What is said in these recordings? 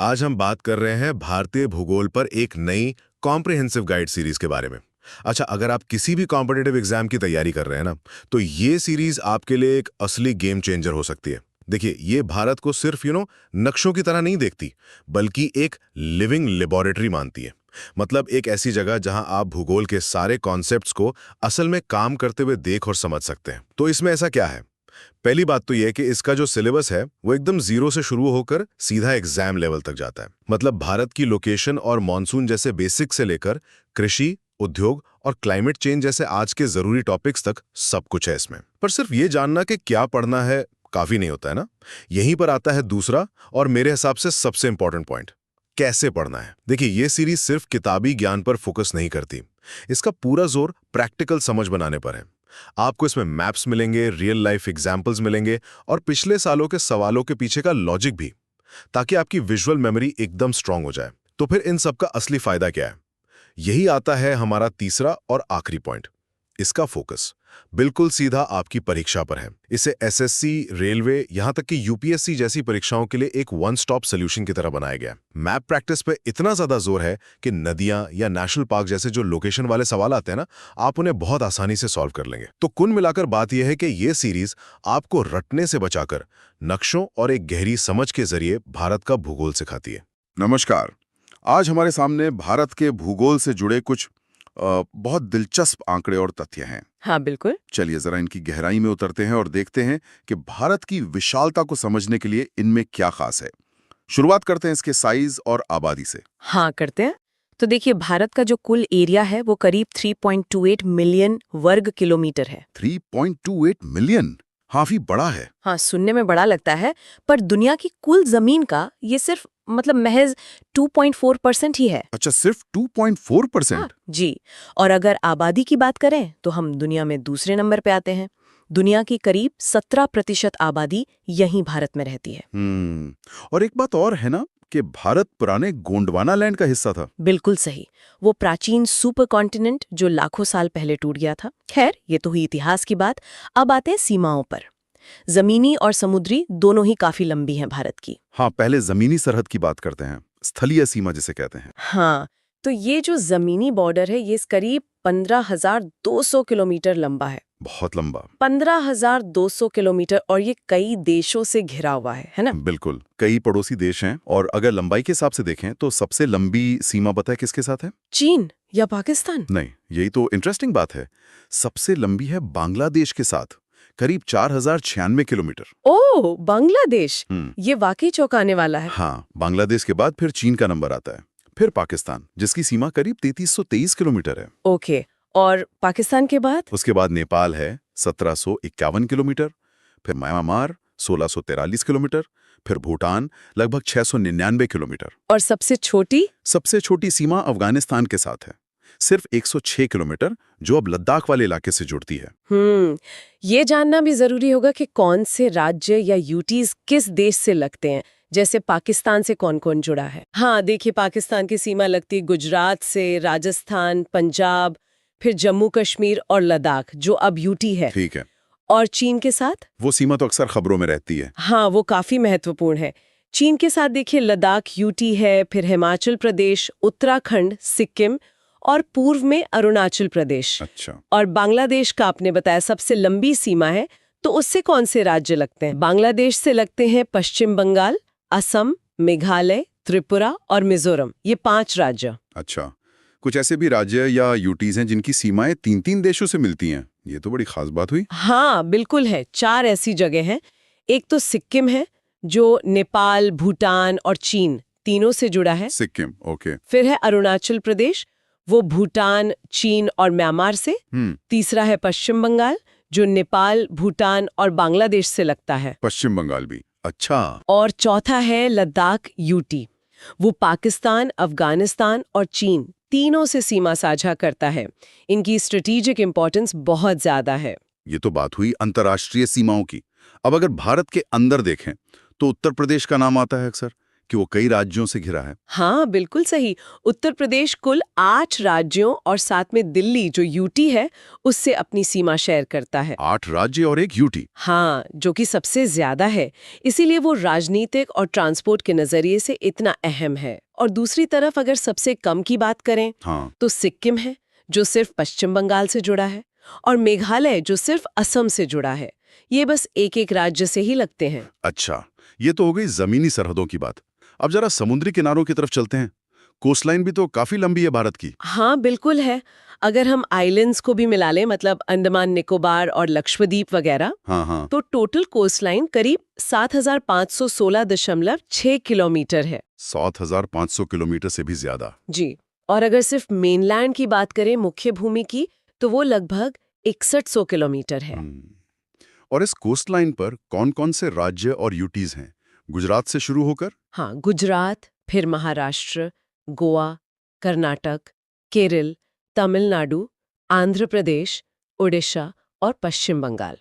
आज हम बात कर रहे हैं भारतीय भूगोल पर एक नई कॉम्प्रिहेंसिव गाइड सीरीज के बारे में। अच्छा, अगर आप किसी भी कॉम्पिटिटिव एग्जाम की तैयारी कर रहे हैं ना, तो ये सीरीज आपके लिए एक असली गेम चेंजर हो सकती है। देखिए, ये भारत को सिर्फ नक्शों की तरह नहीं देखती, बल्कि एक लिविंग लेबोरेटरी मानती है। मतलब एक ऐसी जगह जहां आप भूगोल के सारे कॉन्सेप्ट्स को असल में काम करते हुए देख और समझ सकते हैं। तो इसमें ऐसा क्या है? पहली बात तो यह है कि इसका जो सिलेबस है वो एकदम जीरो से शुरू होकर सीधा एग्जाम लेवल तक जाता है। मतलब भारत की लोकेशन और मॉनसून जैसे बेसिक से लेकर कृषि, उद्योग और क्लाइमेट चेंज जैसे आज के जरूरी टॉपिक्स तक सब कुछ है इसमें। पर सिर्फ ये जानना कि क्या पढ़ना है काफी नहीं होता है ना। यहीं पर आता है दूसरा और मेरे हिसाब से सबसे इंपॉर्टेंट पॉइंट, कैसे पढ़ना है। देखिए, ये सीरीज सिर्फ किताबी ज्ञान पर फोकस नहीं करती, इसका पूरा जोर प्रैक्टिकल समझ बनाने पर है। आपको इसमें मैप्स मिलेंगे, रियल लाइफ एग्जाम्पल्स मिलेंगे और पिछले सालों के सवालों के पीछे का लॉजिक भी, ताकि आपकी विजुअल मेमोरी एकदम स्ट्रांग हो जाए। तो फिर इन सब का असली फायदा क्या है? यही आता है हमारा तीसरा और आखिरी पॉइंट। इसका फोकस बिल्कुल सीधा आपकी परीक्षा पर है। इसे एसएससी, रेलवे, यहां तक कि यूपीएससी जैसी परीक्षाओं के लिए एक वन स्टॉप सोल्यूशन की तरह बनाया गया है। मैप प्रैक्टिस पे इतना ज्यादा जोर है कि नदियां या नेशनल पार्क जैसे जो लोकेशन वाले सवाल आते हैं ना, आप उन्हें बहुत आसानी से सॉल्व कर लेंगे। तो कुल मिलाकर बात यह है कि यह सीरीज आपको रटने से बचाकर नक्शों और एक गहरी समझ के जरिए भारत का भूगोल सिखाती है। नमस्कार। आज हमारे सामने भारत के भूगोल से जुड़े कुछ बहुत दिलचस्प आंकड़े और तथ्य हैं। हाँ बिल्कुल। चलिए जरा इनकी गहराई में उतरते हैं और देखते हैं कि भारत की विशालता को समझने के लिए इनमें क्या खास है। शुरुआत करते हैं इसके साइज और आबादी से। हाँ करते हैं। तो देखिए, भारत का जो कुल एरिया है वो करीब 3.28 मिलियन वर्ग किलोमीटर है। 3.28 मिलियन, काफी बड़ा है। हाँ, सुनने में बड़ा लगता है, पर दुनिया की कुल जमीन का ये सिर्फ महज 2.4% ही है। अच्छा, सिर्फ 2.4%? हाँ, जी। और अगर आबादी की बात करें तो हम दुनिया में दूसरे नंबर पे आते हैं। दुनिया की करीब 17% आबादी यहीं भारत में रहती है। और एक बात और है ना कि भारत पुराने गोंडवाना लैंड का हिस्सा था। बिल्कुल सही। वो प्राचीन सुपर कॉन्टिनेंट जो लाखों साल पहले टूट गया था। खैर, ये तो हुई इतिहास की बात। अब आते हैं सीमाओं पर। जमीनी और समुद्री दोनों ही काफी लंबी हैं भारत की। हाँ, पहले जमीनी सरहद की बात करते हैं, स्थलीय सीमा जिसे कहते हैं। हाँ, तो ये जो जमीनी बॉर्डर है ये करीब 15,200 किलोमीटर लंबा है। बहुत लंबा। 15,200 किलोमीटर, और ये कई देशों से घिरा हुआ है ना? बिल्कुल, कई पड़ोसी देश हैं। और अगर लंबाई के हिसाब से देखें तो सबसे लंबी सीमा पता है किसके साथ है? चीन या पाकिस्तान? नहीं, यही तो इंटरेस्टिंग बात है। सबसे लंबी है बांग्लादेश के साथ, करीब 4,096 किलोमीटर। ओह, बांग्लादेश! ये वाकई चौंकाने वाला है। हाँ, बांग्लादेश के बाद फिर चीन का नंबर आता है, फिर पाकिस्तान जिसकी सीमा करीब 3323 किलोमीटर है। ओके, और पाकिस्तान के बाद? उसके बाद नेपाल है 1751 किलोमीटर, फिर म्यांमार 1643 किलोमीटर, फिर भूटान लगभग 699 किलोमीटर। और सबसे छोटी? सबसे छोटी सीमा अफगानिस्तान के साथ है, सिर्फ 106 किलोमीटर, जो अब लद्दाख वाले इलाके से जुड़ती है। ये जानना भी जरूरी होगा कि कौन से राज्य या यूटीज किस देश से लगते हैं। जैसे पाकिस्तान से कौन कौन जुड़ा है? हाँ, देखिए, पाकिस्तान की सीमा लगती है गुजरात से, राजस्थान, पंजाब, फिर जम्मू कश्मीर और लद्दाख जो अब यूटी है। ठीक है। और चीन के साथ? वो सीमा तो अक्सर खबरों में रहती है। हाँ, वो काफी महत्वपूर्ण है। चीन के साथ देखिए, लद्दाख यूटी है, फिर हिमाचल प्रदेश, उत्तराखंड, सिक्किम और पूर्व में अरुणाचल प्रदेश। अच्छा। और बांग्लादेश का आपने बताया सबसे लंबी सीमा है, तो उससे कौन से राज्य लगते हैं? बांग्लादेश से लगते हैं पश्चिम बंगाल, असम, मेघालय, त्रिपुरा और मिजोरम। ये 5 राज्य। अच्छा, कुछ ऐसे भी राज्य या यूटीज हैं जिनकी सीमाएं 3-3 देशों से मिलती हैं। ये तो बड़ी खास बात हुई। हाँ बिल्कुल है। 4 ऐसी जगह हैं। एक तो सिक्किम है जो नेपाल, भूटान और चीन तीनों से जुड़ा है। सिक्किम, ओके। फिर है अरुणाचल प्रदेश, वो भूटान, चीन और म्यांमार से। तीसरा है पश्चिम बंगाल, जो नेपाल, भूटान और बांग्लादेश से लगता है। पश्चिम बंगाल भी, अच्छा। और चौथा है लद्दाख यूटी, वो पाकिस्तान, अफगानिस्तान और चीन तीनों से सीमा साझा करता है। इनकी स्ट्रेटेजिक इंपॉर्टेंस बहुत ज्यादा है। ये तो बात हुई अंतर्राष्ट्रीय सीमाओं की। अब अगर भारत के अंदर देखें तो उत्तर प्रदेश का नाम आता है अक्सर। कि वो कई राज्यों से घिरा है। हाँ, बिल्कुल सही। उत्तर प्रदेश कुल 8 राज्यों और साथ में दिल्ली जो यूटी है, उससे अपनी सीमा शेयर करता है। 8 राज्य और एक यूटी। हाँ, जो कि सबसे ज्यादा है। इसीलिए वो राजनीतिक और ट्रांसपोर्ट के नजरिए से इतना अहम है। और दूसरी तरफ अगर सबसे कम की बात करें हाँ, तो सिक्किम है, जो सिर्फ पश्चिम बंगाल से जुड़ा है, और मेघालय जो सिर्फ असम से जुड़ा है। ये बस एक एक राज्य से ही लगते हैं। अच्छा, ये तो हो गई जमीनी सरहदों की बात। अब जरा समुद्री किनारों की तरफ चलते हैं। कोस्टलाइन भी तो काफी लंबी है भारत की। हाँ, बिल्कुल है। अगर हम आइलैंड्स को भी मिला लें, मतलब अंडमान निकोबार और लक्षद्वीप वगैरह, हाँ हाँ, तो टोटल कोस्टलाइन करीब 7,516.6 किलोमीटर है। 7,500 किलोमीटर से भी ज्यादा। जी। और अगर सिर्फ मेनलैंड की बात करें, मुख्य भूमि की, तो वो लगभग 6100 किलोमीटर है। और इस कोस्टलाइन पर कौन-कौन से राज्य और यूटीज हैं? गुजरात से शुरू होकर? हाँ, गुजरात, फिर महाराष्ट्र, गोवा, कर्नाटक, केरल, तमिलनाडु, आंध्र प्रदेश, उड़ीसा और पश्चिम बंगाल।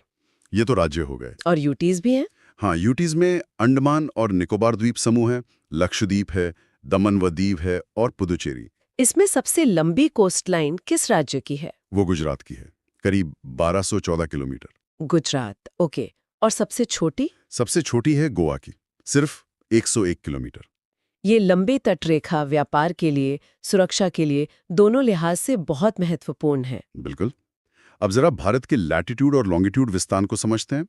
ये तो राज्य हो गए। और यूटीज भी हैं। हाँ, यूटीज में अंडमान और निकोबार द्वीप समूह है, लक्षद्वीप है, दमन व दीव है और पुदुचेरी। इसमें सबसे लंबी कोस्टलाइन किस राज्य की है? वो गुजरात की है, करीब 1214 किलोमीटर। गुजरात, ओके। और सबसे छोटी? सबसे छोटी है गोवा की, सिर्फ 101 किलोमीटर। ये लंबे तटरेखा व्यापार के लिए, सुरक्षा के लिए, दोनों लिहाज से बहुत महत्वपूर्ण है। बिल्कुल। अब जरा भारत के लैटिट्यूड और लॉन्गिट्यूड विस्तार को समझते हैं,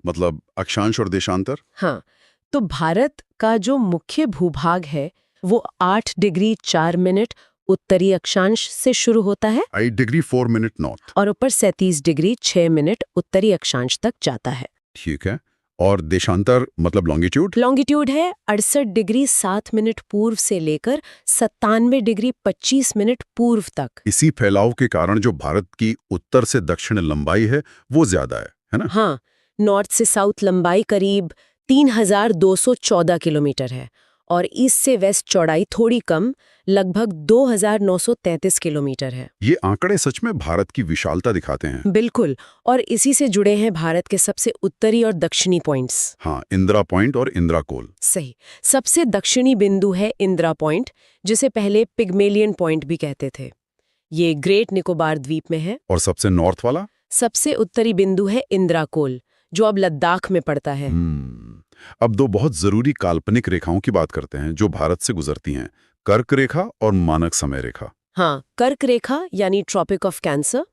मतलब अक्षांश और देशांतर। हाँ, तो भारत का जो मुख्य भूभाग है वो 8 डिग्री 4 मिनट उत्तरी अक्षांश से शुरू होता है 8 डिग्री 4 मिनट नॉर्थ। और ऊपर 37 डिग्री 6 मिनट उत्तरी अक्षांश तक जाता है। ठीक है। और देशांतर मतलब लॉन्गिट्यूड? लॉन्गिट्यूड है 68 डिग्री 7 मिनट पूर्व से लेकर 97 डिग्री 25 मिनट पूर्व तक। इसी फैलाव के कारण जो भारत की उत्तर से दक्षिण लंबाई है वो ज्यादा है ना? हाँ, नॉर्थ से साउथ लंबाई करीब 3214 किलोमीटर है और ईस्ट से वेस्ट चौड़ाई थोड़ी कम, लगभग 2933 किलोमीटर है। ये आंकड़े सच में भारत की विशालता दिखाते हैं। बिल्कुल, और इसी से जुड़े हैं भारत के सबसे उत्तरी और दक्षिणी पॉइंट्स। हाँ, इंदिरा पॉइंट और इंदिरा कोल। सही। सबसे दक्षिणी बिंदु है इंदिरा पॉइंट, जिसे पहले पिग्मेलियन पॉइंट भी कहते थे। ये ग्रेट निकोबार द्वीप में है। और सबसे नॉर्थ वाला? सबसे उत्तरी बिंदु है इंदिरा कोल, जो अब लद्दाख में पड़ता है। अब दो बहुत जरूरी काल्पनिक रेखाओं की बात करते हैं जो भारत से गुजरती हैं, कर्क रेखा और मानक समय रेखा। हाँ, कर्क रेखा यानी ट्रॉपिक ऑफ कैंसर,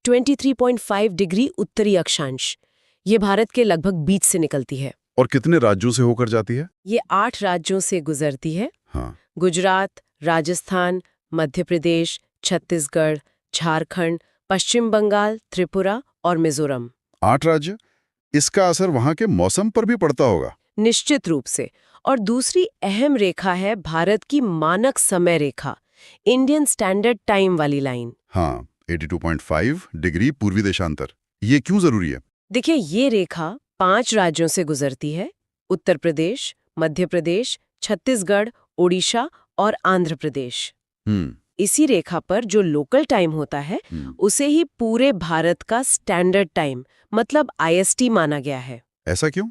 23.5 डिग्री उत्तरी अक्षांश। ये भारत के लगभग बीच से निकलती है। और कितने राज्यों से होकर जाती है? ये 8 राज्यों से गुजरती है। हाँ, गुजरात, राजस्थान, मध्य प्रदेश, छत्तीसगढ़, झारखंड, पश्चिम बंगाल, त्रिपुरा और मिजोरम। 8 राज्य। इसका असर वहां के मौसम पर भी पड़ता होगा। निश्चित रूप से। और दूसरी अहम रेखा है भारत की मानक समय रेखा, इंडियन स्टैंडर्ड टाइम वाली लाइन। हाँ, 82.5 डिग्री पूर्वी देशांतर। ये क्यों जरूरी है? देखिए, ये रेखा 5 राज्यों से गुजरती है, उत्तर प्रदेश, मध्य प्रदेश, छत्तीसगढ़, ओडिशा और आंध्र प्रदेश। इसी रेखा पर जो लोकल टाइम होता है उसे ही पूरे भारत का स्टैंडर्ड टाइम मतलब आईएसटी माना गया है। ऐसा क्यों?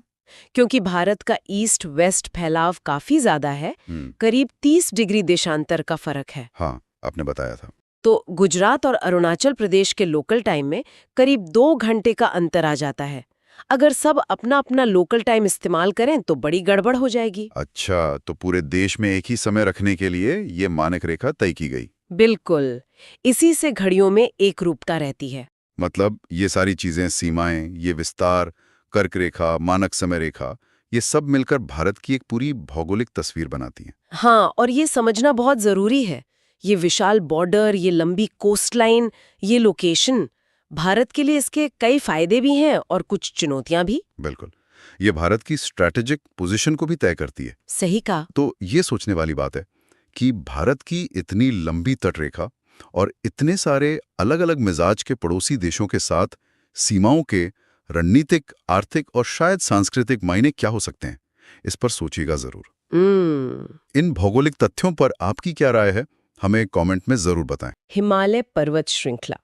क्योंकि भारत का ईस्ट वेस्ट फैलाव काफी ज्यादा है, करीब 30 डिग्री देशांतर का फर्क है। हाँ, आपने बताया था। तो गुजरात और अरुणाचल प्रदेश के लोकल टाइम में करीब 2 घंटे का अंतर आ जाता है। अगर सब अपना अपना लोकल टाइम इस्तेमाल करें तो बड़ी गड़बड़ हो जाएगी। अच्छा, तो पूरे देश में एक ही समय रखने के लिए ये मानक रेखा तय की गई। बिल्कुल, इसी से घड़ियों में एक रूपता रहती है। मतलब ये सारी चीजें, सीमाएं, ये विस्तार, कर्क रेखा, मानक समय रेखा, ये सब मिलकर भारत की एक पूरी भौगोलिक तस्वीर बनाती हैं। हाँ, और ये समझना बहुत जरूरी है। ये विशाल बॉर्डर, ये लंबी कोस्टलाइन, ये लोकेशन, भारत के लिए इसके कई फायदे भी हैं और कुछ चुनौतियां भी। बिल्कुल, ये भारत की स्ट्रैटेजिक पोजीशन को भी तय करती है। सही कहा। तो ये सोचने वाली बात है कि भारत की इतनी लंबी तटरेखा और इतने सारे अलग-अलग मिजाज के पड़ोसी देशों के साथ सीमाओं के रणनीतिक, आर्थिक और शायद सांस्कृतिक मायने क्या हो सकते हैं, इस पर सोचिएगा जरूर। इन भौगोलिक तथ्यों पर आपकी क्या राय है, हमें कमेंट में जरूर बताएं। हिमालय पर्वत श्रृंखला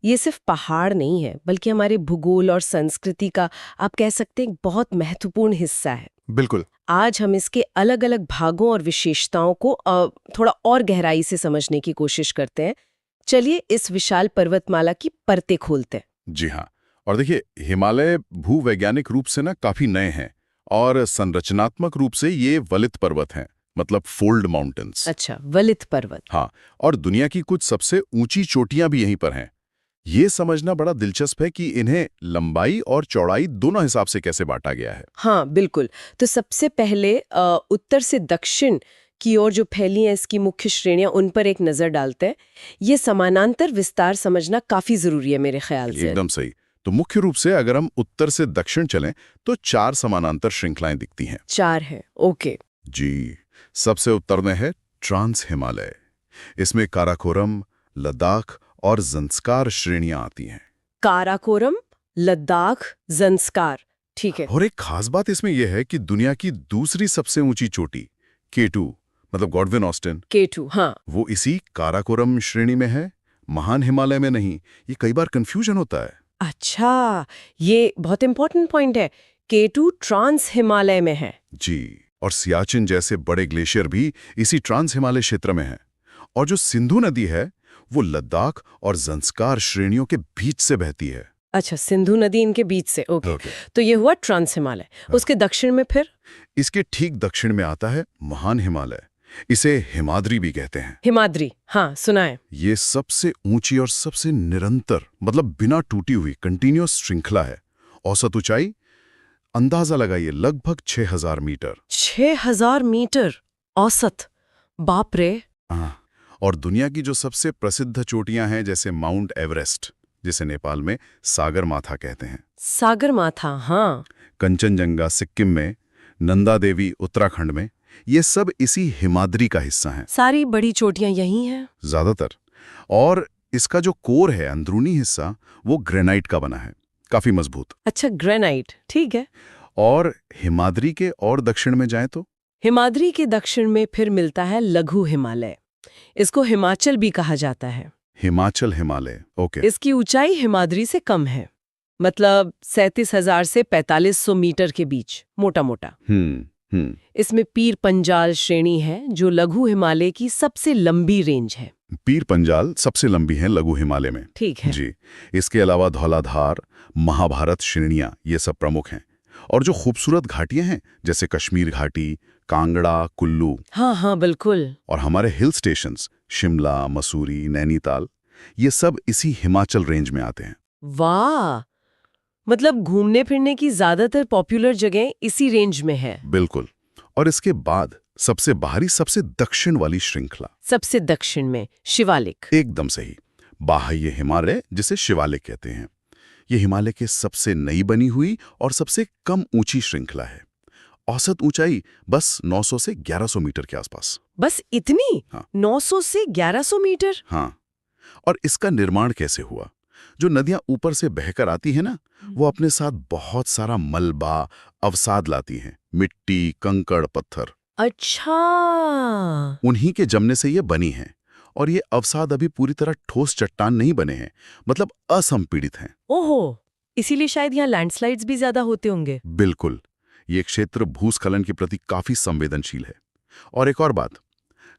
ये सिर्फ पहाड़ नहीं है, बल्कि हमारे भूगोल और संस्कृति का, आप कह सकते हैं, एक बहुत महत्वपूर्ण हिस्सा है। बिल्कुल। आज हम इसके अलग अलग भागों और विशेषताओं को थोड़ा और गहराई से समझने की कोशिश करते हैं। चलिए इस विशाल पर्वतमाला की परतें खोलते हैं। जी हाँ। और देखिए, हिमालय भूवैज्ञानिक रूप से ना काफी नए हैं और संरचनात्मक रूप से ये वलित पर्वत हैं, मतलब फोल्ड माउंटेन्स। अच्छा, वलित पर्वत। हाँ, और दुनिया की कुछ सबसे ऊंची चोटियां भी यहीं पर हैं। ये समझना बड़ा दिलचस्प है कि इन्हें लंबाई और चौड़ाई दोनों हिसाब से कैसे बांटा गया है। हाँ, बिल्कुल। तो सबसे पहले उत्तर से दक्षिण की ओर जो फैली हैं इसकी मुख्य श्रेणियां, उन पर एक नज़र डालते हैं। ये समानांतर विस्तार समझना काफ़ी ज़रूरी है मेरे ख्याल से। एकदम सही। तो मुख्य रूप से अगर हम उत्तर से दक्षिण चलें तो 4 समानांतर श्रृंखलाएं दिखती हैं। 4 है, ओके। जी, सबसे उत्तर में है ट्रांस हिमालय। इसमें काराकोरम, लद्दाख और ज़ंस्कार श्रेणियां आती हैं। काराकोरम, लद्दाख, ज़ंस्कार, ठीक है। और एक खास बात इसमें यह है कि दुनिया की दूसरी सबसे ऊंची चोटी K2, मतलब गॉडविन ऑस्टिन, K2, हाँ। वो इसी काराकोरम श्रेणी में है, महान हिमालय में नहीं। ये कई बार कंफ्यूजन होता है। अच्छा, ये बहुत इंपॉर्टेंट पॉइंट है। K2 ट्रांस हिमालय में है। जी, और सियाचिन जैसे बड़े ग्लेशियर भी इसी ट्रांस हिमालय क्षेत्र में हैं। और जो सिंधु नदी है वो लद्दाख और ज़ंस्कार श्रेणियों के बीच से बहती है। अच्छा, सिंधु नदी इनके बीच से, ओके। तो ये हुआ ट्रांस हिमालय। उसके दक्षिण में फिर? इसके ठीक दक्षिण में आता है महान हिमालय। इसे हिमाद्री भी कहते हैं। हिमाद्री, हाँ, सुना है। ये सबसे ऊंची और सबसे निरंतर, मतलब बिना टूटी हुई कंटिन्यूअस श्रृंखला है। औसत ऊंचाई अंदाजा लगाइए लगभग 6000 मीटर। 6000 मीटर औसत, बाप रे। हाँ, और दुनिया की जो सबसे प्रसिद्ध चोटियां हैं जैसे माउंट एवरेस्ट, जिसे नेपाल में सागर माथा कहते हैं, सागर माथा, हाँ। कंचनजंगा सिक्किम में, नंदा देवी उत्तराखंड में, ये सब इसी हिमाद्री का हिस्सा हैं सारी बड़ी चोटियां यही हैं। ज्यादातर। और इसका जो कोर है, अंदरूनी हिस्सा, वो ग्रेनाइट का बना है, काफी मजबूत। अच्छा, ग्रेनाइट, ठीक है। और हिमाद्री के और दक्षिण में जाएं तो हिमाद्री के दक्षिण में फिर मिलता है लघु हिमालय। इसको हिमाचल भी कहा जाता है। हिमाचल हिमालय, ओके। इसकी ऊंचाई हिमाद्री से कम है, मतलब 37,000 से 4500 मीटर के बीच, मोटा मोटा। इसमें पीर पंजाल श्रेणी है जो लघु हिमालय की सबसे लंबी रेंज है। पीर पंजाल सबसे लंबी है लघु हिमालय में, ठीक है जी। इसके अलावा धौलाधार, महाभारत श्रेणियां, ये सब प्रमुख हैं। और जो खूबसूरत घाटियां हैं जैसे कश्मीर घाटी, कांगड़ा, कुल्लू, हाँ हाँ बिल्कुल। और हमारे हिल स्टेशंस शिमला, मसूरी, नैनीताल, ये सब इसी हिमाचल रेंज में आते हैं। वाह, मतलब घूमने फिरने की ज्यादातर पॉपुलर जगह इसी रेंज में है। बिल्कुल। और इसके बाद सबसे बाहरी, सबसे दक्षिण वाली श्रृंखला, सबसे दक्षिण में शिवालिक। एकदम सही, बाह्य हिमालय, जिसे शिवालिक कहते हैं। ये हिमालय के सबसे नई बनी हुई और सबसे कम ऊंची श्रृंखला है। औसत ऊंचाई बस 900 से 1100 मीटर के आसपास। बस इतनी? हाँ। 900 से 1100 मीटर? हाँ। और इसका निर्माण कैसे हुआ? जो नदियां ऊपर से बहकर आती है ना, वो अपने साथ बहुत सारा मलबा, अवसाद लाती हैं, मिट्टी, कंकड़, पत्थर। अच्छा, उन्हीं के जमने से ये बनी हैं। और ये अवसाद अभी पूरी तरह ठोस चट्टान नहीं बने हैं, मतलब असंपीड़ित हैं। ओहो, इसीलिए शायद यहाँ लैंडस्लाइड्स भी ज्यादा होते होंगे। बिल्कुल, ये क्षेत्र भूस्खलन के प्रति काफी संवेदनशील है। और एक और बात,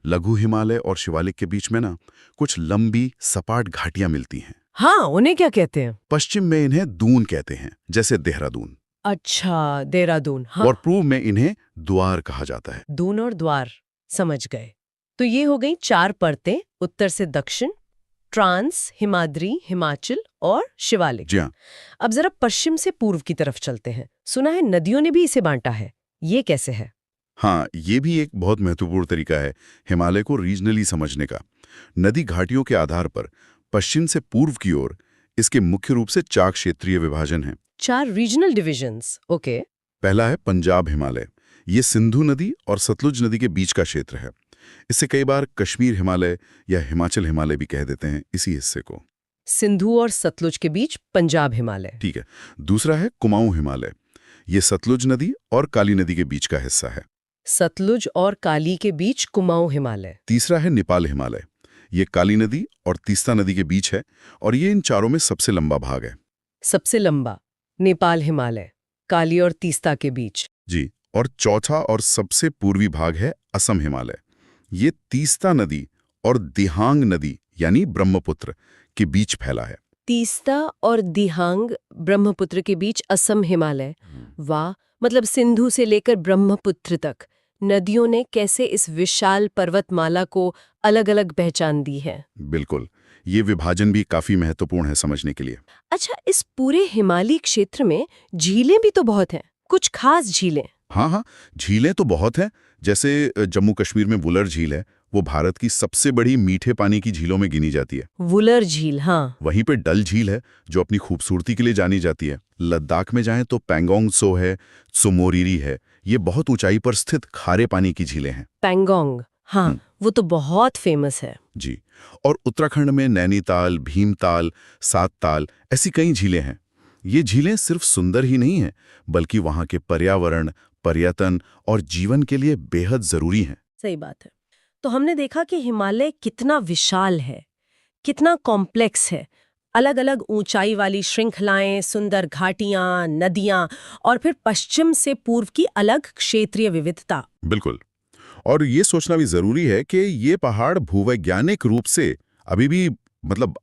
लघु हिमालय और शिवालिक के बीच में ना कुछ लंबी सपाट घाटियां मिलती हैं। हाँ, उन्हें क्या कहते हैं? पश्चिम में इन्हें दून कहते हैं, जैसे देहरादून। अच्छा, देहरादून, हाँ। और पूर्व में इन्हें द्वार कहा जाता है। दून और द्वार, समझ गए। तो ये हो गई 4 परतें, उत्तर से दक्षिण, ट्रांस, हिमाद्री, हिमाचल और शिवालिक। जी हाँ। अब जरा पश्चिम से पूर्व की तरफ चलते हैं। सुना है नदियों ने भी इसे बांटा है, ये कैसे है? हाँ, ये भी एक बहुत महत्वपूर्ण तरीका है हिमालय को रीजनली समझने का। नदी घाटियों के आधार पर पश्चिम से पूर्व की ओर इसके मुख्य रूप से 4 क्षेत्रीय विभाजन हैं। 4 रीजनल डिविजन्स, ओके। पहला है पंजाब हिमालय। ये सिंधु नदी और सतलुज नदी के बीच का क्षेत्र है। इसे कई बार कश्मीर हिमालय या हिमाचल हिमालय भी कह देते हैं, इसी हिस्से को। सिंधु और सतलुज के बीच पंजाब हिमालय। ठीक है। दूसरा है कुमाऊं हिमालय। ये सतलुज नदी और काली नदी के बीच का हिस्सा है। सतलुज और काली के बीच कुमाऊं हिमालय। तीसरा है नेपाल हिमालय। ये काली नदी और तीस्ता नदी के बीच है और ये इन चारों में सबसे लंबा भाग है। सबसे लंबा नेपाल हिमालय, काली और तीस्ता के बीच। जी। और चौथा और सबसे पूर्वी भाग है असम हिमालय। ये तीस्ता नदी और दिहांग नदी यानी ब्रह्मपुत्र के बीच फैला है। तीस्ता और दिहांग ब्रह्मपुत्र के बीच असम हिमालय। वाह, मतलब सिंधु से लेकर ब्रह्मपुत्र तक नदियों ने कैसे इस विशाल पर्वतमाला को अलग-अलग पहचान दी है। बिल्कुल, ये विभाजन भी काफी महत्वपूर्ण है समझने के लिए। अच्छा, इस पूरे हिमालयी क्षेत्र में झीलें भी तो बहुत हैं, कुछ खास झीलें। हाँ, झीलें तो बहुत हैं। जैसे जम्मू कश्मीर में वुलर झील है, वो भारत की सबसे बड़ी मीठे पानी की झीलों में गिनी जाती है। वुलर झील, हाँ। वहीं पे डल झील है, जो अपनी खूबसूरती के लिए जानी जाती है। लद्दाख में जाएं तो पैंगोंग त्सो है, त्सुमोरिरी है। ये बहुत ऊंचाई पर स्थित खारे पानी की झीलें हैं। पैंगोंग, हाँ, वो तो बहुत फेमस है। जी, और उत्तराखंड में नैनीताल, भीमताल, सातताल ऐसी कई झीलें हैं। ये झीलें सिर्फ सुंदर ही नहीं हैं, बल्कि वहाँ के पर्यावरण, पर्यटन और जीवन के लिए बेहद जरूरी हैं। सही बात है। तो हमने देखा कि हिमालय कितना विशाल है, कितना कॉम्प्लेक्स है। अलग अलग ऊंचाई वाली श्रृंखलाएं, सुंदर घाटियां, नदियां और फिर पश्चिम से पूर्व की अलग क्षेत्रीय विविधता। बिल्कुल, और ये सोचना भी जरूरी है कि ये पहाड़ भूवैज्ञानिक रूप से अभी भी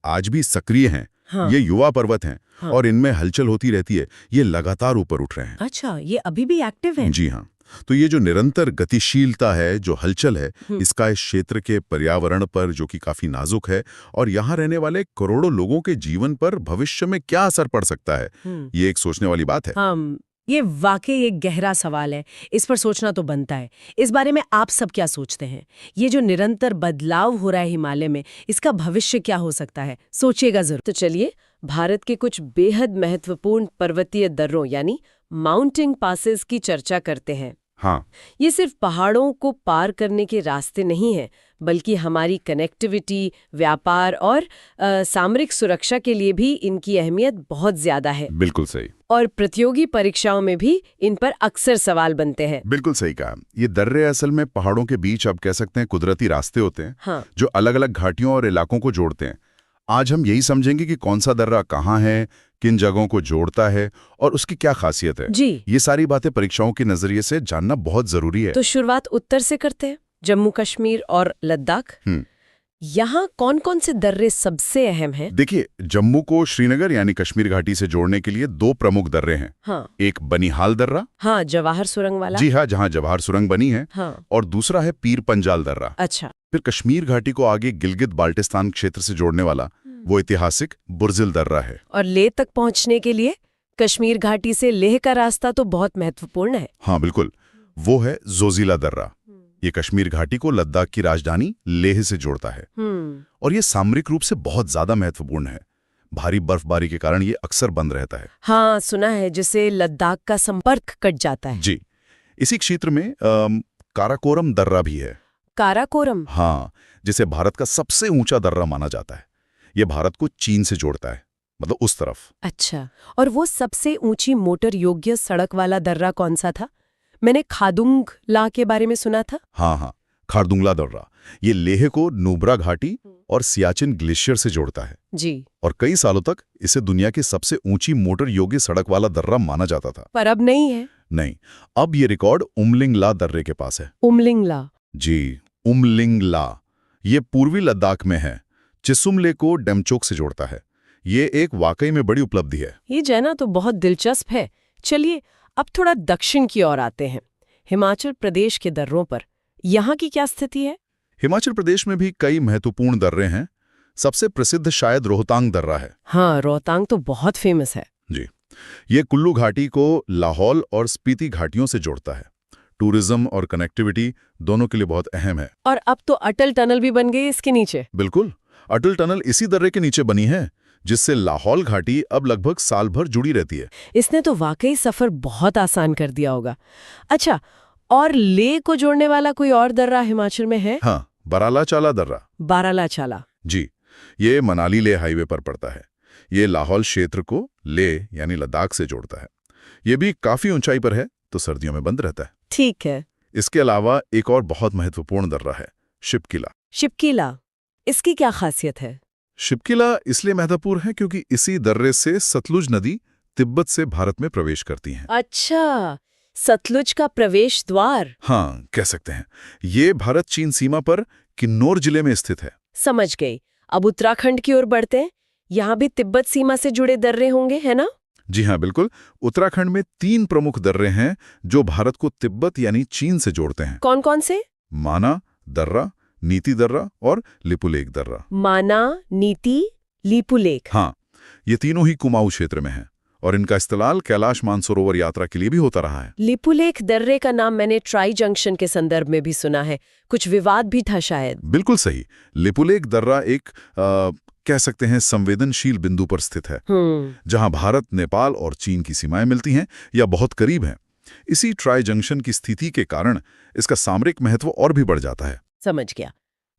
आज भी सक्रिय हैं। हाँ। ये युवा पर्वत हैं। हाँ। और इनमें हलचल होती रहती है। ये लगातार ऊपर उठ रहे हैं। अच्छा, ये अभी भी एक्टिव है? जी हाँ, तो ये जो निरंतर गतिशीलता है, जो हलचल है, इसका इस क्षेत्र के पर्यावरण पर, जो कि काफी नाजुक है, और यहाँ रहने वाले करोड़ों लोगों के जीवन पर भविष्य में क्या असर पड़ सकता है, ये एक सोचने वाली बात है। हाँ, ये वाकई एक गहरा सवाल है। इस पर सोचना तो बनता है। इस बारे में आप सब क्या सोचते हैं? ये जो निरंतर बदलाव हो रहा है हिमालय में, इसका भविष्य क्या हो सकता है? सोचिएगा जरूर। तो चलिए, भारत के कुछ बेहद महत्वपूर्ण पर्वतीय दर्रों यानी माउंटेन पासेस की चर्चा करते हैं। हाँ, ये सिर्फ पहाड़ों को पार करने के रास्ते नहीं हैं, बल्कि हमारी कनेक्टिविटी, व्यापार और सामरिक सुरक्षा के लिए भी इनकी अहमियत बहुत ज्यादा है। बिल्कुल सही। और प्रतियोगी परीक्षाओं में भी इन पर अक्सर सवाल बनते हैं। बिल्कुल सही कहा। ये दर्रे असल में पहाड़ों के बीच, आप कह सकते हैं, कुदरती रास्ते होते हैं। हाँ। जो अलग अलग घाटियों और इलाकों को जोड़ते हैं। आज हम यही समझेंगे कि कौन सा दर्रा कहाँ है, किन जगहों को जोड़ता है और उसकी क्या खासियत है। जी। ये सारी बातें परीक्षाओं के नजरिए से जानना बहुत जरूरी है। तो शुरुआत उत्तर से करते हैं, जम्मू कश्मीर और लद्दाख। यहाँ कौन कौन से दर्रे सबसे अहम हैं? देखिए, जम्मू को श्रीनगर यानी कश्मीर घाटी से जोड़ने के लिए दो प्रमुख दर्रे हैं। हाँ। एक बनिहाल दर्रा, हाँ, जवाहर सुरंग वाला। जी हाँ, जहाँ जवाहर सुरंग बनी है। हाँ। और दूसरा है पीर पंजाल दर्रा। अच्छा। फिर कश्मीर घाटी को आगे गिलगित बाल्टिस्तान क्षेत्र से जोड़ने वाला वो ऐतिहासिक बुर्जिल दर्रा है। और लेह तक पहुंचने के लिए कश्मीर घाटी से लेह का रास्ता तो बहुत महत्वपूर्ण है। हाँ बिल्कुल, वो है जोजिला दर्रा। ये कश्मीर घाटी को लद्दाख की राजधानी लेह से जोड़ता है। और ये सामरिक रूप से बहुत ज्यादा महत्वपूर्ण है। भारी बर्फबारी के कारण ये अक्सर बंद रहता है। हाँ, सुना है, जिससे लद्दाख का संपर्क कट जाता है। जी, इसी क्षेत्र में काराकोरम दर्रा भी है। काराकोरम? हाँ, जिसे भारत का सबसे ऊंचा दर्रा माना जाता है। ये भारत को चीन से जोड़ता है, उस तरफ। अच्छा, और वो सबसे ऊंची मोटर योग्य सड़क वाला दर्रा कौन सा था? मैंने खारदुंगला के बारे में सुना था। हाँ, खारदुंगला दर्रा। ये लेह को नुब्रा घाटी और सियाचिन ग्लेशियर से जोड़ता है। जी। और कई सालों तक इसे दुनिया की सबसे ऊंची मोटर योग्य सड़क वाला दर्रा माना जाता था। पर अब नहीं है। नहीं, अब ये रिकॉर्ड उमलिंगला दर्रे के पास है। उमलिंगला? जी, उमलिंगला। ये पूर्वी लद्दाख में है। चिसुमले को डेमचोक से जोड़ता है। ये एक वाकई में बड़ी उपलब्धि है। ये जाना तो बहुत दिलचस्प है। चलिए, अब थोड़ा दक्षिण की ओर आते हैं, हिमाचल प्रदेश के दर्रों पर। यहाँ की क्या स्थिति है? हिमाचल प्रदेश में भी कई महत्वपूर्ण दर्रे हैं। सबसे प्रसिद्ध शायद रोहतांग दर्रा है। हाँ, रोहतांग तो बहुत फेमस है। जी, ये कुल्लू घाटी को लाहौल और स्पीति घाटियों से जोड़ता है। टूरिज्म और कनेक्टिविटी दोनों के लिए बहुत अहम है। और अब तो अटल टनल भी बन गई इसके नीचे। बिल्कुल, अटल टनल इसी दर्रे के नीचे बनी है, जिससे लाहौल घाटी अब लगभग साल भर जुड़ी रहती है। इसने तो वाकई सफर बहुत आसान कर दिया होगा। अच्छा, और लेह को जोड़ने वाला कोई और दर्रा हिमाचल में है? हाँ, बारालाचाला दर्रा। बारालाचाला? जी, ये मनाली लेह हाईवे पर पड़ता है। ये लाहौल क्षेत्र को लेह यानी लद्दाख से जोड़ता है। ये भी काफी ऊंचाई पर है, तो सर्दियों में बंद रहता है। ठीक है। इसके अलावा एक और बहुत महत्वपूर्ण दर्रा है, शिपकिला। शिपकिला, इसकी क्या खासियत है? शिपकिला इसलिए महत्वपूर्ण है क्योंकि इसी दर्रे से सतलुज नदी तिब्बत से भारत में प्रवेश करती है। अच्छा, सतलुज का प्रवेश द्वार। हाँ, कह सकते हैं। ये भारत चीन सीमा पर किन्नौर जिले में स्थित है। समझ गई। अब उत्तराखंड की ओर बढ़ते हैं। यहाँ भी तिब्बत सीमा से जुड़े दर्रे होंगे, है ना? जी हाँ, बिल्कुल। उत्तराखंड में 3 प्रमुख दर्रे हैं जो भारत को तिब्बत यानी चीन से जोड़ते हैं। कौन कौन से? माना दर्रा, नीति दर्रा और लिपुलेख दर्रा। माना, नीति, लिपुलेख। हाँ, ये तीनों ही कुमाऊं क्षेत्र में हैं और इनका इस्तेमाल कैलाश मानसरोवर यात्रा के लिए भी होता रहा है। लिपुलेख दर्रे का नाम मैंने ट्राई जंक्शन के संदर्भ में भी सुना है। कुछ विवाद भी था शायद। बिल्कुल सही। लिपुलेख दर्रा एक कह सकते हैं संवेदनशील बिंदु पर स्थित है, जहां भारत, नेपाल और चीन की सीमाएं मिलती हैं या बहुत करीब हैं। इसी ट्राई जंक्शन की स्थिति के कारण इसका सामरिक महत्व और भी बढ़ जाता है। समझ गया।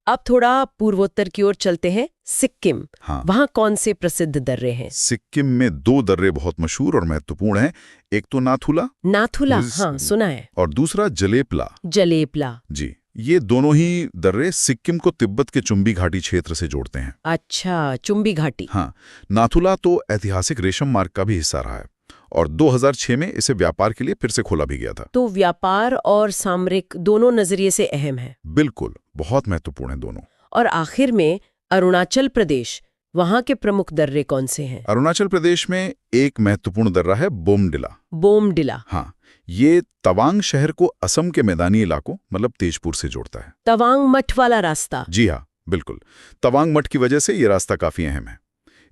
अब थोड़ा पूर्वोत्तर की ओर चलते हैं। सिक्किम। हाँ, वहाँ कौन से प्रसिद्ध दर्रे हैं? सिक्किम में 2 दर्रे बहुत मशहूर और महत्वपूर्ण हैं। एक तो नाथुला नाथुला, हाँ सुना है। और दूसरा जलेपला। जलेपला। जी, ये दोनों ही दर्रे सिक्किम को तिब्बत के चुंबी घाटी क्षेत्र से जोड़ते हैं। अच्छा, चुंबी घाटी। हाँ, नाथुला तो ऐतिहासिक रेशम मार्ग का भी हिस्सा रहा है और 2006 में इसे व्यापार के लिए फिर से खोला भी गया था। तो व्यापार और सामरिक दोनों नजरिए से अहम है। बिल्कुल, बहुत महत्वपूर्ण है दोनों। और आखिर में अरुणाचल प्रदेश, वहाँ के प्रमुख दर्रे कौन से हैं? अरुणाचल प्रदेश में एक महत्वपूर्ण दर्रा है बोमडिला। बोमडिला। हाँ, ये तवांग शहर को असम के मैदानी इलाकों मतलब तेजपुर से जोड़ता है। तवांग मठ वाला रास्ता। जी हाँ, बिल्कुल। तवांग मठ की वजह से ये रास्ता काफी अहम है।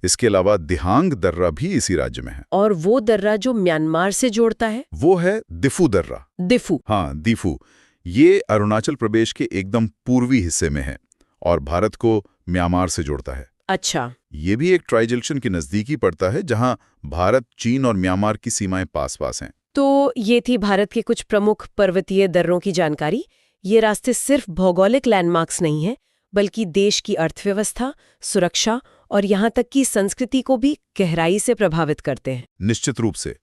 इसके अलावा दिहांग दर्रा भी इसी राज्य में है। और वो दर्रा जो म्यांमार से जोड़ता है? वो है दिफू दर्रा। दिफू। हाँ, दिफू। ये अरुणाचल प्रदेश के एकदम पूर्वी हिस्से में है और भारत को म्यांमार से जोड़ता है। अच्छा। ये भी एक ट्राई जंक्शन के नजदीकी पड़ता है जहां भारत, चीन और म्यांमार की सीमाएं पास-पास हैं। तो ये थी भारत के कुछ प्रमुख पर्वतीय दर्रों की जानकारी। ये रास्ते सिर्फ भौगोलिक लैंडमार्क्स नहीं हैं, बल्कि देश की अर्थव्यवस्था, सुरक्षा और यहाँ तक कि संस्कृति को भी गहराई से प्रभावित करते हैं। निश्चित रूप से।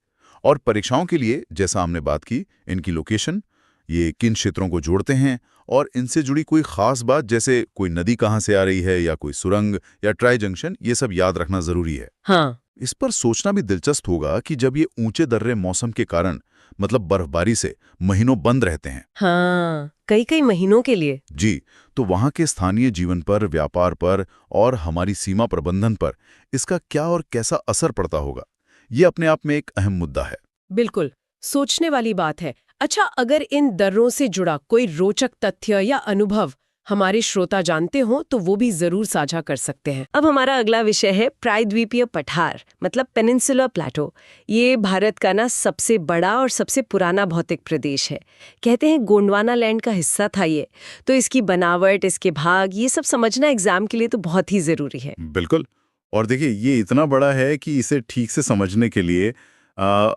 और परीक्षाओं के लिए, जैसा हमने बात की, इनकी लोकेशन, ये किन क्षेत्रों को जोड़ते हैं और इनसे जुड़ी कोई खास बात जैसे कोई नदी कहाँ से आ रही है या कोई सुरंग या ट्राई जंक्शन, ये सब याद रखना जरूरी है। हाँ। इस पर सोचना भी दिलचस्प होगा कि जब ये ऊंचे दर्रे मौसम के कारण मतलब बर्फबारी से महीनों बंद रहते हैं। हाँ, कई कई महीनों के लिए। जी, तो वहाँ के स्थानीय जीवन पर, व्यापार पर और हमारी सीमा प्रबंधन पर इसका क्या और कैसा असर पड़ता होगा, ये अपने आप में एक अहम मुद्दा है। बिल्कुल, सोचने वाली बात है। अच्छा, अगर इन दर्रों से जुड़ा कोई रोचक तथ्य या अनुभव हमारे श्रोता जानते हो तो वो भी जरूर साझा कर सकते हैं। अब हमारा अगला विषय है प्रायद्वीपीय पठार, मतलब पेनिनसुलर प्लेटो। ये भारत का सबसे बड़ा और सबसे पुराना भौतिक प्रदेश है। कहते हैं गोंडवाना लैंड का हिस्सा था ये। तो इसकी बनावट, इसके भाग, ये सब समझना एग्जाम के लिए तो बहुत ही जरूरी है। बिल्कुल। और देखिए, ये इतना बड़ा है कि इसे ठीक से समझने के लिए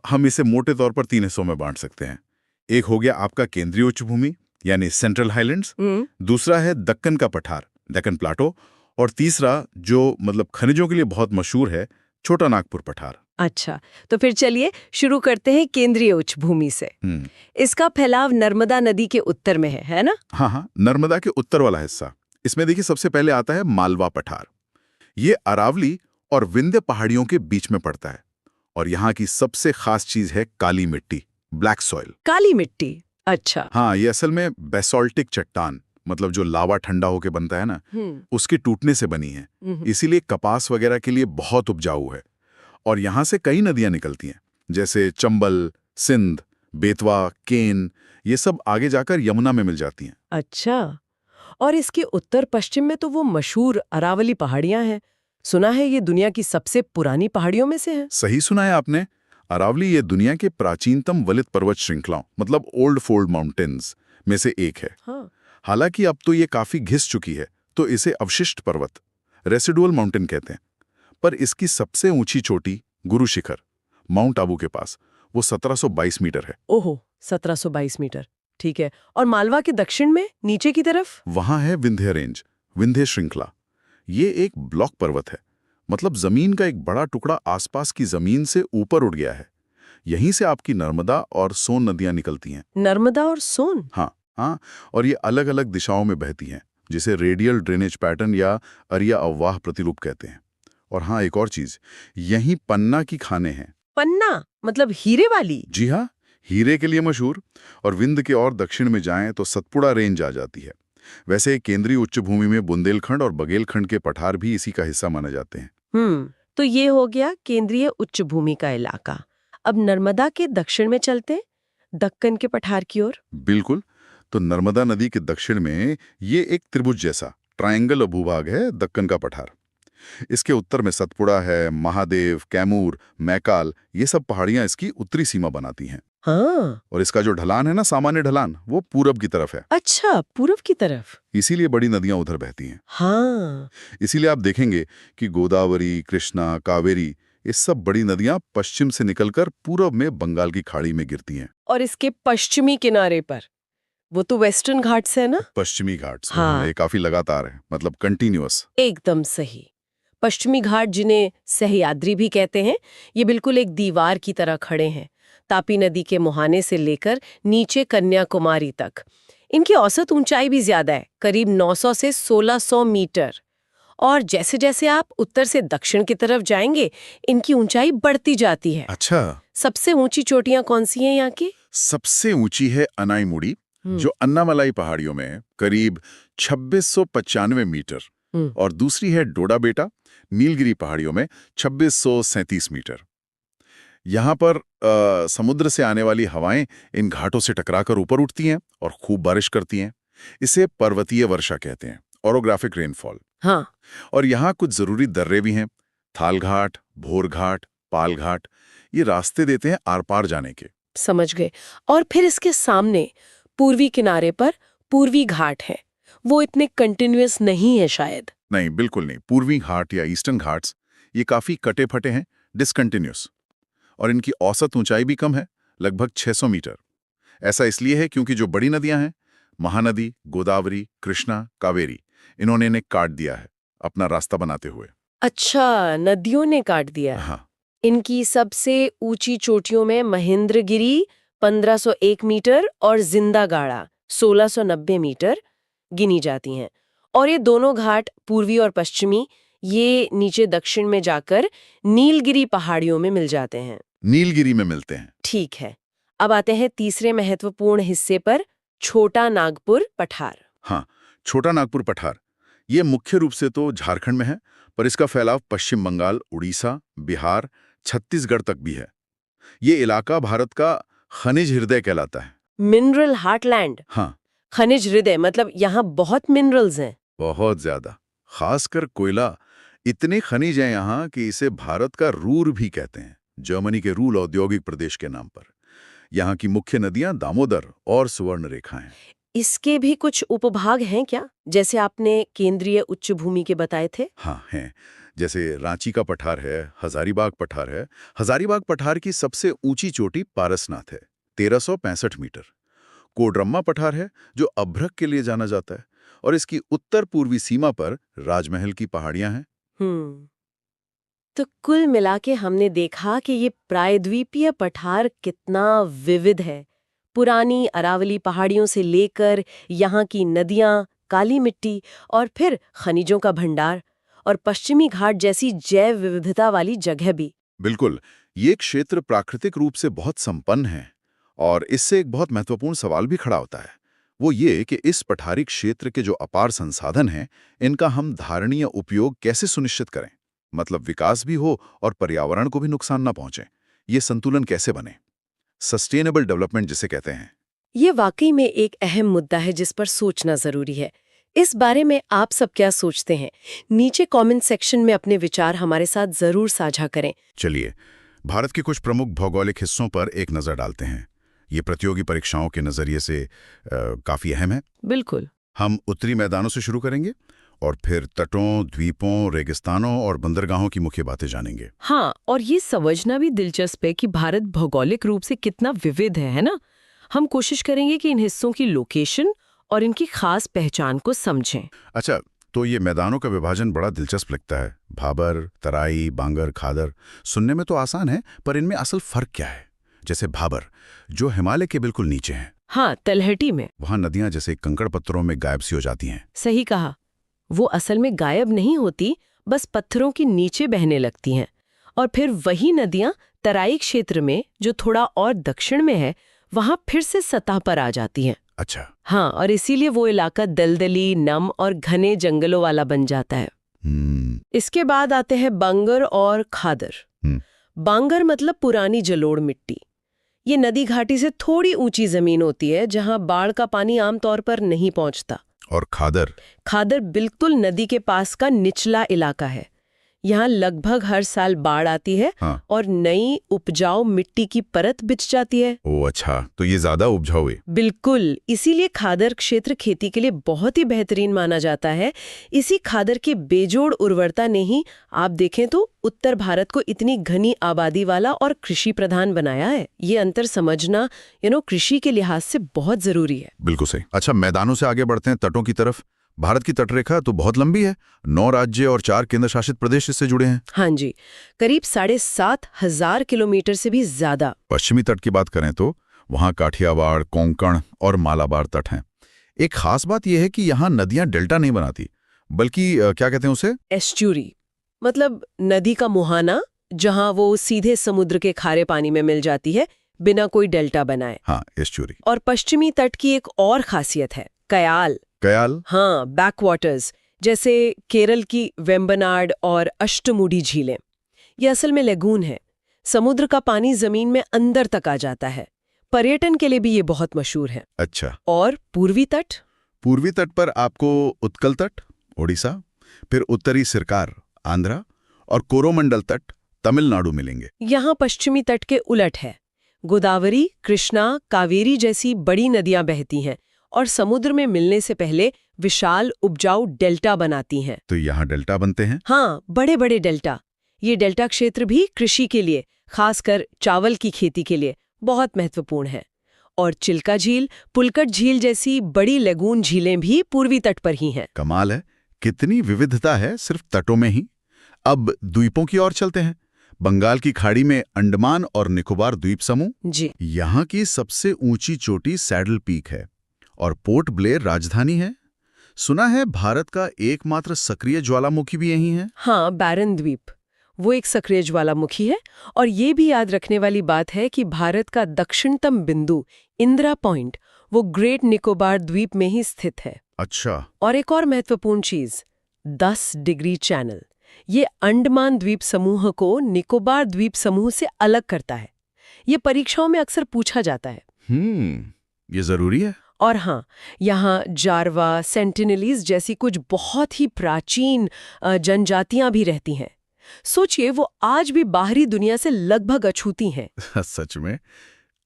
हम इसे मोटे तौर पर 3 हिस्सों में बांट सकते हैं। एक हो गया आपका केंद्रीय उच्च भूमि यानी सेंट्रल हाईलैंड्स, दूसरा है दक्कन का पठार, डेक्कन प्लाटो, और तीसरा जो मतलब खनिजों के लिए बहुत मशहूर है, छोटा नागपुर पठार। अच्छा, तो फिर चलिए शुरू करते हैं केंद्रीय उच्च भूमि से। इसका फैलाव नर्मदा नदी के उत्तर में है ना? हाँ, नर्मदा के उत्तर वाला हिस्सा। इसमें देखिए सबसे पहले आता है मालवा पठार। ये अरावली और विंध्य पहाड़ियों के बीच में पड़ता है और यहाँ की सबसे खास चीज है काली मिट्टी, ब्लैक सॉइल। काली मिट्टी, अच्छा। हाँ, ये असल में बेसोल्टिक चट्टान, मतलब जो लावा ठंडा होके बनता है ना, उसके टूटने से बनी है। इसीलिए कपास वगैरह के लिए बहुत उपजाऊ है। और यहाँ से कई नदियां निकलती हैं, जैसे चंबल, सिंध, बेतवा, केन, ये सब आगे जाकर यमुना में मिल जाती हैं। अच्छा, और इसके उत्तर पश्चिम में तो वो मशहूर अरावली पहाड़ियां हैं। सुना है ये दुनिया की सबसे पुरानी पहाड़ियों में से है। सही सुना है आपने। अरावली ये दुनिया के प्राचीनतम वलित पर्वत श्रृंखलाओं मतलब ओल्ड फोल्ड माउंटेन्स में से एक है। हाँ। हालांकि अब तो ये काफी घिस चुकी है, तो इसे अवशिष्ट पर्वत, रेसिडुअल माउंटेन कहते हैं। पर इसकी सबसे ऊंची चोटी, गुरु शिखर, माउंट आबू के पास, वो 1722 मीटर है। ओहो, 1722 मीटर, ठीक है। और मालवा के दक्षिण में नीचे की तरफ? वहां है विंध्य रेंज, विंध्य श्रृंखला। ये एक ब्लॉक पर्वत है, मतलब जमीन का एक बड़ा टुकड़ा आसपास की जमीन से ऊपर उठ गया है। यहीं से आपकी नर्मदा और सोन नदियां निकलती हैं। नर्मदा और सोन? हाँ, और ये अलग अलग दिशाओं में बहती हैं, जिसे रेडियल ड्रेनेज पैटर्न या अरिया अववाह प्रतिरूप कहते हैं। और हाँ, एक और चीज, यहीं पन्ना की खानें हैं। पन्ना मतलब हीरे वाली? जी हाँ, हीरे के लिए मशहूर, और विंध्य के और दक्षिण में जाएं तो सतपुड़ा रेंज आ जाती है। वैसे केंद्रीय उच्च भूमि में बुंदेलखंड और बघेलखंड के पठार भी इसी का हिस्सा माने जाते हैं। तो ये हो गया केंद्रीय उच्च भूमि का इलाका। अब नर्मदा के दक्षिण में चलते हैं, दक्कन के पठार की ओर। बिल्कुल। तो नर्मदा नदी के दक्षिण में ये एक त्रिभुज जैसा ट्रायंगल भूभाग है, दक्कन का पठार। इसके उत्तर में सतपुड़ा है, महादेव, कैमूर, मैकाल, ये सब पहाड़ियां इसकी उत्तरी सीमा बनाती हैं। हाँ, और इसका जो ढलान है ना, सामान्य ढलान, वो पूरब की तरफ है। अच्छा, पूर्व की तरफ। इसीलिए बड़ी नदियां उधर बहती हैं। हाँ, इसीलिए आप देखेंगे कि गोदावरी, कृष्णा, कावेरी, ये सब बड़ी नदियां पश्चिम से निकलकर पूरब में बंगाल की खाड़ी में गिरती हैं। और इसके पश्चिमी किनारे पर वो तो वेस्टर्न घाट्स है ना? पश्चिमी घाट से हाँ। ये काफी लगातार है, मतलब कंटिन्यूअस। एकदम सही। पश्चिमी घाट, जिन्हें सह्याद्री भी कहते हैं, ये बिल्कुल एक दीवार की तरह खड़े हैं, तापी नदी के मुहाने से लेकर नीचे कन्याकुमारी तक। इनकी औसत ऊंचाई भी ज्यादा है, करीब 900 से 1600 मीटर। और जैसे जैसे आप उत्तर से दक्षिण की तरफ जाएंगे, इनकी ऊंचाई बढ़ती जाती है। अच्छा, सबसे ऊंची चोटियां कौन सी हैं यहाँ की? सबसे ऊंची है अनाईमुड़ी, जो अन्नामलाई पहाड़ियों में है, करीब 2695 मीटर। और दूसरी है डोडा बेटा, नीलगिरी पहाड़ियों में 2637 मीटर। यहाँ पर समुद्र से आने वाली हवाएं इन घाटों से टकराकर ऊपर उठती हैं और खूब बारिश करती हैं। इसे पर्वतीय वर्षा कहते हैं, ओरोग्राफिक रेनफॉल। हाँ, और यहाँ कुछ जरूरी दर्रे भी हैं, थाल घाट, भोर घाट, पाल घाट। ये रास्ते देते हैं आर पार जाने के। समझ गए। और फिर इसके सामने पूर्वी किनारे पर पूर्वी घाट है। वो इतने कंटिन्यूअस नहीं है शायद। नहीं, बिल्कुल नहीं। पूर्वी घाट या ईस्टर्न घाट्स ये काफी कटे फटे हैं, डिसकंटिन्यूस। और इनकी औसत ऊंचाई भी कम है, लगभग 600 मीटर। ऐसा इसलिए है क्योंकि जो बड़ी नदियां हैं, महानदी, गोदावरी, कृष्णा, कावेरी, इन्होंने इन्हें काट दिया है अपना रास्ता बनाते हुए। अच्छा, नदियों ने काट दिया। हाँ, इनकी सबसे ऊंची चोटियों में महेंद्रगिरी 1501 मीटर और जिंदागाड़ा 1690 मीटर गिनी जाती हैं। और ये दोनों घाट, पूर्वी और पश्चिमी, ये नीचे दक्षिण में जाकर नीलगिरी पहाड़ियों में मिल जाते हैं। नीलगिरी में मिलते हैं। ठीक है। अब आते हैं तीसरे महत्वपूर्ण हिस्से पर, छोटा नागपुर पठार। हाँ, छोटा नागपुर पठार ये मुख्य रूप से तो झारखंड में है, पर इसका फैलाव पश्चिम बंगाल, उड़ीसा, बिहार, छत्तीसगढ़ तक भी है। ये इलाका भारत का खनिज हृदय कहलाता है। Mineral heartland. हाँ, खनिज हृदय मतलब यहाँ बहुत मिनरल्स हैं। बहुत ज्यादा, खासकर कोयला। इतने खनिज हैं यहाँ कि इसे भारत का रूर भी कहते हैं, जर्मनी के रूल औद्योगिक प्रदेश के नाम पर। यहाँ की मुख्य नदियां दामोदर और सुवर्णरेखा हैं। इसके भी कुछ उपभाग हैं क्या, जैसे आपने केंद्रीय उच्च भूमि के बताए थे? हाँ, हैं। जैसे रांची का पठार है, हजारीबाग पठार है। हजारीबाग पठार की सबसे ऊंची चोटी पारसनाथ है, 1365 मीटर। कोडरम्मा पठार है, जो अभ्रक के लिए जाना जाता है, और इसकी उत्तर पूर्वी सीमा पर राजमहल की पहाड़ियां हैं। तो कुल मिला के हमने देखा कि ये प्रायद्वीपीय पठार कितना विविध है। पुरानी अरावली पहाड़ियों से लेकर यहाँ की नदियाँ, काली मिट्टी और फिर खनिजों का भंडार, और पश्चिमी घाट जैसी जैव विविधता वाली जगह भी। बिल्कुल, ये क्षेत्र प्राकृतिक रूप से बहुत संपन्न है, और इससे एक बहुत महत्वपूर्ण सवाल भी खड़ा होता है। वो ये कि इस पठारी क्षेत्र के जो अपार संसाधन हैं, इनका हम धारणीय उपयोग कैसे सुनिश्चित करें? मतलब विकास भी हो और पर्यावरण को भी नुकसान ना पहुंचे। ये संतुलन कैसे बने? सस्टेनेबल डेवलपमेंट जिसे कहते हैं। ये वाकई में एक अहम मुद्दा है जिस पर सोचना जरूरी है। इस बारे में आप सब क्या सोचते हैं? नीचे कमेंट सेक्शन में अपने विचार हमारे साथ जरूर साझा करें। चलिए, भारत के कुछ प्रमुख भौगोलिक हिस्सों पर एक नजर डालते हैं। ये प्रतियोगी परीक्षाओं के नजरिए से काफी अहम है। बिल्कुल। हम उत्तरी मैदानों से शुरू करेंगे और फिर तटों, द्वीपों, रेगिस्तानों और बंदरगाहों की मुख्य बातें जानेंगे। हाँ, और ये समझना भी दिलचस्प है कि भारत भौगोलिक रूप से कितना विविध है ना? हम कोशिश करेंगे कि इन हिस्सों की लोकेशन और इनकी खास पहचान को समझें। अच्छा, तो ये मैदानों का विभाजन बड़ा दिलचस्प लगता है। भाबर, तराई, बांगर, खादर, सुनने में तो आसान है, पर इनमें असल फर्क क्या है? जैसे भाबर, जो हिमालय के बिल्कुल नीचे हैं। हाँ, तलहटी में। वहां नदियां जैसे कंकड़ पत्थरों में गायब सी हो जाती हैं। सही कहा। वो असल में गायब नहीं होती, बस पत्थरों के नीचे बहने लगती हैं। और फिर वही नदियां तराई क्षेत्र में, जो थोड़ा और दक्षिण में है, वहां फिर से सतह पर आ जाती हैं। अच्छा। हाँ, और इसीलिए वो इलाका दलदली, नम और घने जंगलों वाला बन जाता है। इसके बाद आते हैं बांगर और खादर। बांगर मतलब पुरानी जलोढ़ मिट्टी। ये नदी घाटी से थोड़ी ऊंची जमीन होती है जहां बाढ़ का पानी आमतौर पर नहीं पहुंचता। और खादर? खादर बिल्कुल नदी के पास का निचला इलाका है। यहाँ लगभग हर साल बाढ़ आती है। हाँ। और नई उपजाऊ मिट्टी की परत बिछ जाती है। ओ अच्छा, तो ये ज्यादा उपजाऊ है। बिल्कुल, इसीलिए खादर क्षेत्र खेती के लिए बहुत ही बेहतरीन माना जाता है। इसी खादर की बेजोड़ उर्वरता ने ही आप देखें तो उत्तर भारत को इतनी घनी आबादी वाला और कृषि प्रधान बनाया है। ये अंतर समझना कृषि के लिहाज से बहुत जरूरी है। बिल्कुल सही। अच्छा, मैदानों से आगे बढ़ते हैं तटों की तरफ। भारत की तटरेखा तो बहुत लंबी है। 9 राज्य और 4 केंद्र शासित प्रदेश इससे जुड़े हैं। हाँ जी, करीब 7,500 किलोमीटर से भी ज्यादा। पश्चिमी तट की बात करें तो वहां काठियावाड़, कोंकण और मालाबार तट हैं। एक खास बात यह है कि यहाँ नदियां डेल्टा नहीं बनाती, बल्कि क्या कहते हैं उसे, एस्चुरी, मतलब नदी का मुहाना, जहां वो सीधे समुद्र के खारे पानी में मिल जाती है बिना कोई डेल्टा बनाए। हाँ, एस्चुरी। और पश्चिमी तट की एक और खासियत है कयाल। कयाल? हाँ, बैकवाटर्स, जैसे केरल की वेम्बनाड और अष्टमुडी झीलें। ये असल में लेगून है। समुद्र का पानी जमीन में अंदर तक आ जाता है। पर्यटन के लिए भी ये बहुत मशहूर है। अच्छा। और पूर्वी तट? पूर्वी तट पर आपको उत्कल तट, ओडिशा, फिर उत्तरी सिरकार, आंध्रा, और कोरोमंडल तट, तमिलनाडु मिलेंगे। यहाँ पश्चिमी तट के उलट है। गोदावरी, कृष्णा, कावेरी जैसी बड़ी नदियां बहती हैं और समुद्र में मिलने से पहले विशाल उपजाऊ डेल्टा बनाती हैं। तो यहाँ डेल्टा बनते हैं? हाँ, बड़े बड़े डेल्टा। ये डेल्टा क्षेत्र भी कृषि के लिए, खासकर चावल की खेती के लिए बहुत महत्वपूर्ण है। और चिल्का झील, पुलकट झील जैसी बड़ी लेगून झीलें भी पूर्वी तट पर ही हैं। कमाल है, कितनी विविधता है सिर्फ तटों में ही। अब द्वीपों की ओर चलते हैं। बंगाल की खाड़ी में अंडमान और निकोबार द्वीप समूह। जी। यहाँ की सबसे ऊंची चोटी सैडल पीक है और पोर्ट ब्लेयर राजधानी है। सुना है भारत का एकमात्र सक्रिय ज्वालामुखी भी यही है। हाँ, बैरन द्वीप, वो एक सक्रिय ज्वालामुखी है। और ये भी याद रखने वाली बात है कि भारत का दक्षिणतम बिंदु इंदिरा पॉइंट वो ग्रेट निकोबार द्वीप में ही स्थित है। अच्छा। और एक और महत्वपूर्ण चीज, 10 डिग्री चैनल, ये अंडमान द्वीप समूह को निकोबार द्वीप समूह से अलग करता है। ये परीक्षाओं में अक्सर पूछा जाता है। ये जरूरी है। और हाँ, यहाँ जारवा, सेंटिनलीज जैसी कुछ बहुत ही प्राचीन जनजातियां भी रहती हैं। सोचिए, वो आज भी बाहरी दुनिया से लगभग अछूती हैं। सच में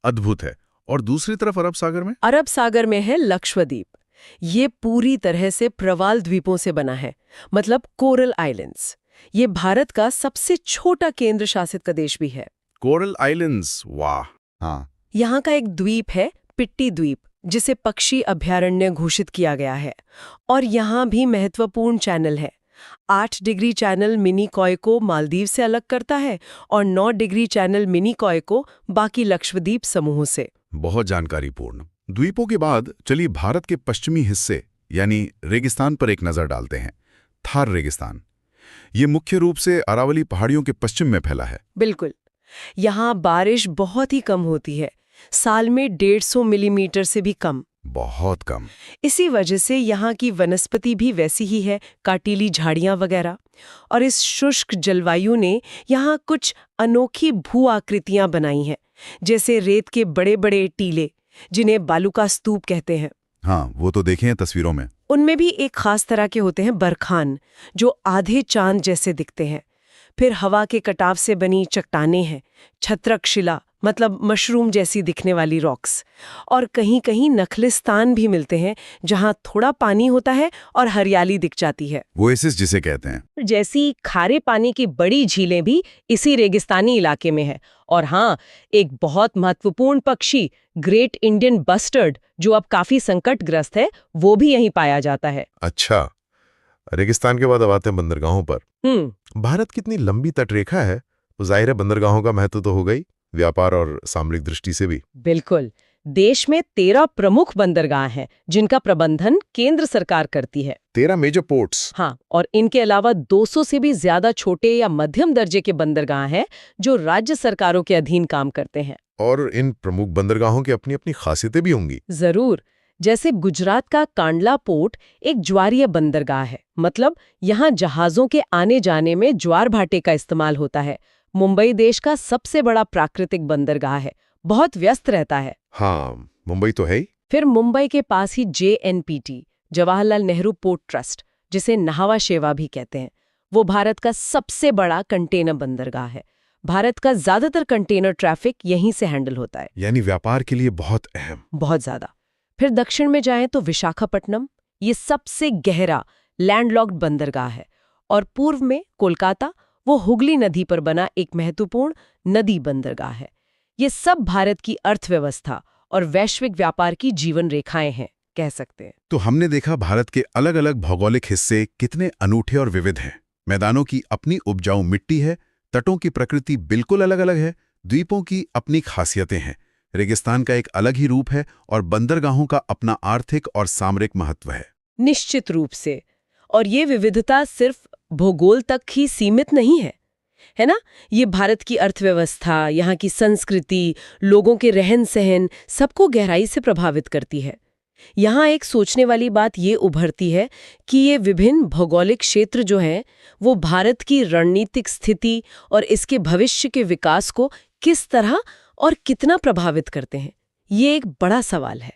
अद्भुत है। और दूसरी तरफ अरब सागर में? अरब सागर में है लक्षद्वीप। ये पूरी तरह से प्रवाल द्वीपों से बना है, मतलब कोरल आइलैंड्स। ये भारत का सबसे छोटा केंद्र शासित प्रदेश भी है। कोरल आइलैंड्स, वाह। हाँ। यहाँ का एक द्वीप है पिट्टी द्वीप, जिसे पक्षी अभयारण्य घोषित किया गया है। और यहाँ भी महत्वपूर्ण चैनल है। 8 डिग्री चैनल मिनी कॉय को मालदीव से अलग करता है और 9 डिग्री चैनल मिनी कॉय को बाकी लक्षद्वीप समूह से। बहुत जानकारीपूर्ण। द्वीपों के बाद चलिए भारत के पश्चिमी हिस्से यानी रेगिस्तान पर एक नजर डालते हैं। थार रेगिस्तान, ये मुख्य रूप से अरावली पहाड़ियों के पश्चिम में फैला है। बिल्कुल, यहाँ बारिश बहुत ही कम होती है, साल में 150 मिलीमीटर से भी कम। बहुत कम। इसी वजह से यहाँ की वनस्पति भी वैसी ही है, काटीली झाड़ियाँ वगैरह। और इस शुष्क जलवायु ने यहाँ कुछ अनोखी भू आकृतियाँ बनाई हैं, जैसे रेत के बड़े बड़े टीले, जिन्हें बालूका स्तूप कहते हैं। हाँ, वो तो देखे हैं तस्वीरों में। उनमें भी एक खास तरह के होते हैं बरखान, जो आधे चांद जैसे दिखते हैं। फिर हवा के कटाव से बनी चट्टानें हैं, छत्रक शिला, मतलब मशरूम जैसी दिखने वाली रॉक्स। और कहीं कहीं नखलिस्तान भी मिलते हैं, जहां थोड़ा पानी होता है और हरियाली दिख जाती है। ओएसिस जिसे कहते हैं। जैसी खारे पानी की बड़ी झीलें भी इसी रेगिस्तानी इलाके में है। और हाँ, एक बहुत महत्वपूर्ण पक्षी ग्रेट इंडियन बस्टर्ड, जो अब काफी संकटग्रस्त है, वो भी यहीं पाया जाता है। अच्छा, रेगिस्तान के बाद अब आते हैं बंदरगाहों पर। भारत की इतनी लंबी तटरेखा है, तो जाहिर है बंदरगाहों का महत्व तो होगा ही, व्यापार और सामरिक दृष्टि से भी। बिल्कुल, देश में 13 प्रमुख बंदरगाह हैं जिनका प्रबंधन केंद्र सरकार करती है। 13 मेजर पोर्ट्स। हाँ, और इनके अलावा 200 से भी ज्यादा छोटे या मध्यम दर्जे के बंदरगाह हैं जो राज्य सरकारों के अधीन काम करते हैं। और इन प्रमुख बंदरगाहों की अपनी अपनी खासियतें भी होंगी। जरूर। जैसे गुजरात का कांडला पोर्ट एक ज्वारीय बंदरगाह है, मतलब यहाँ जहाजों के आने जाने में ज्वार भाटे का इस्तेमाल होता है। मुंबई देश का सबसे बड़ा प्राकृतिक बंदरगाह है, बहुत व्यस्त रहता है। हाँ, मुंबई तो है ही। फिर मुंबई के पास ही JNPT, Jawaharlal Nehru port trust, जिसे नहावा शेवा भी कहते हैं, वो भारत का सबसे बड़ा कंटेनर बंदरगाह है। भारत का ज्यादातर कंटेनर ट्रैफिक यहीं से हैंडल होता है। यानी व्यापार के लिए बहुत अहम। बहुत ज्यादा। फिर दक्षिण में जाएं तो विशाखापट्टनम, ये सबसे गहरा लैंडलॉक्ड बंदरगाह है। और पूर्व में कोलकाता, वो हुगली नदी पर बना एक महत्वपूर्ण नदी बंदरगाह है। ये सब भारत की अर्थव्यवस्था और वैश्विक व्यापार की जीवन रेखाएं हैं, कह सकते हैं। तो हमने देखा भारत के अलग अलग भौगोलिक हिस्से कितने अनूठे और विविध हैं। मैदानों की अपनी उपजाऊ मिट्टी है, तटों की प्रकृति बिल्कुल अलग अलग है, द्वीपों की अपनी खासियतें हैं, रेगिस्तान का एक अलग ही रूप है और बंदरगाहों का अपना आर्थिक और सामरिक महत्व है। निश्चित रूप से। और ये विविधता सिर्फ भूगोल तक ही सीमित नहीं है ना? ये भारत की अर्थव्यवस्था, यहाँ की संस्कृति, लोगों के रहन सहन, सबको गहराई से प्रभावित करती है। यहाँ एक सोचने वाली बात ये उभरती है कि ये विभिन्न भौगोलिक क्षेत्र जो हैं, वो भारत की रणनीतिक स्थिति और इसके भविष्य के विकास को किस तरह और कितना प्रभावित करते हैं। ये एक बड़ा सवाल है।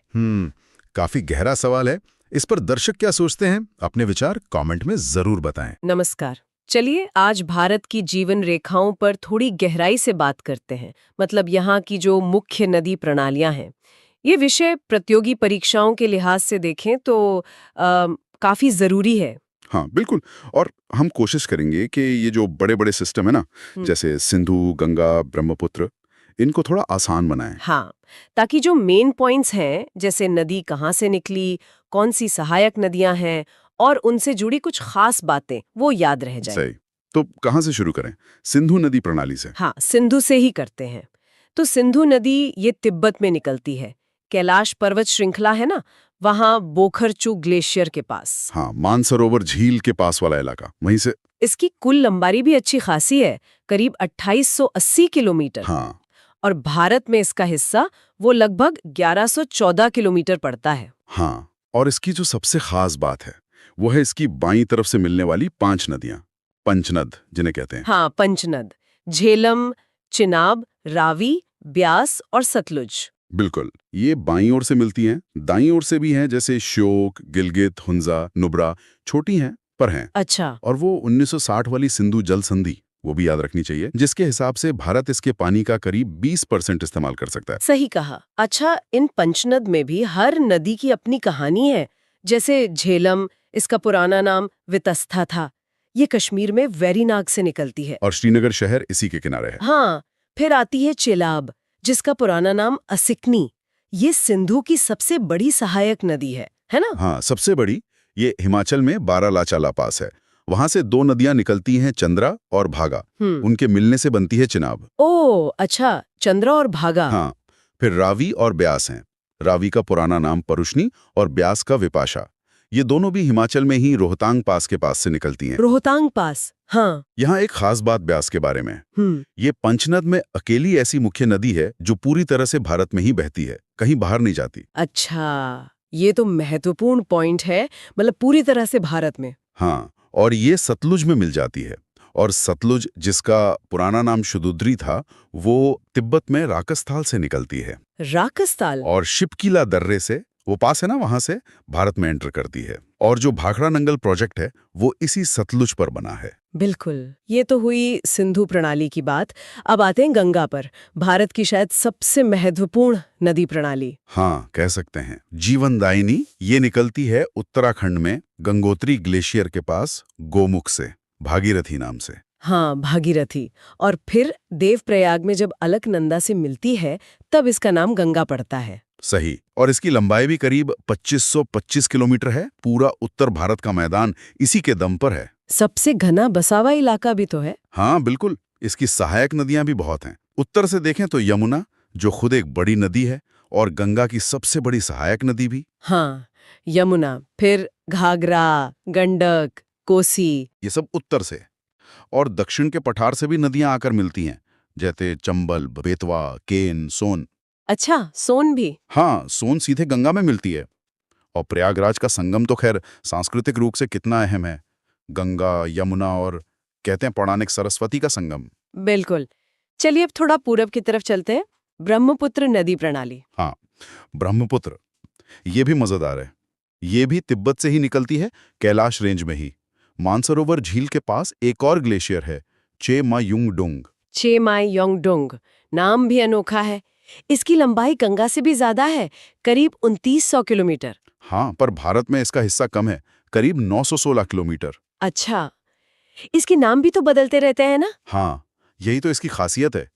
काफी गहरा सवाल है। इस पर दर्शक क्या सोचते हैं? अपने विचार कमेंट में जरूर बताएं। नमस्कार। चलिए आज भारत की जीवन रेखाओं पर थोड़ी गहराई से बात करते हैं। मतलब यहाँ की जो मुख्य नदी प्रणालियाँ हैं। ये विषय प्रतियोगी परीक्षाओं के लिहाज से देखें तो काफी जरूरी है। हाँ बिल्कुल। और हम कोशिश करेंगे कि ये जो बड़े बड़े सिस्टम है ना, जैसे सिंधु, गंगा, ब्रह्मपुत्र, इनको थोड़ा आसान बनाएं। हाँ, ताकि जो मेन पॉइंट्स हैं, जैसे नदी कहाँ से निकली, कौन सी सहायक नदियां हैं और उनसे जुड़ी कुछ खास बातें, वो याद रह जाए। सही। तो कहाँ से शुरू करें? सिंधु नदी प्रणाली से। हाँ, सिंधु से ही करते हैं। तो सिंधु नदी ये तिब्बत में निकलती है। कैलाश पर्वत श्रृंखला है ना, वहाँ बोखरचू ग्लेशियर के पास। हाँ, मानसरोवर झील के पास वाला इलाका, वहीं से। इसकी कुल लंबाई भी अच्छी खासी है, करीब 2880 किलोमीटर। हाँ। और भारत में इसका हिस्सा वो लगभग 1114 किलोमीटर पड़ता है। हाँ, और इसकी जो सबसे खास बात है वो है इसकी बाईं तरफ से मिलने वाली 5 नदियां, पंचनद जिन्हें कहते हैं। हाँ, पंचनद, झेलम, चिनाब, रावी, ब्यास और सतलुज। बिल्कुल, ये बाईं ओर से मिलती हैं, दाईं ओर से भी हैं, जैसे श्योक, गिलगित, हुंजा, नुब्रा, छोटी हैं पर हैं। अच्छा। और वो 1960 वाली सिंधु जल संधि, वो भी याद रखनी चाहिए, जिसके हिसाब से भारत इसके पानी का करीब 20% इस्तेमाल कर सकता है। सही कहा। अच्छा, इन पंचनद में भी हर नदी की अपनी कहानी है। जैसे झेलम, इसका पुराना नाम वितस्था था, ये कश्मीर में वेरीनाग से निकलती है और श्रीनगर शहर इसी के किनारे है। हाँ, फिर आती है चिलाब, जिसका पुराना नाम असिकनी, ये सिंधु की सबसे बड़ी सहायक नदी है ना? हाँ, सबसे बड़ी। ये हिमाचल में बारालाचाला पास है। वहां से 2 नदियां निकलती हैं, चंद्रा और भागा। उनके मिलने से बनती है चिनाब। ओह अच्छा, चंद्रा और भागा। हाँ, फिर रावी और ब्यास हैं। रावी का पुराना नाम परुष्णी और ब्यास का विपाशा। ये दोनों भी हिमाचल में ही रोहतांग पास के पास से निकलती हैं। रोहतांग पास, हाँ। यहाँ एक खास बात ब्यास के बारे में। ये पंचनद में अकेली ऐसी मुख्य नदी है जो पूरी तरह से भारत में ही बहती है, कहीं बाहर नहीं जाती। अच्छा, ये तो महत्वपूर्ण पॉइंट है, मतलब पूरी तरह से भारत में। हाँ, और ये सतलुज में मिल जाती है। और सतलुज, जिसका पुराना नाम शुदुद्री था, वो तिब्बत में राकस्थाल से निकलती है। राकस्थाल? और शिपकीला दर्रे से, वो पास है ना, वहां से भारत में एंटर करती है। और जो भाखड़ा नंगल प्रोजेक्ट है वो इसी सतलुज पर बना है। बिल्कुल, ये तो हुई सिंधु प्रणाली की बात। अब आते हैं गंगा पर, भारत की शायद सबसे महत्वपूर्ण नदी प्रणाली। हाँ, कह सकते हैं जीवनदायिनी। ये निकलती है उत्तराखंड में गंगोत्री ग्लेशियर के पास, गोमुख से, भागीरथी नाम से। हाँ, भागीरथी। और फिर देवप्रयाग में जब अलकनंदा से मिलती है तब इसका नाम गंगा पड़ता है। सही। और इसकी लंबाई भी करीब 2525 किलोमीटर है। पूरा उत्तर भारत का मैदान इसी के दम पर है। सबसे घना बसावा इलाका भी तो है। हाँ बिल्कुल। इसकी सहायक नदियां भी बहुत हैं। उत्तर से देखें तो यमुना, जो खुद एक बड़ी नदी है, और गंगा की सबसे बड़ी सहायक नदी भी। हाँ, यमुना, फिर घाघरा, गंडक, कोसी। ये सब उत्तर से, और दक्षिण के पठार से भी नदियां आकर मिलती हैं, जैसे चंबल, बेतवा, केन, सोन। अच्छा, सोन भी। हाँ, सोन सीधे गंगा में मिलती है। और प्रयागराज का संगम तो खैर सांस्कृतिक रूप से कितना अहम है, गंगा, यमुना और कहते हैं पौराणिक सरस्वती का संगम। बिल्कुल। चलिए अब थोड़ा पूरब की तरफ चलते हैं। ब्रह्मपुत्र नदी प्रणाली। हाँ, ब्रह्मपुत्र, ये भी मजेदार है। ये भी तिब्बत से ही निकलती है, कैलाश रेंज में ही। मानसरोवर झील के पास एक और ग्लेशियर है, चेमायुंगडुंग। चेमायोंगडुंग, नाम भी अनोखा है। इसकी लंबाई गंगा से भी ज्यादा है, करीब 2900 किलोमीटर। हाँ, पर भारत में इसका हिस्सा कम है, करीब 916 किलोमीटर। अच्छा, इसके नाम भी तो बदलते रहते हैं ना? हाँ, यही तो इसकी खासियत है।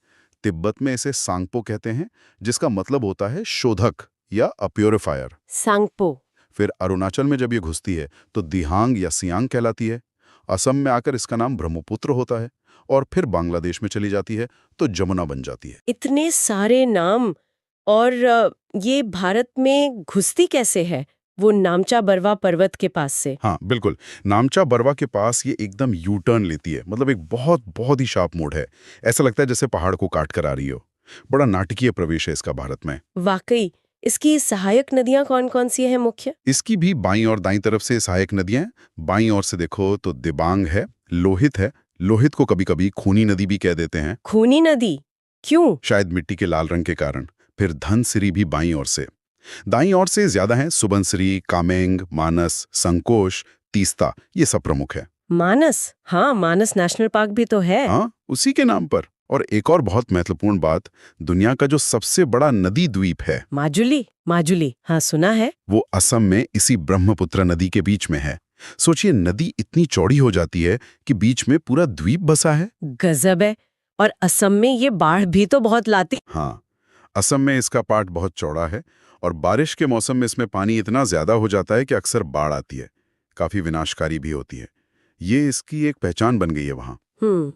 तिब्बत में इसे सांगपो कहते हैं, जिसका मतलब होता है शोधक या प्योरीफायर। सांगपो। फिर अरुणाचल में जब ये घुसती है तो दिहांग या सियांग कहलाती है। असम में आकर इसका नाम ब्रह्मपुत्र होता है, और फिर बांग्लादेश में चली जाती है तो जमुना बन जाती है। इतने सारे नाम। और ये भारत में घुसती कैसे है? वो नामचा बरवा पर्वत के पास से। हाँ बिल्कुल, नामचा बरवा के पास ये एकदम यू टर्न लेती है, मतलब एक बहुत बहुत ही शार्प मोड़ है। ऐसा लगता है जैसे पहाड़ को काट कर आ रही हो। बड़ा नाटकीय प्रवेश है इसका भारत में। वाकई। इसकी सहायक नदियां कौन कौन सी हैं मुख्य? इसकी भी बाईं और दाईं तरफ से सहायक नदियां हैं। बाईं ओर से देखो तो दिबांग है, लोहित है। लोहित को कभी कभी खूनी नदी भी कह देते हैं, खूनी नदी? क्यों? शायद मिट्टी के लाल रंग के कारण। फिर धनसिरी भी बाईं ओर से। दाईं ओर से ज्यादा हैं सुबनसिरी, कामेंग, मानस, संकोश, तीस्ता, ये सब प्रमुख है। मानस? हाँ, मानस नेशनल पार्क भी तो है। हाँ, उसी के नाम पर। और एक और बहुत महत्वपूर्ण बात, दुनिया का जो सबसे बड़ा नदी द्वीप है, माजुली। माजुली, हाँ सुना है। वो असम में इसी ब्रह्मपुत्र नदी के बीच में है। सोचिए, नदी इतनी चौड़ी हो जाती है कि बीच में पूरा द्वीप बसा है। गजब है। और असम में ये बाढ़ भी तो बहुत लाती। हाँ, असम में इसका पार्ट बहुत चौड़ा है, और बारिश के मौसम में इसमें पानी इतना ज्यादा हो जाता है कि अक्सर बाढ़ आती है। काफी विनाशकारी भी होती है। ये इसकी एक पहचान बन गई है वहां।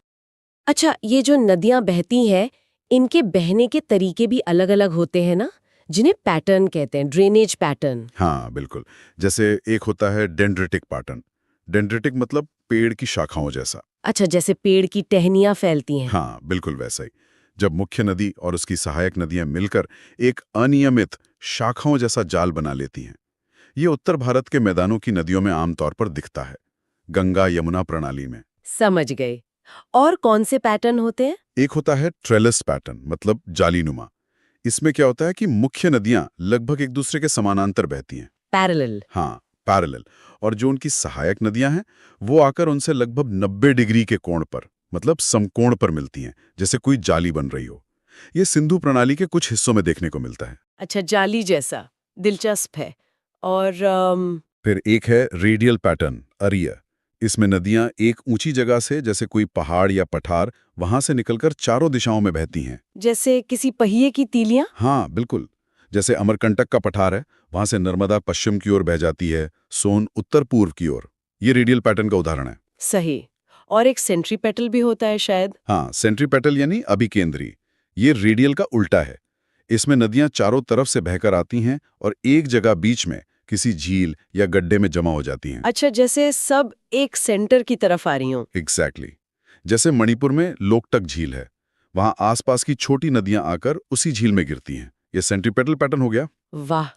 अच्छा, ये जो नदियां बहती हैं, इनके बहने के तरीके भी अलग-अलग होते हैं ना, जिन्हें पैटर्न कहते हैं, ड्रेनेज पैटर्न। हाँ बिल्कुल, जैसे एक होता है डेंड्रिटिक पैटर्न। डेंड्रिटिक मतलब पेड़ की शाखाओं जैसा। अच्छा, जैसे पेड़ की टहनियां फैलती हैं। हाँ बिल्कुल वैसा ही। जब मुख्य नदी और उसकी सहायक नदियां मिलकर एक अनियमित शाखाओं जैसा जाल बना लेती हैं। ये उत्तर भारत के मैदानों की नदियों में आमतौर पर दिखता है, गंगा यमुना प्रणाली में। समझ गए। और कौन से पैटर्न होते हैं? एक होता है ट्रेलिस पैटर्न, मतलब जालीनुमा। इसमें क्या होता है कि मुख्य नदियां लगभग एक दूसरे के समानांतर बहती हैं। पैरेलल। हाँ, पैरेलल। और जो उनकी सहायक नदियां हैं, वो आकर उनसे लगभग 90 डिग्री के कोण पर, मतलब समकोण पर मिलती हैं, जैसे कोई जाली बन रही हो। ये सिंधु प्रणाली के कुछ हिस्सों में देखने को मिलता है। अच्छा, जाली जैसा। दिलचस्प है। और फिर एक है रेडियल पैटर्न, अरिया। इसमें नदियां एक ऊंची जगह से, जैसे कोई पहाड़ या पठार, वहां से निकलकर चारों दिशाओं में बहती हैं। जैसे किसी पहिए की तीलियां? हाँ बिल्कुल, जैसे अमरकंटक का पठार है, वहां से नर्मदा पश्चिम की ओर बह जाती है, सोन उत्तर पूर्व की ओर। ये रेडियल पैटर्न का उदाहरण है। सही। और एक सेंट्रीपेटल भी होता है शायद। हाँ, सेंट्रीपेटल यानी अभिकेंद्री। ये रेडियल का उल्टा है। इसमें नदियां चारों तरफ से बहकर आती हैं और एक जगह बीच में किसी झील या गड्ढे में जमा हो जाती हैं। अच्छा, जैसे सब एक सेंटर की तरफ आ रही हों। एग्जैक्टली। जैसे मणिपुर में लोकटक झील है, वहां आसपास की छोटी नदियां आकर उसी झील में गिरती हैं। ये सेंट्रीपेटल पैटर्न हो गया। वाह।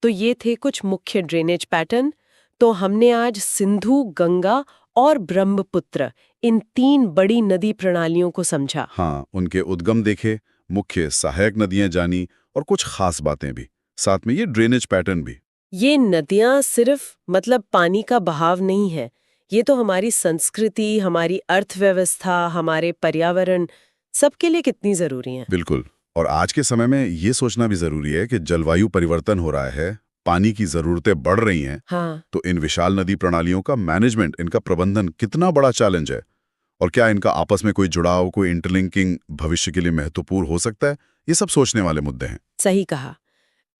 तो ये थे कुछ मुख्य ड्रेनेज पैटर्न। तो हमने आज सिंधु, गंगा और ब्रह्मपुत्र, इन 3 बड़ी नदी प्रणालियों को समझा। हाँ, उनके उद्गम देखे, मुख्य सहायक नदियां जानी, और कुछ खास बातें भी, साथ में ये ड्रेनेज पैटर्न भी। ये नदियां सिर्फ मतलब पानी का बहाव नहीं है, ये तो हमारी संस्कृति, हमारी अर्थव्यवस्था, हमारे पर्यावरण, सबके लिए कितनी जरूरी हैं। बिल्कुल। और आज के समय में ये सोचना भी जरूरी है कि जलवायु परिवर्तन हो रहा है, पानी की जरूरतें बढ़ रही हैं। हाँ। तो इन विशाल नदी प्रणालियों का मैनेजमेंट, इनका प्रबंधन कितना बड़ा चैलेंज है, और क्या इनका आपस में कोई जुड़ाव, कोई इंटरलिंकिंग भविष्य के लिए महत्वपूर्ण हो सकता है, ये सब सोचने वाले मुद्दे हैं। सही कहा।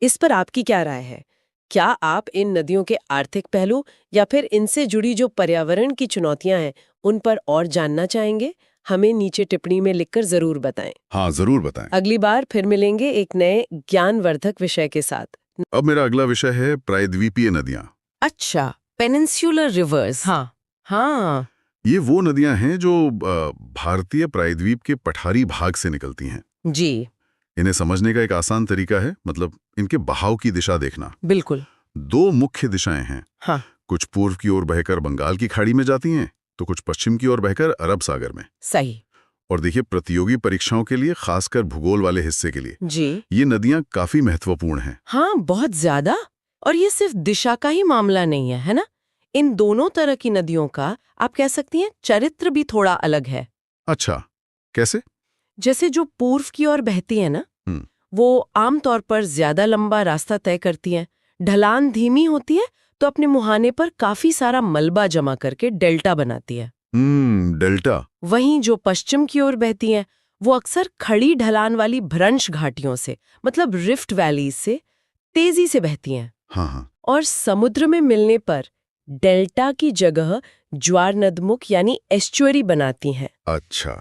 इस पर आपकी क्या राय है? क्या आप इन नदियों के आर्थिक पहलू या फिर इनसे जुड़ी जो पर्यावरण की चुनौतियां हैं, उन पर और जानना चाहेंगे? हमें नीचे टिप्पणी में लिखकर जरूर बताएं। हाँ, जरूर बताएं। अगली बार फिर मिलेंगे एक नए ज्ञानवर्धक विषय के साथ। अब मेरा अगला विषय है प्रायद्वीपीय नदियां। अच्छा, पेनिनसुलर रिवर्स। हाँ। ये वो नदियां हैं जो भारतीय प्रायद्वीप के पठारी भाग से निकलती हैं। जी इन्हें समझने का एक आसान तरीका है, मतलब इनके बहाव की दिशा देखना। बिल्कुल। दो मुख्य दिशाएं हैं। हाँ, कुछ पूर्व की ओर बहकर बंगाल की खाड़ी में जाती हैं, तो कुछ पश्चिम की ओर बहकर अरब सागर में। सही। और देखिए, प्रतियोगी परीक्षाओं के लिए, खासकर भूगोल वाले हिस्से के लिए, जी ये नदियां काफी महत्वपूर्ण हैं। हाँ, बहुत ज्यादा। और ये सिर्फ दिशा का ही मामला नहीं है ना? इन दोनों तरह की नदियों का आप कह सकती हैं चरित्र भी थोड़ा अलग है। अच्छा, कैसे? जैसे जो पूर्व की ओर बहती है ना, वो आमतौर पर ज्यादा लंबा रास्ता तय करती हैं। ढलान धीमी होती है तो अपने मुहाने पर काफी सारा मलबा जमा करके डेल्टा बनाती है। डेल्टा। वहीं जो पश्चिम की ओर बहती हैं, वो अक्सर खड़ी ढलान वाली भ्रंश घाटियों से, मतलब रिफ्ट वैलीज से तेजी से बहती हैं। हाँ। और समुद्र में मिलने पर डेल्टा की जगह ज्वार नदमुख यानी एस्चुअरी बनाती हैं। अच्छा,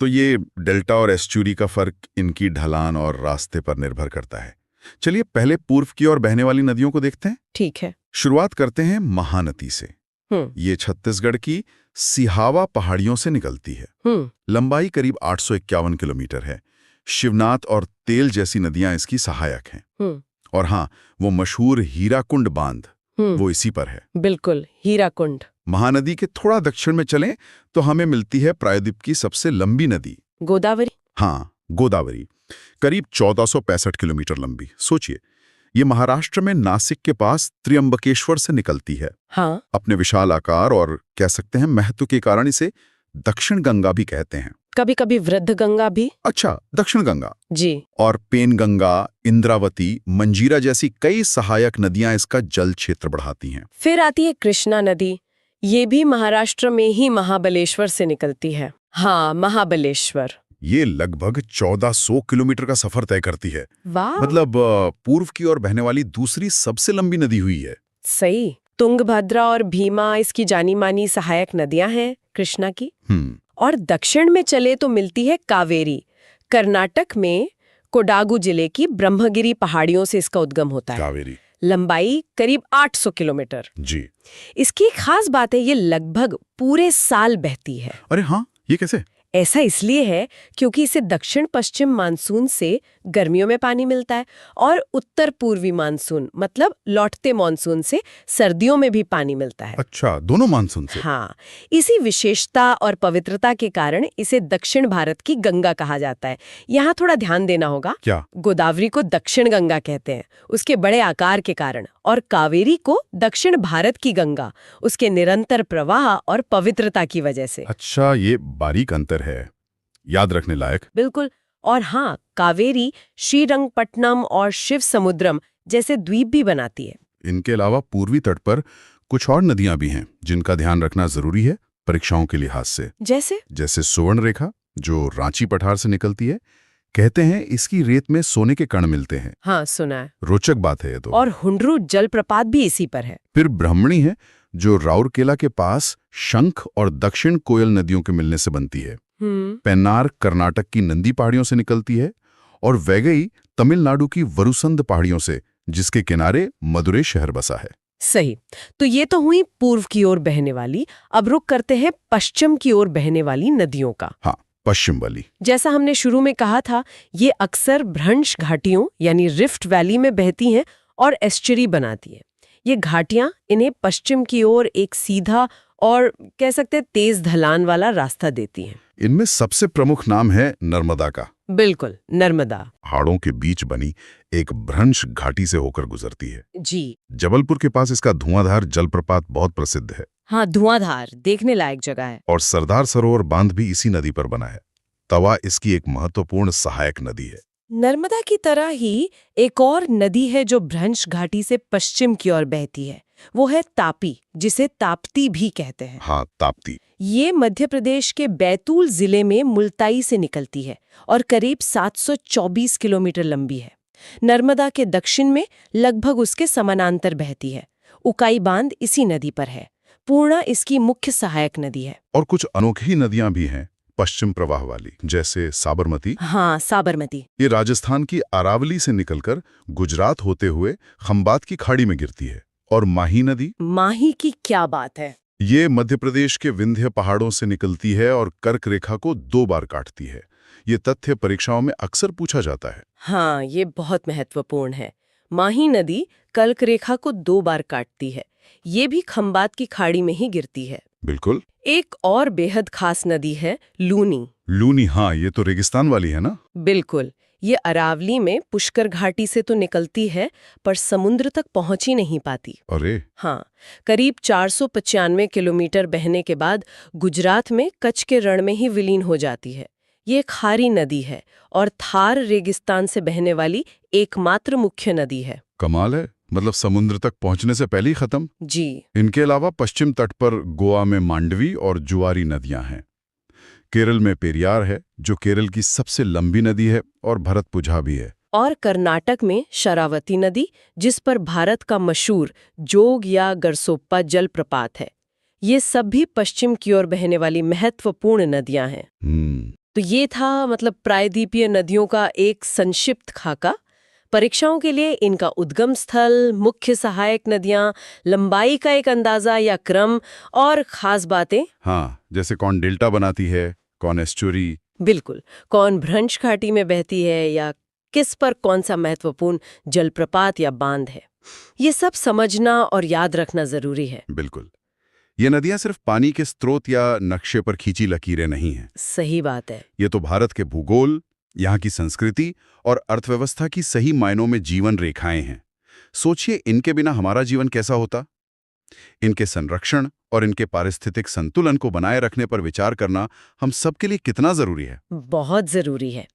तो ये डेल्टा और एस्चुरी का फर्क इनकी ढलान और रास्ते पर निर्भर करता है। चलिए पहले पूर्व की ओर बहने वाली नदियों को देखते हैं। ठीक है। शुरुआत करते हैं महानदी से। ये छत्तीसगढ़ की सिहावा पहाड़ियों से निकलती है। लंबाई करीब 851 किलोमीटर है। शिवनाथ और तेल जैसी नदियां इसकी सहायक हैं। और हाँ, वो मशहूर हीराकुंड बांध, वो इसी पर है। बिल्कुल, हीराकुंड। महानदी के थोड़ा दक्षिण में चलें तो हमें मिलती है प्रायद्वीप की सबसे लंबी नदी, गोदावरी। हाँ, गोदावरी, करीब 1465 किलोमीटर लंबी। सोचिए, ये महाराष्ट्र में नासिक के पास त्र्यंबकेश्वर से निकलती है। हाँ। अपने विशाल आकार और कह सकते हैं महत्व के कारण इसे दक्षिण गंगा भी कहते हैं। कभी कभी वृद्ध गंगा भी। अच्छा, दक्षिण गंगा। जी। और पेनगंगा, इंद्रावती, मंजीरा जैसी कई सहायक नदियां इसका जल क्षेत्र बढ़ाती हैं। फिर आती है कृष्णा नदी। ये भी महाराष्ट्र में ही महाबलेश्वर से निकलती है। हाँ, महाबलेश्वर। ये लगभग 1400 किलोमीटर का सफर तय करती है। वाह। मतलब पूर्व की ओर बहने वाली दूसरी सबसे लंबी नदी हुई है। सही। तुंगभद्रा और भीमा इसकी जानी मानी सहायक नदियां हैं कृष्णा की। और दक्षिण में चले तो मिलती है कावेरी। कर्नाटक में कोडागु जिले की ब्रह्मगिरी पहाड़ियों से इसका उद्गम होता है। कावेरी। लंबाई करीब 800 किलोमीटर। जी। इसकी एक खास बात है, ये लगभग पूरे साल बहती है। अरे हाँ, ये कैसे? ऐसा इसलिए है क्योंकि इसे दक्षिण पश्चिम मानसून से गर्मियों में पानी मिलता है और उत्तर पूर्वी मानसून मतलब लौटते मानसून से सर्दियों में भी पानी मिलता है। अच्छा, दोनों मानसून से। हाँ, इसी विशेषता और पवित्रता के कारण इसे दक्षिण भारत की गंगा कहा जाता है। यहाँ थोड़ा ध्यान देना होगा। क्या? गोदावरी को दक्षिण गंगा कहते हैं उसके बड़े आकार के कारण, और कावेरी को दक्षिण भारत की गंगा उसके निरंतर प्रवाह और पवित्रता की वजह से। अच्छा, ये बारीक अंतर है, याद रखने लायक। बिल्कुल। और हाँ, कावेरी श्रीरंगपट्टनम और शिव समुद्रम जैसे द्वीप भी बनाती है। इनके अलावा पूर्वी तट पर कुछ और नदियां भी हैं जिनका ध्यान रखना जरूरी है परीक्षाओं के लिहाज से। जैसे सुवर्ण रेखा जो रांची पठार से निकलती है। कहते हैं इसकी रेत में सोने के कण मिलते हैं। हाँ, सुना है। रोचक बात है ये तो। और हुंड्रू जलप्रपात भी इसी पर है। फिर ब्राह्मणी है जो राउरकेला के पास शंख और दक्षिण कोयल नदियों के मिलने से बनती है। पेन्नार कर्नाटक की नंदी पहाड़ियों से निकलती है और वैगई तमिलनाडु की वरुसंद पहाड़ियों से, जिसके किनारे मदुरै शहर बसा है। सही। तो ये तो हुई पूर्व की ओर बहने वाली। अब रुख करते हैं पश्चिम की ओर बहने वाली नदियों का। हाँ, पश्चिम वाली। जैसा हमने शुरू में कहा था, ये अक्सर भ्रंश घाटियों यानी रिफ्ट वैली में बहती हैं और एस्चुरी बनाती है। ये घाटियां इन्हें पश्चिम की ओर एक सीधा और कह सकते हैं तेज ढलान वाला रास्ता देती हैं। इनमें सबसे प्रमुख नाम है नर्मदा का। बिल्कुल, नर्मदा। पहाड़ों के बीच बनी एक भ्रंश घाटी से होकर गुजरती है। जी। जबलपुर के पास इसका धुआंधार जलप्रपात बहुत प्रसिद्ध है। हाँ, धुआंधार देखने लायक जगह है। और सरदार सरोवर बांध भी इसी नदी पर बना है। तवा इसकी एक महत्वपूर्ण सहायक नदी है। नर्मदा की तरह ही एक और नदी है जो भ्रंश घाटी से पश्चिम की ओर बहती है। वो है तापी, जिसे ताप्ती भी कहते हैं। हाँ, ताप्ती। ये मध्य प्रदेश के बैतूल जिले में मुल्ताई से निकलती है और करीब 724 किलोमीटर लंबी है। नर्मदा के दक्षिण में लगभग उसके समानांतर बहती है। उकाई बांध इसी नदी पर है। पूर्णा इसकी मुख्य सहायक नदी है। और कुछ अनोखी नदियां भी हैं। पश्चिम प्रवाह वाली, जैसे साबरमती। हाँ, साबरमती। ये राजस्थान की अरावली से निकलकर गुजरात होते हुए खंबात की खाड़ी में गिरती है। और माही नदी, माही की क्या बात है। ये मध्य प्रदेश के विंध्य पहाड़ों से निकलती है और कर्क रेखा को 2 बार काटती है। ये तथ्य परीक्षाओं में अक्सर पूछा जाता है। हाँ, ये बहुत महत्वपूर्ण है। माही नदी कर्क रेखा को 2 बार काटती है। ये भी खंबात की खाड़ी में ही गिरती है। बिल्कुल। एक और बेहद खास नदी है लूनी। लूनी, हाँ, ये तो रेगिस्तान वाली है ना? बिल्कुल। ये अरावली में पुष्कर घाटी से तो निकलती है, पर समुद्र तक पहुंच ही नहीं पाती। अरे, हाँ, करीब 495 किलोमीटर बहने के बाद गुजरात में कच्छ के रण में ही विलीन हो जाती है। ये खारी नदी है और थार रेगिस्तान से बहने वाली एकमात्र मुख्य नदी है। कमाल है, मतलब समुद्र तक पहुंचने से पहले ही खत्म। जी। इनके अलावा पश्चिम तट पर गोवा में मांडवी और जुआरी नदियां हैं। केरल में पेरियार है, जो केरल की सबसे लंबी नदी है, और भरतपुझा भी है। और कर्नाटक में शरावती नदी, जिस पर भारत का मशहूर जोग या गरसोप्पा जलप्रपात है। ये सब भी पश्चिम की ओर बहने वाली महत्वपूर्ण नदियां हैं। तो ये था मतलब प्रायद्वीपीय नदियों का एक संक्षिप्त खाका। परीक्षाओं के लिए इनका उद्गम स्थल, मुख्य सहायक नदियां, लंबाई का एक अंदाजा या क्रम, और खास बातें। हाँ, जैसे कौन डेल्टा बनाती है, कौन एस्चुरी। बिल्कुल, कौन भ्रंश घाटी में बहती है या किस पर कौन सा महत्वपूर्ण जलप्रपात या बांध है, ये सब समझना और याद रखना जरूरी है। बिल्कुल। ये नदियां सिर्फ पानी के स्रोत या नक्शे पर खींची लकीरें नहीं हैं। सही बात है। ये तो भारत के भूगोल, यहाँ की संस्कृति और अर्थव्यवस्था की सही मायनों में जीवन रेखाएं हैं। सोचिए, इनके बिना हमारा जीवन कैसा होता। इनके संरक्षण और इनके पारिस्थितिक संतुलन को बनाए रखने पर विचार करना हम सबके लिए कितना जरूरी है। बहुत जरूरी है।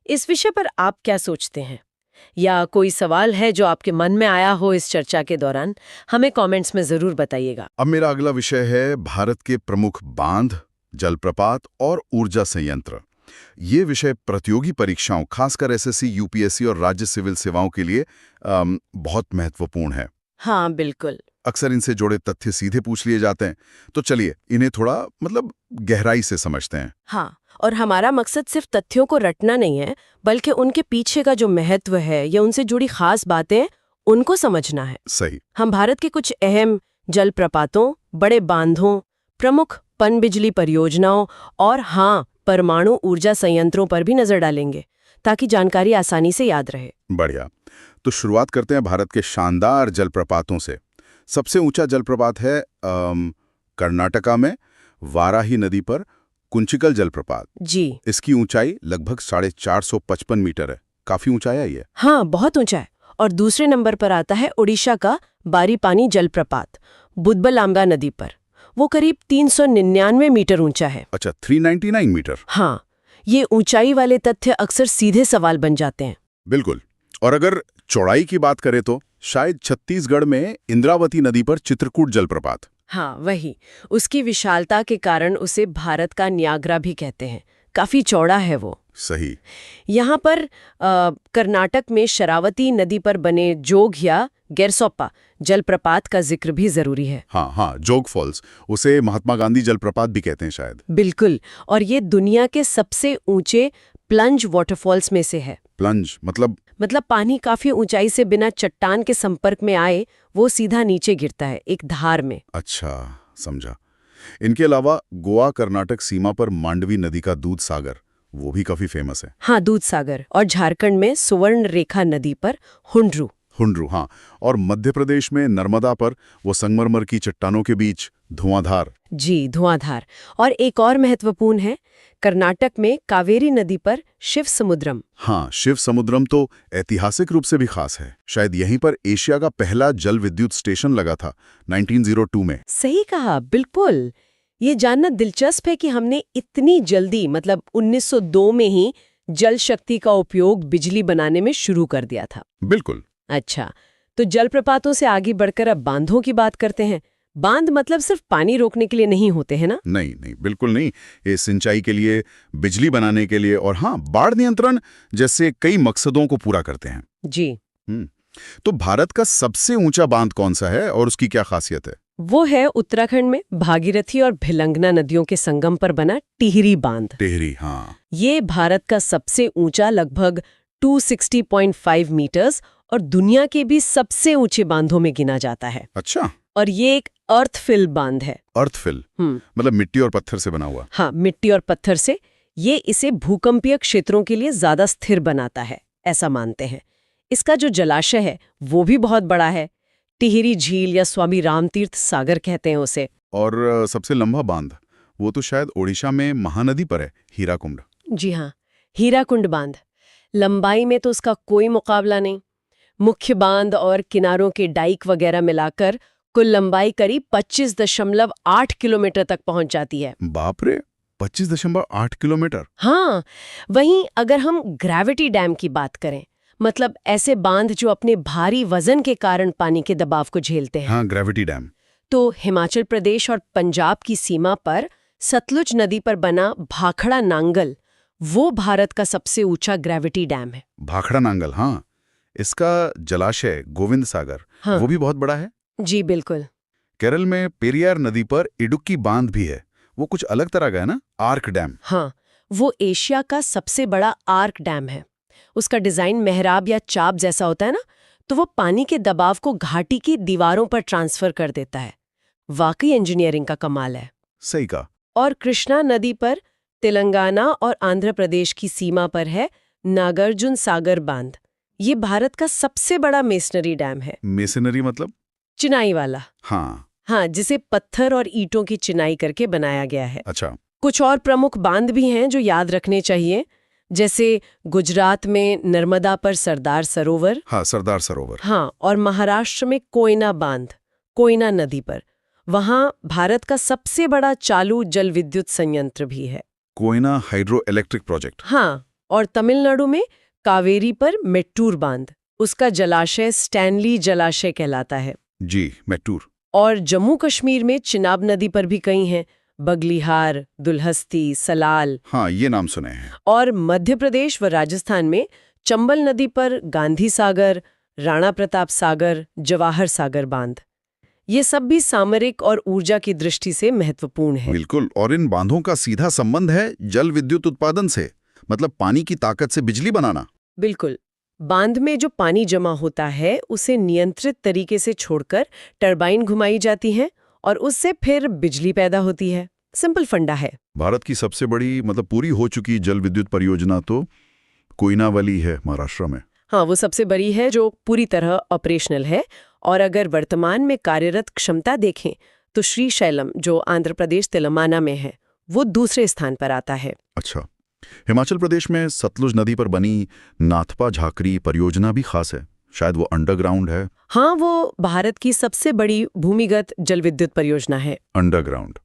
इस विषय पर आप क्या सोचते हैं, या कोई सवाल है जो आपके मन में आया हो इस चर्चा के दौरान, हमें कमेंट्स में जरूर बताइएगा। अब मेरा अगला विषय है भारत के प्रमुख बांध, जलप्रपात और ऊर्जा संयंत्र। ये विषय प्रतियोगी परीक्षाओं, खासकर एसएससी, यूपीएससी और राज्य सिविल सेवाओं के लिए बहुत महत्वपूर्ण है। हाँ, बिल्कुल। अक्सर इनसे जुड़े तथ्य सीधे पूछ लिए जाते हैं, तो चलिए इन्हें थोड़ा गहराई से समझते हैं। हाँ, और हमारा मकसद सिर्फ तथ्यों को रटना नहीं है, बल्कि उनके पीछे का जो महत्व है या उनसे जुड़ी खास बातें, उनको समझना है। सही। हम भारत के कुछ अहम जलप्रपातों, बड़े बांधों, प्रमुख पनबिजली परियोजनाओं और हाँ, परमाणु ऊर्जा संयंत्रों पर भी नजर डालेंगे, ताकि जानकारी आसानी से याद रहे। बढ़िया। तो शुरुआत करते हैं भारत के शानदार जलप्रपातों से। सबसे ऊंचा जलप्रपात है कर्नाटका में वाराही नदी पर कुंचिकल जलप्रपात। जी। इसकी ऊंचाई लगभग 455 मीटर है। काफी ऊंचाई है ये। हाँ, बहुत ऊंचा है। और दूसरे नंबर पर आता है ओडिशा का बारीपानी जलप्रपात, बुदबलांगा नदी पर। वो करीब 399 मीटर ऊंचा है। अच्छा, 399 मीटर। हाँ, ये ऊंचाई वाले तथ्य अक्सर सीधे सवाल बन जाते हैं। बिल्कुल। और अगर चौड़ाई की बात करें तो शायद छत्तीसगढ़ में इंद्रावती नदी पर चित्रकूट जलप्रपात। हाँ, वही। उसकी विशालता के कारण उसे भारत का न्यागरा भी कहते हैं। काफी चौड़ा है वो। सही। यहाँ पर कर्नाटक में शरावती नदी पर बने जोग या गैरसोप्पा जलप्रपात का जिक्र भी जरूरी है। हाँ हाँ, जोग फॉल्स, उसे महात्मा गांधी जलप्रपात भी कहते हैं शायद। बिल्कुल। और ये दुनिया के सबसे ऊंचे प्लंज वाटरफॉल्स में से है। प्लंज मतलब पानी काफी ऊंचाई से बिना चट्टान के संपर्क में आए वो सीधा नीचे गिरता है, एक धार में। अच्छा, समझा। इनके अलावा गोवा कर्नाटक सीमा पर मांडवी नदी का दूध सागर, वो भी काफी फेमस है। हाँ, दूध सागर। और झारखंड में सुवर्ण रेखा नदी पर हुंड्रू। हाँ। और मध्य प्रदेश में नर्मदा पर वो संगमरमर की चट्टानों के बीच धुआंधार। जी, धुआंधार। और एक और महत्वपूर्ण है, कर्नाटक में कावेरी नदी पर शिव समुद्रम। हाँ, शिव समुद्रम तो ऐतिहासिक रूप से भी खास है। शायद यहीं पर एशिया का पहला जल विद्युत स्टेशन लगा था 1902 में। सही कहा, बिल्कुल। ये जानना दिलचस्प है कि हमने इतनी जल्दी 1902 में ही जल शक्ति का उपयोग बिजली बनाने में शुरू कर दिया था। बिल्कुल। अच्छा, तो जलप्रपातों से आगे बढ़कर अब बांधों की बात करते हैं। बांध सिर्फ पानी रोकने के लिए नहीं होते हैं ना? नहीं नहीं, बिल्कुल नहीं। ये सिंचाई के लिए, बिजली बनाने के लिए और हाँ, बाढ़ नियंत्रण जैसे कई मकसदों को पूरा करते हैं। जी। तो भारत का सबसे ऊंचा बांध कौन सा है और उसकी क्या खासियत है? वो है उत्तराखंड में भागीरथी और भिलंगना नदियों के संगम पर बना टिहरी बांध। टिहरी, हाँ। ये भारत का सबसे ऊंचा लगभग 260.5 मीटर्स और दुनिया के भी सबसे ऊंचे बांधों में गिना जाता है। अच्छा, और ये एक अर्थफिल बांध है। अर्थफिल मतलब मिट्टी और पत्थर से बना हुआ। हाँ, मिट्टी और पत्थर से। ये इसे भूकंपीय क्षेत्रों के लिए ज्यादा स्थिर बनाता है, ऐसा मानते हैं। इसका जो जलाशय है वो भी बहुत बड़ा है। टिहरी झील या स्वामी रामतीर्थ सागर कहते हैं उसे। और सबसे लंबा बांध वो तो शायद ओडिशा में महानदी पर है, हीराकुंड। जी हाँ, हीराकुंड बांध। लंबाई में तो उसका कोई मुकाबला नहीं। मुख्य बांध और किनारों के डाइक वगैरह मिलाकर कुल लंबाई करीब 25.8 किलोमीटर तक पहुंच जाती है। बाप रे, 25.8 किलोमीटर। हाँ, वहीं अगर हम ग्रेविटी डैम की बात करें, मतलब ऐसे बांध जो अपने भारी वजन के कारण पानी के दबाव को झेलते हैं, हाँ, ग्रेविटी डैम। तो हिमाचल प्रदेश और पंजाब की सीमा पर सतलुज नदी पर बना भाखड़ा नांगल वो भारत का सबसे ऊंचा ग्रेविटी डैम है। भाखड़ा नांगल, हाँ। इसका जलाशय गोविंद सागर, हाँ। वो भी बहुत बड़ा है। जी बिल्कुल। केरल में पेरियार नदी पर इडुक्की बांध भी है। वो कुछ अलग तरह का है ना, आर्क डैम। हाँ, वो एशिया का सबसे बड़ा आर्क डैम है। उसका डिजाइन मेहराब या चाप जैसा होता है ना, तो वो पानी के दबाव को घाटी की दीवारों पर ट्रांसफर कर देता है। वाकई इंजीनियरिंग का कमाल है। सही कहा। और कृष्णा नदी पर तेलंगाना और आंध्र प्रदेश की सीमा पर है नागार्जुन सागर बांध। ये भारत का सबसे बड़ा मेसनरी डैम है। मेसनरी मतलब? चिनाई वाला। हाँ, जिसे पत्थर और ईंटों की चिनाई करके बनाया गया है। अच्छा। कुछ और प्रमुख बांध भी हैं जो याद रखने चाहिए, जैसे गुजरात में नर्मदा पर सरदार सरोवर। हाँ, सरदार सरोवर। हाँ, और महाराष्ट्र में कोयना बांध, कोयना नदी पर। वहाँ भारत का सबसे बड़ा चालू जल विद्युत संयंत्र भी है, कोयना हाइड्रो इलेक्ट्रिक प्रोजेक्ट। हाँ, और तमिलनाडु में कावेरी पर मेट्टूर बांध। उसका जलाशय स्टैनली जलाशय कहलाता है। जी, मेट्टूर। और जम्मू कश्मीर में चिनाब नदी पर भी कई हैं, बगलिहार, दुल्हस्ती, सलाल। हाँ, ये नाम सुने हैं। और मध्य प्रदेश व राजस्थान में चंबल नदी पर गांधी सागर, राणा प्रताप सागर, जवाहर सागर बांध। ये सब भी सामरिक और ऊर्जा की दृष्टि से महत्वपूर्ण है। बिल्कुल, और इन बांधों का सीधा संबंध है जल विद्युत उत्पादन से, मतलब पानी की ताकत से बिजली बनाना। बिल्कुल। बांध में जो पानी जमा होता है उसे नियंत्रित तरीके से छोड़कर टरबाइन घुमाई जाती हैं और उससे फिर बिजली पैदा होती है। सिंपल फंडा है। भारत की सबसे बड़ी मतलब पूरी हो चुकी जल विद्युत परियोजना तो कोयनावली है महाराष्ट्र में। हाँ, वो सबसे बड़ी है जो पूरी तरह ऑपरेशनल है। और अगर वर्तमान में कार्यरत क्षमता देखें तो श्रीशैलम जो आंध्र प्रदेश तेलंगाना में है वो दूसरे स्थान पर आता है। अच्छा, हिमाचल प्रदेश में सतलुज नदी पर बनी नाथपा झाकरी परियोजना भी खास है। शायद वो अंडरग्राउंड है। हाँ, वो भारत की सबसे बड़ी भूमिगत जल विद्युत परियोजना है। अंडरग्राउंड,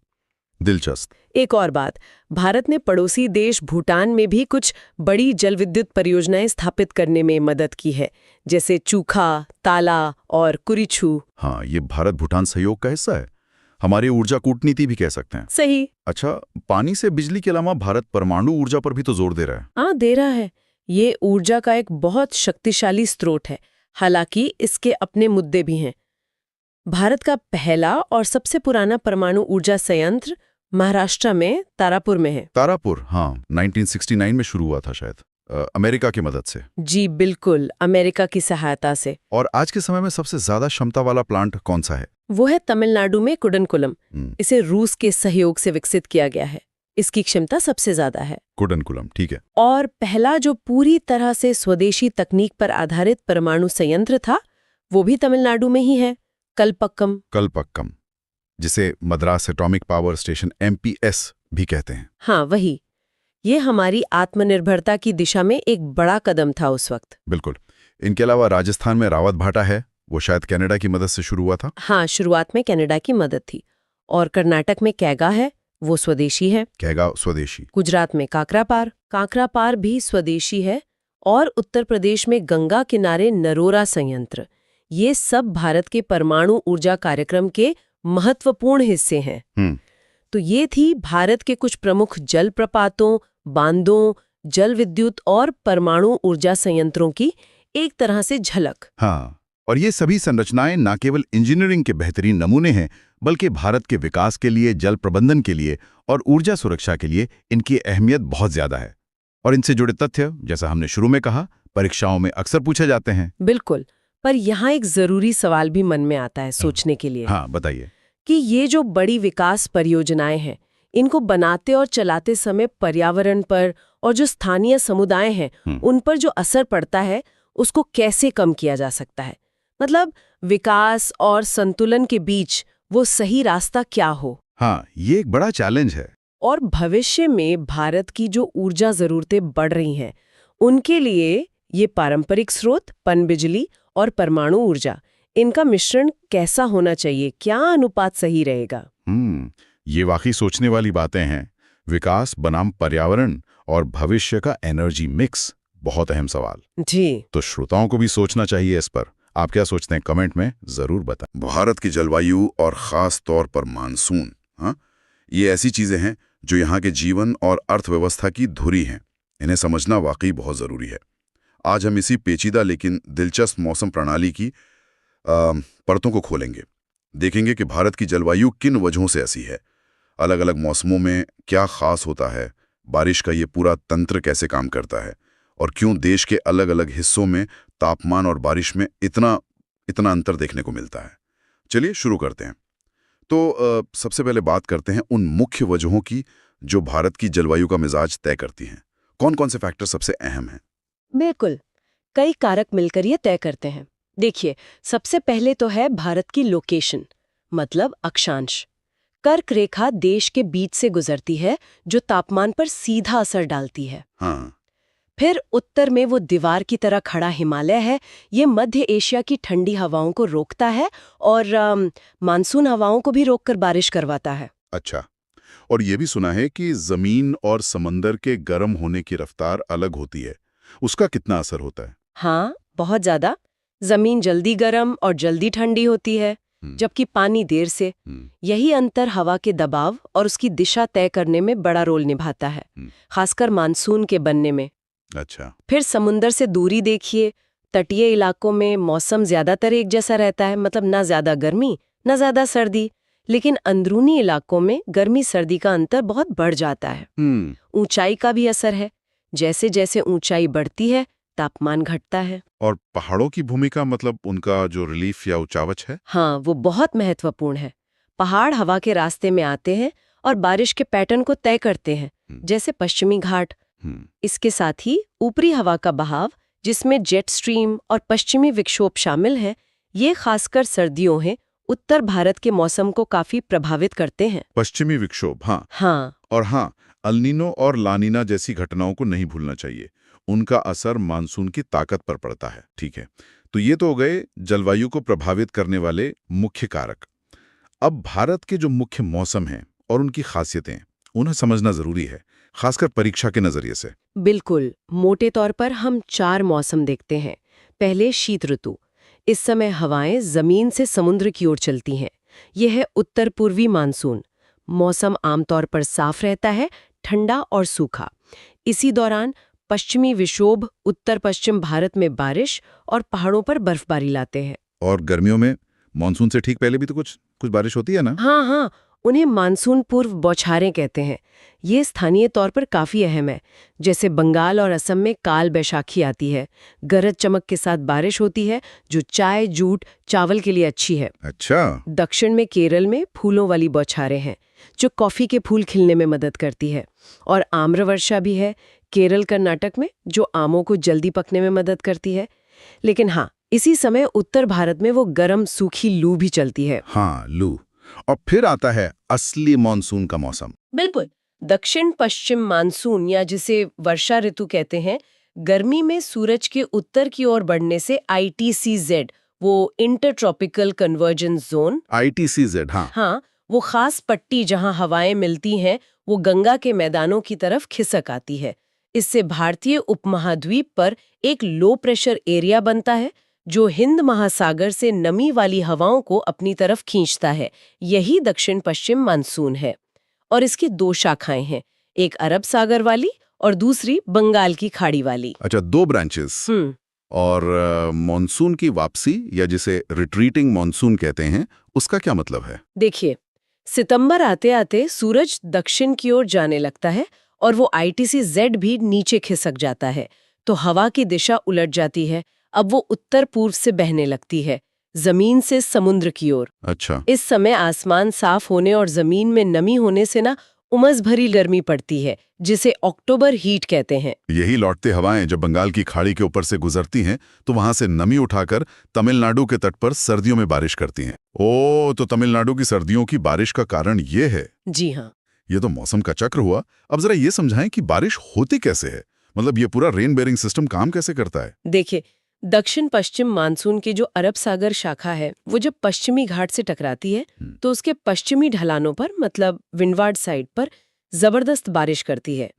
दिलचस्प। एक और बात, भारत ने पड़ोसी देश भूटान में भी कुछ बड़ी जल विद्युत परियोजनाएं स्थापित करने में मदद की है, जैसे चूखा, ताला और कुरिछू। हाँ, ये भारत भूटान सहयोग का हिस्सा है। हमारी ऊर्जा कूटनीति भी कह सकते हैं। सही। अच्छा, पानी से बिजली के अलावा भारत परमाणु ऊर्जा पर भी तो जोर दे रहा है। हाँ, दे रहा है। ये ऊर्जा का एक बहुत शक्तिशाली स्रोत है, हालांकि इसके अपने मुद्दे भी हैं। भारत का पहला और सबसे पुराना परमाणु ऊर्जा संयंत्र महाराष्ट्र में तारापुर में है। तारापुर, हाँ, 1969 में शुरू हुआ था शायद, अमेरिका की मदद से। जी बिल्कुल, अमेरिका की सहायता से। और आज के समय में सबसे ज्यादा क्षमता वाला प्लांट कौन सा है? वो है तमिलनाडु में कुडनकुलम। इसे रूस के सहयोग से विकसित किया गया है। इसकी क्षमता सबसे ज्यादा है। कुडनकुलम, ठीक है। और पहला जो पूरी तरह से स्वदेशी तकनीक पर आधारित परमाणु संयंत्र था वो भी तमिलनाडु में ही है, कलपक्कम। कलपक्कम, जिसे Madras atomic power station MPS भी कहते हैं। हाँ, वही। ये हमारी आत्मनिर्भरता की दिशा में एक बड़ा कदम था उस वक्त। बिल्कुल। इनके अलावा राजस्थान में रावत भाटा है, वो शायद कनाडा की मदद से शुरू हुआ था। हाँ, शुरुआत में कनाडा की मदद थी। और कर्नाटक में कैगा है, वो स्वदेशी है। कैगा स्वदेशी। गुजरात में काकरापार भी स्वदेशी है। और उत्तर प्रदेश में गंगा किनारे नरोरा संयंत्र। ये सब भारत के परमाणु ऊर्जा कार्यक्रम के महत्वपूर्ण हिस्से हैं। तो ये थी भारत के कुछ प्रमुख जल प्रपातों, बांधों, जल विद्युत और परमाणु ऊर्जा संयंत्रों की एक तरह से झलक। हाँ, और ये सभी संरचनाएं न केवल इंजीनियरिंग के बेहतरीन नमूने हैं, बल्कि भारत के विकास के लिए, जल प्रबंधन के लिए और ऊर्जा सुरक्षा के लिए इनकी अहमियत बहुत ज्यादा है। और इनसे जुड़े तथ्य, जैसा हमने शुरू में कहा, परीक्षाओं में अक्सर पूछे जाते हैं। बिल्कुल, पर यहाँ एक जरूरी सवाल भी मन में आता है सोचने के लिए। हाँ, बताइए। कि ये जो बड़ी विकास परियोजनाएं हैं, इनको बनाते और चलाते समय पर्यावरण पर और जो स्थानीय समुदाय हैं उन पर जो असर पड़ता है उसको कैसे कम किया जा सकता है? मतलब विकास और संतुलन के बीच वो सही रास्ता क्या हो? हाँ, ये एक बड़ा चैलेंज है। और भविष्य में भारत की जो ऊर्जा जरूरतें बढ़ रही हैं उनके लिए ये पारंपरिक स्रोत, पनबिजली और परमाणु ऊर्जा, इनका मिश्रण कैसा होना चाहिए? क्या अनुपात सही रहेगा? ये वाकई सोचने वाली बातें हैं। विकास बनाम पर्यावरण और भविष्य का एनर्जी मिक्स, बहुत अहम सवाल। जी। तो श्रोताओं को भी सोचना चाहिए इस पर। आप क्या सोचते हैं, कमेंट में जरूर बताएं। भारत की जलवायु और खास तौर पर मानसून, हाँ, ये ऐसी चीजें हैं जो यहाँ के जीवन और अर्थव्यवस्था की धुरी हैं। इन्हें समझना वाकई बहुत जरूरी है। आज हम इसी पेचीदा लेकिन दिलचस्प मौसम प्रणाली की परतों को खोलेंगे। देखेंगे कि भारत की जलवायु किन वजहों से ऐसी है, अलग अलग मौसमों में क्या खास होता है, बारिश का ये पूरा तंत्र कैसे काम करता है और क्यों देश के अलग अलग हिस्सों में तापमान और बारिश में इतना अंतर देखने को मिलता है। चलिए शुरू करते हैं। तो सबसे पहले बात करते हैं उन मुख्य वजहों की जो भारत की जलवायु का मिजाज तय करती हैं। कौन कौन से फैक्टर सबसे अहम हैं? बिल्कुल, कई कारक मिलकर ये तय करते हैं। देखिए, सबसे पहले तो है भारत की लोकेशन, मतलब अक्षांश। कर्क रेखा देश के बीच से गुजरती है जो तापमान पर सीधा असर डालती है। हाँ। फिर उत्तर में वो दीवार की तरह खड़ा हिमालय है। ये मध्य एशिया की ठंडी हवाओं को रोकता है और मानसून हवाओं को भी रोककर बारिश करवाता है। अच्छा, और ये भी सुना है कि जमीन और समंदर के गर्म होने की रफ्तार अलग होती है। उसका कितना असर होता है? हाँ, बहुत ज्यादा। जमीन जल्दी गर्म और जल्दी ठंडी होती है, जबकि पानी देर से। यही अंतर हवा के दबाव और उसकी दिशा तय करने में बड़ा रोल निभाता है, खासकर मानसून के बनने में। अच्छा। फिर समुंदर से दूरी देखिए। तटीय इलाकों में मौसम ज्यादातर एक जैसा रहता है, मतलब ना ज्यादा गर्मी ना ज्यादा सर्दी। लेकिन अंदरूनी इलाकों में गर्मी सर्दी का अंतर बहुत बढ़ जाता है। ऊंचाई का भी असर है। जैसे जैसे ऊंचाई बढ़ती है तापमान घटता है। और पहाड़ों की भूमिका, मतलब उनका जो रिलीफ या ऊंचावच है? हाँ, वो बहुत महत्वपूर्ण है। पहाड़ हवा के रास्ते में आते हैं और बारिश के पैटर्न को तय करते हैं, जैसे पश्चिमी घाट। इसके साथ ही ऊपरी हवा का बहाव, जिसमें जेट स्ट्रीम और पश्चिमी विक्षोभ शामिल हैं, ये खासकर सर्दियों में उत्तर भारत के मौसम को काफी प्रभावित करते हैं। पश्चिमी विक्षोभ, हाँ। और हाँ, अल्नीनो और लानीना जैसी घटनाओं को नहीं भूलना चाहिए। उनका असर मानसून की ताकत पर पड़ता है। ठीक है, तो ये तो हो गए जलवायु को प्रभावित करने वाले मुख्य कारक। अब भारत के जो मुख्य मौसम हैं और उनकी खासियतें, उन्हें समझना जरूरी है, खासकर परीक्षा के नजरिए से। बिल्कुल, मोटे तौर पर हम 4 मौसम देखते हैं। पहले शीत ऋतु। इस समय हवाएं जमीन से समुद्र की ओर चलती हैं। यह है उत्तर पूर्वी मानसून। मौसम आमतौर पर साफ रहता है, ठंडा और सूखा। इसी दौरान पश्चिमी विक्षोभ उत्तर पश्चिम भारत में बारिश और पहाड़ों पर बर्फबारी लाते हैं। और गर्मियों में मानसून से ठीक पहले भी तो कुछ बारिश होती है ना? हाँ, उन्हें मानसून पूर्व बौछारें कहते हैं। ये स्थानीय तौर पर काफी अहम है। जैसे बंगाल और असम में काल बैशाखी आती है, गरज चमक के साथ बारिश होती है, जो चाय, जूट, चावल के लिए अच्छी है। अच्छा। दक्षिण में केरल में फूलों वाली बौछारें हैं, जो कॉफी के फूल खिलने में मदद करती है। और आम्रवर्षा भी है केरल कर्नाटक में, जो आमों को जल्दी पकने में मदद करती है। लेकिन हाँ, इसी समय उत्तर भारत में वो गर्म सूखी लू भी चलती है। हाँ, लू। और फिर आता है असली मानसून का मौसम। बिल्कुल, दक्षिण पश्चिम मानसून, या जिसे वर्षा ऋतु कहते हैं, गर्मी में सूरज के उत्तर की ओर बढ़ने से ITCZ, वो इंटरट्रॉपिकल कन्वर्जेंस जोन, ITCZ, हाँ, वो खास पट्टी जहां हवाएं मिलती हैं, वो गंगा के मैदानों की तरफ खिसक आती है। इससे भारतीय उपमहाद्वीप पर एक लो प्रेशर एरिया बनता है, जो हिंद महासागर से नमी वाली हवाओं को अपनी तरफ खींचता है। यही दक्षिण पश्चिम मानसून है। और इसकी 2 शाखाएं हैं, एक अरब सागर वाली और दूसरी बंगाल की खाड़ी वाली। अच्छा, 2 ब्रांचेस। और मॉनसून की वापसी या जिसे रिट्रीटिंग मॉनसून कहते हैं, उसका क्या मतलब है? देखिए, सितंबर आते आते सूरज दक्षिण की ओर जाने लगता है और वो आईटीसी जेड भी नीचे खिसक जाता है, तो हवा की दिशा उलट जाती है। अब वो उत्तर पूर्व से बहने लगती है, जमीन से समुद्र की ओर। अच्छा। इस समय आसमान साफ होने और जमीन में नमी होने से ना उमस भरी गर्मी पड़ती है, जिसे अक्टूबर हीट कहते हैं। यही लौटते हवाएं जब बंगाल की खाड़ी के ऊपर से गुजरती हैं तो वहां से नमी उठाकर तमिलनाडु के तट पर सर्दियों में बारिश करती हैं। ओ, तो तमिलनाडु की सर्दियों की बारिश का कारण ये है। जी हाँ। ये तो मौसम का चक्र हुआ। अब जरा ये समझाएं कि बारिश होती कैसे है, मतलब ये पूरा रेन बेयरिंग सिस्टम काम कैसे करता है? देखिए, दक्षिण पश्चिम मानसून की जो अरब सागर शाखा है, वो जब पश्चिमी घाट से टकराती है तो उसके पश्चिमी ढलानों पर, मतलब विंडवार्ड साइड पर जबरदस्त बारिश करती है।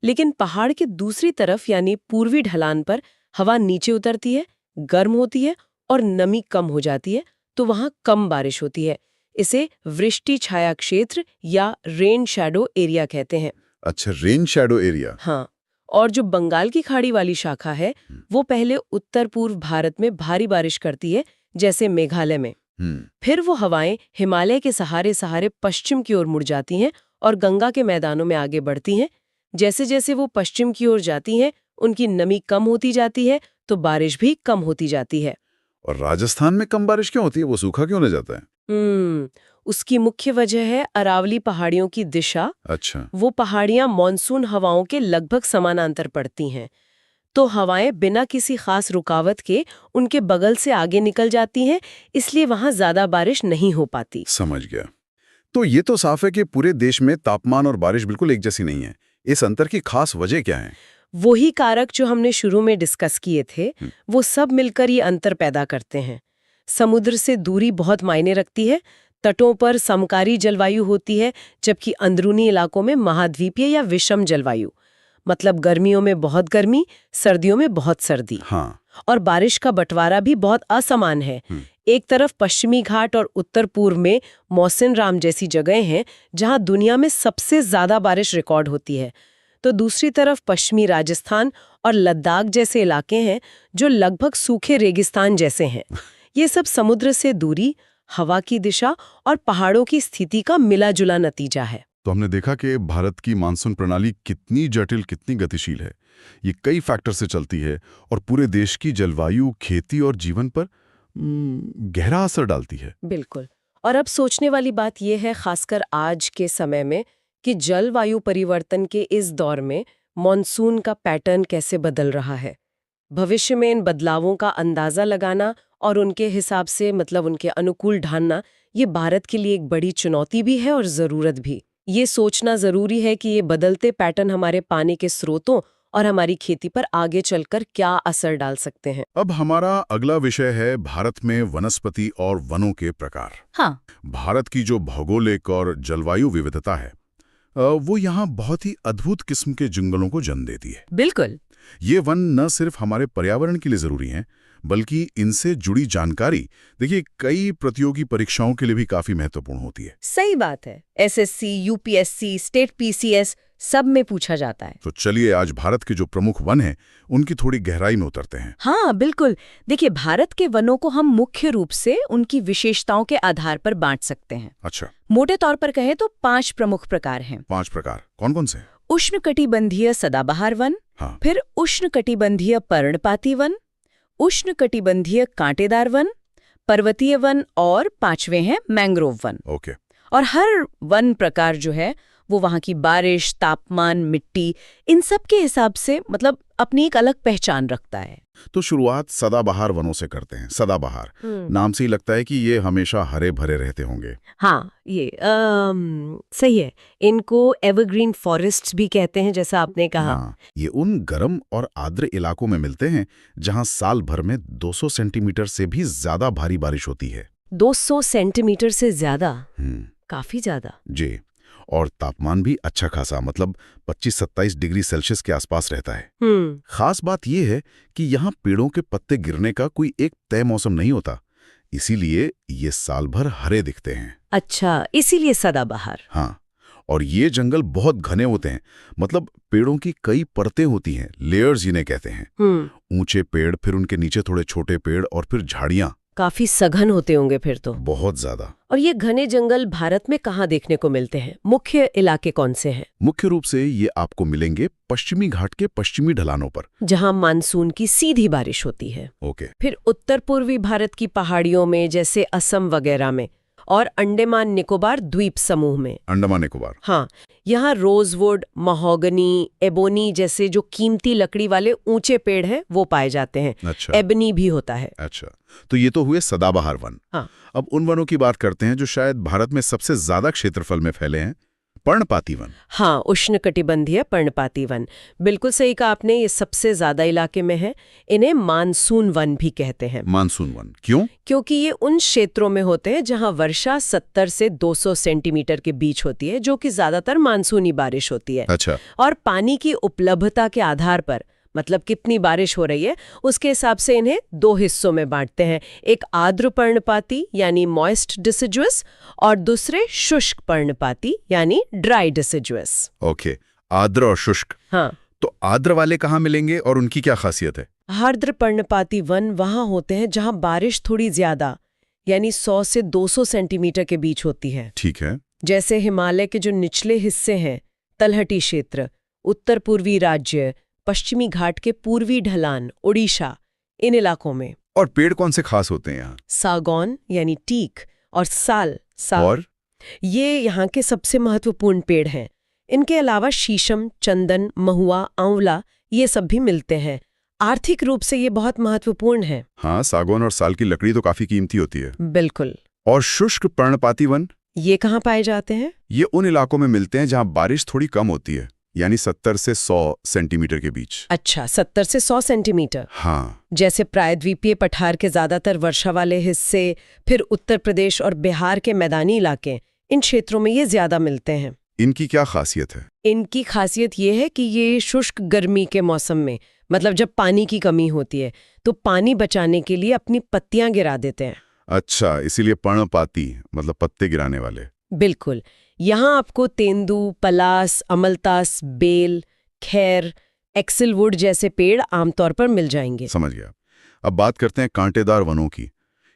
लेकिन पहाड़ के दूसरी तरफ यानी पूर्वी ढलान पर हवा नीचे उतरती है, गर्म होती है और नमी कम हो जाती है, तो वहां कम बारिश होती है। इसे वृष्टि छाया क्षेत्र या रेन शैडो एरिया कहते हैं। अच्छा, रेन शैडो एरिया। हाँ, और जो बंगाल की खाड़ी वाली शाखा है, वो पहले उत्तर पूर्व भारत में भारी बारिश करती है, जैसे मेघालय में। फिर वो हवाएं हिमालय के सहारे सहारे पश्चिम की ओर मुड़ जाती हैं और गंगा के मैदानों में आगे बढ़ती हैं। जैसे जैसे वो पश्चिम की ओर जाती हैं, उनकी नमी कम होती जाती है, तो बारिश भी कम होती जाती है। और राजस्थान में कम बारिश क्यों होती है? वो सूखा क्यों नहीं जाता है? उसकी मुख्य वजह है अरावली पहाड़ियों की दिशा। अच्छा। वो पहाड़ियां मॉनसून हवाओं के लगभग समानांतर पड़ती हैं, तो हवाएं बिना किसी खास रुकावट के उनके बगल से आगे निकल जाती हैं, इसलिए वहां ज्यादा बारिश नहीं हो पाती। समझ गया। तो ये तो साफ है कि पूरे देश में तापमान और बारिश बिल्कुल एक जैसी नहीं है। इस अंतर की खास वजह क्या है? वही कारक जो हमने शुरू में डिस्कस किए थे, वो सब मिलकर ये अंतर पैदा करते हैं। समुद्र से दूरी बहुत मायने रखती है। तटों पर समकारी जलवायु होती है, जबकि अंदरूनी इलाकों में महाद्वीपीय या विषम जलवायु, मतलब गर्मियों में बहुत गर्मी, सर्दियों में बहुत सर्दी। हाँ। और बारिश का बंटवारा भी बहुत असमान है। एक तरफ पश्चिमी घाट और उत्तर पूर्व में मौसिनराम जैसी जगह हैं, जहां दुनिया में सबसे ज्यादा बारिश रिकॉर्ड होती है, तो दूसरी तरफ पश्चिमी राजस्थान और लद्दाख जैसे इलाके हैं, जो लगभग सूखे रेगिस्तान जैसे हैं। ये सब समुद्र से दूरी, हवा की दिशा और पहाड़ों की स्थिति का मिला जुला नतीजा है। तो हमने देखा कि भारत की मानसून प्रणाली कितनी जटिल, कितनी गतिशील है। ये कई फैक्टर से चलती है और पूरे देश की जलवायु, खेती और जीवन पर गहरा असर डालती है। बिल्कुल। और अब सोचने वाली बात यह है, खासकर आज के समय में, कि जलवायु परिवर्तन के इस दौर में मॉनसून का पैटर्न कैसे बदल रहा है। भविष्य में इन बदलावों का अंदाजा लगाना और उनके हिसाब से, मतलब उनके अनुकूल ढालना, ये भारत के लिए एक बड़ी चुनौती भी है और ज़रूरत भी। ये सोचना ज़रूरी है कि ये बदलते पैटर्न हमारे पानी के स्रोतों और हमारी खेती पर आगे चलकर क्या असर डाल सकते हैं। अब हमारा अगला विषय है भारत में वनस्पति और वनों के प्रकार। हाँ। भारत की जो भौगोलिक और जलवायु विविधता है, वो यहाँ बहुत ही अद्भुत किस्म के जंगलों को जन्म देती है। बिल्कुल। ये वन न सिर्फ हमारे पर्यावरण के लिए जरूरी हैं, बल्कि इनसे जुड़ी जानकारी, देखिए, कई प्रतियोगी परीक्षाओं के लिए भी काफी महत्वपूर्ण होती है। सही बात है। एसएससी, यूपीएससी, स्टेट पीसीएस, सब में पूछा जाता है। तो चलिए आज भारत के जो प्रमुख वन हैं, उनकी थोड़ी गहराई में उतरते हैं। हाँ बिल्कुल। देखिए, भारत के वनों को हम मुख्य रूप से उनकी विशेषताओं के आधार पर बांट सकते हैं। अच्छा। मोटे तौर पर कहें तो 5 प्रमुख प्रकार हैं। 5 प्रकार कौन कौन से? उष्णकटिबंधीय सदाबहार वन, हाँ। फिर उष्णकटिबंधीय पर्णपाती वन, उष्णकटिबंधीय कांटेदार वन, पर्वतीय वन और 5वें हैं मैंग्रोव वन। ओके। और हर वन प्रकार जो है वो वहाँ की बारिश, तापमान, मिट्टी, इन सब के हिसाब से मतलब अपनी एक अलग पहचान रखता है। तो शुरुआत सदाबहार वनों से करते हैं। सदाबहार नाम से ही लगता है कि ये हमेशा हरे भरे रहते होंगे। हाँ, ये सही है। इनको एवरग्रीन फॉरेस्ट्स भी कहते हैं, जैसा आपने कहा। हाँ, ये उन गर्म और आर्द्र इलाकों में मिलते हैं जहाँ साल भर में 200 सेंटीमीटर से भी ज्यादा भारी बारिश होती है। 200 सेंटीमीटर से ज्यादा? काफी ज्यादा। जी। और तापमान भी अच्छा खासा, मतलब 25-27 डिग्री सेल्सियस के आसपास रहता है। खास बात यह है कि यहाँ पेड़ों के पत्ते गिरने का कोई एक तय मौसम नहीं होता, इसीलिए ये साल भर हरे दिखते हैं। अच्छा, इसीलिए सदाबहार। हाँ। और ये जंगल बहुत घने होते हैं, मतलब पेड़ों की कई परतें होती हैं, लेयर्स जिन्हें कहते हैं। ऊंचे पेड़, फिर उनके नीचे थोड़े छोटे पेड़ और फिर झाड़ियां। काफी सघन होते होंगे फिर तो। बहुत ज्यादा। और ये घने जंगल भारत में कहाँ देखने को मिलते हैं? मुख्य इलाके कौन से हैं? मुख्य रूप से ये आपको मिलेंगे पश्चिमी घाट के पश्चिमी ढलानों पर, जहाँ मानसून की सीधी बारिश होती है। ओके। फिर उत्तर पूर्वी भारत की पहाड़ियों में, जैसे असम वगैरह में, और अंडमान निकोबार द्वीप समूह में। अंडमान निकोबार। हाँ, यहाँ रोजवुड, महोगनी, एबोनी जैसे जो कीमती लकड़ी वाले ऊंचे पेड़ हैं वो पाए जाते हैं। अच्छा। एबनी भी होता है। अच्छा, तो ये तो हुए सदाबहार वन। हाँ। अब उन वनों की बात करते हैं जो शायद भारत में सबसे ज्यादा क्षेत्रफल में फैले हैं, पर्णपाती वन। हाँ, उष्णकटिबंधीय पर्णपाती वन। बिल्कुल सही कहा आपने, ये सबसे ज्यादा इलाके में है। इन्हें मानसून वन भी कहते हैं। मानसून वन क्यों? क्योंकि ये उन क्षेत्रों में होते हैं जहां वर्षा 70 से 200 सेंटीमीटर के बीच होती है, जो कि ज्यादातर मानसूनी बारिश होती है। अच्छा। और पानी की उपलब्धता के आधार पर, मतलब कितनी बारिश हो रही है, उसके हिसाब से इन्हें दो हिस्सों में बांटते हैं। एक आर्द्र पर्णपाती यानी मॉइस्ट डिसिजुअस, और दूसरे शुष्क पर्णपाती यानी ड्राई डिसिजुअस। ओके, आर्द्र और शुष्क। हाँ। तो आर्द्र वाले कहाँ मिलेंगे और उनकी क्या खासियत है? आर्द्र पर्णपाती वन वहां होते हैं जहां बारिश थोड़ी ज्यादा, यानी 100 से 200 सेंटीमीटर के बीच होती है। ठीक है। जैसे हिमालय के जो निचले हिस्से हैं, तलहटी क्षेत्र, उत्तर पूर्वी राज्य, पश्चिमी घाट के पूर्वी ढलान, उड़ीसा, इन इलाकों में। और पेड़ कौन से खास होते हैं यहाँ? सागौन यानी टीक और साल और ये यहाँ के सबसे महत्वपूर्ण पेड़ हैं। इनके अलावा शीशम, चंदन, महुआ, आंवला ये सब भी मिलते हैं। आर्थिक रूप से ये बहुत महत्वपूर्ण है। हाँ, सागौन और साल की लकड़ी तो काफी कीमती होती है। बिल्कुल। और शुष्क पर्णपाती वन, ये कहाँ पाए जाते हैं? ये उन इलाकों में मिलते हैं जहाँ बारिश थोड़ी कम होती है, यानी 70 से 100 सेंटीमीटर के बीच। अच्छा, 70 से 100 सेंटीमीटर। हाँ। जैसे प्रायद्वीपीय पठार के ज्यादातर वर्षा वाले हिस्से, फिर उत्तर प्रदेश और बिहार के मैदानी इलाके, इन क्षेत्रों में ये ज्यादा मिलते हैं। इनकी क्या खासियत है? इनकी खासियत ये है कि ये शुष्क गर्मी के मौसम में, मतलब जब पानी की कमी होती है, तो पानी बचाने के लिए अपनी पत्तियां गिरा देते हैं। अच्छा, इसीलिए पर्णपाती मतलब पत्ते गिराने वाले। बिल्कुल। यहाँ आपको तेंदू, पलास, अमलतास, बेल, खैर, एक्सेलवुड जैसे पेड़ आमतौर पर मिल जाएंगे। समझ गया। अब बात करते हैं कांटेदार वनों की।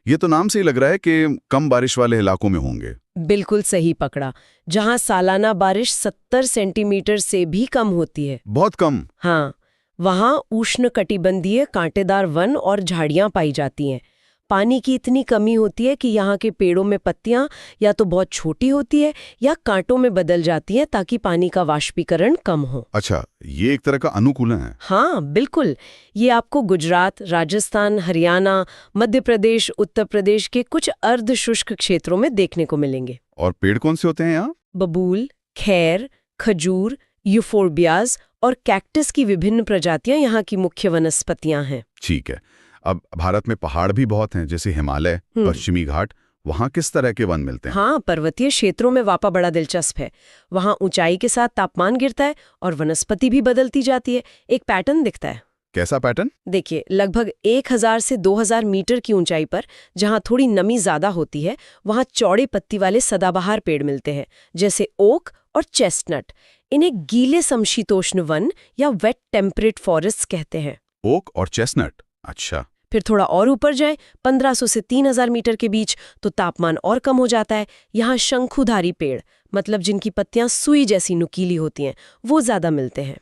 ये तो नाम से ही लग रहा है कि कम बारिश वाले इलाकों में होंगे। बिल्कुल सही पकड़ा। जहाँ सालाना बारिश 70 सेंटीमीटर से भी कम होती है। बहुत कम। हाँ, वहाँ उष्णकटिबंधीय कांटेदार वन और झाड़ियाँ पाई जाती हैं। पानी की इतनी कमी होती है कि यहाँ के पेड़ों में पत्तियां या तो बहुत छोटी होती है या कांटों में बदल जाती हैं, ताकि पानी का वाष्पीकरण कम हो। अच्छा, ये एक तरह का अनुकूलन है। हाँ, बिल्कुल। ये आपको गुजरात, राजस्थान, हरियाणा, मध्य प्रदेश, उत्तर प्रदेश के कुछ अर्ध शुष्क क्षेत्रों में देखने को मिलेंगे। और पेड़ कौन से होते हैं यहाँ? बबूल, खैर, खजूर, यूफोर्बियाज और कैक्टस की विभिन्न प्रजातियां यहाँ की मुख्य वनस्पतियां हैं। ठीक है। अब भारत में पहाड़ भी बहुत हैं, जैसे हिमालय, पश्चिमी घाट, वहाँ किस तरह के वन मिलते हैं? हाँ, पर्वतीय क्षेत्रों में वापा बड़ा दिलचस्प है। वहाँ ऊंचाई के साथ तापमान गिरता है और वनस्पति भी बदलती जाती है। एक पैटर्न दिखता है। कैसा पैटर्न? देखिए, लगभग 1000 से 2000 मीटर की ऊंचाई पर जहाँ थोड़ी नमी ज्यादा होती है, वहाँ चौड़े पत्ती वाले सदाबहार पेड़ मिलते हैं, जैसे ओक और चेस्टनट। इन्हें गीले समशीतोष्ण वन या वेट टेम्परेट फॉरेस्ट कहते हैं। ओक और चेस्टनट, अच्छा। फिर थोड़ा और ऊपर जाएं, 1500 से 3000 मीटर के बीच, तो तापमान और कम हो जाता है। यहाँ शंकुधारी पेड़, मतलब जिनकी पत्तियां सुई जैसी नुकीली होती हैं, वो ज्यादा मिलते हैं।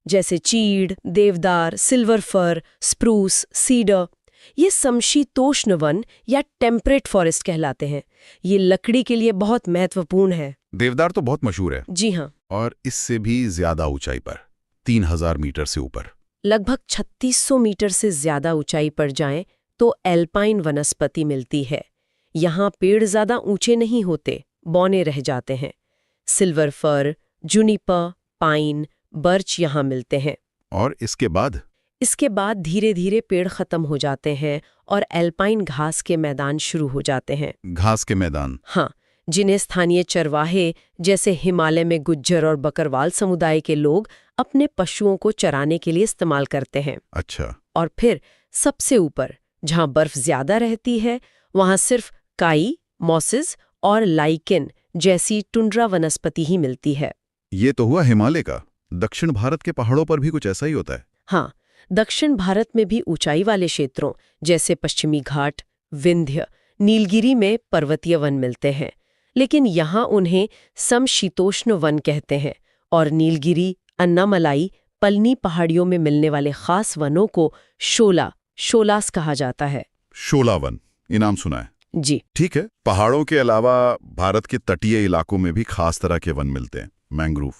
जैसे चीड़, देवदार, सिल्वर फर, स्प्रूस, सीडर। ये समशीतोष्ण वन या टेम्परेट फॉरेस्ट कहलाते हैं। ये लकड़ी के लिए बहुत महत्वपूर्ण है। देवदार तो बहुत मशहूर है। जी हाँ। और इससे भी ज्यादा ऊंचाई पर, 3000 मीटर से ऊपर, लगभग 3600 मीटर से ज्यादा ऊंचाई पर जाएं तो एल्पाइन वनस्पति मिलती है। यहाँ पेड़ ज्यादा ऊंचे नहीं होते, बौने रह जाते हैं। Silver fir, juniper, pine, birch यहाँ मिलते हैं। और इसके बाद धीरे धीरे पेड़ खत्म हो जाते हैं और एल्पाइन घास के मैदान शुरू हो जाते हैं। घास के मैदान? हाँ, जिन्हें स्थानीय चरवाहे जैसे हिमालय में गुज्जर और बकरवाल समुदाय के लोग अपने पशुओं को चराने के लिए इस्तेमाल करते हैं। अच्छा। और फिर सबसे ऊपर जहां बर्फ ज्यादा रहती है, वहां सिर्फ काई, मॉसेस और लाइकेन जैसी टुंड्रा वनस्पति ही मिलती है। ये तो हुआ हिमालय का। दक्षिण भारत के पहाड़ों पर भी कुछ ऐसा ही होता है? हाँ, दक्षिण भारत में भी ऊंचाई वाले क्षेत्रों जैसे पश्चिमी घाट, विंध्य, नीलगिरी में पर्वतीय वन मिलते हैं, लेकिन यहाँ उन्हें समशीतोष्ण वन कहते हैं और नीलगिरी, अन्नामलाई, पलनी पहाड़ियों में मिलने वाले खास वनों को शोलास कहा जाता है। शोला वन, ये नाम सुना है। जी ठीक है। पहाड़ों के अलावा भारत के तटीय इलाकों में भी खास तरह के वन मिलते हैं, मैंग्रोव,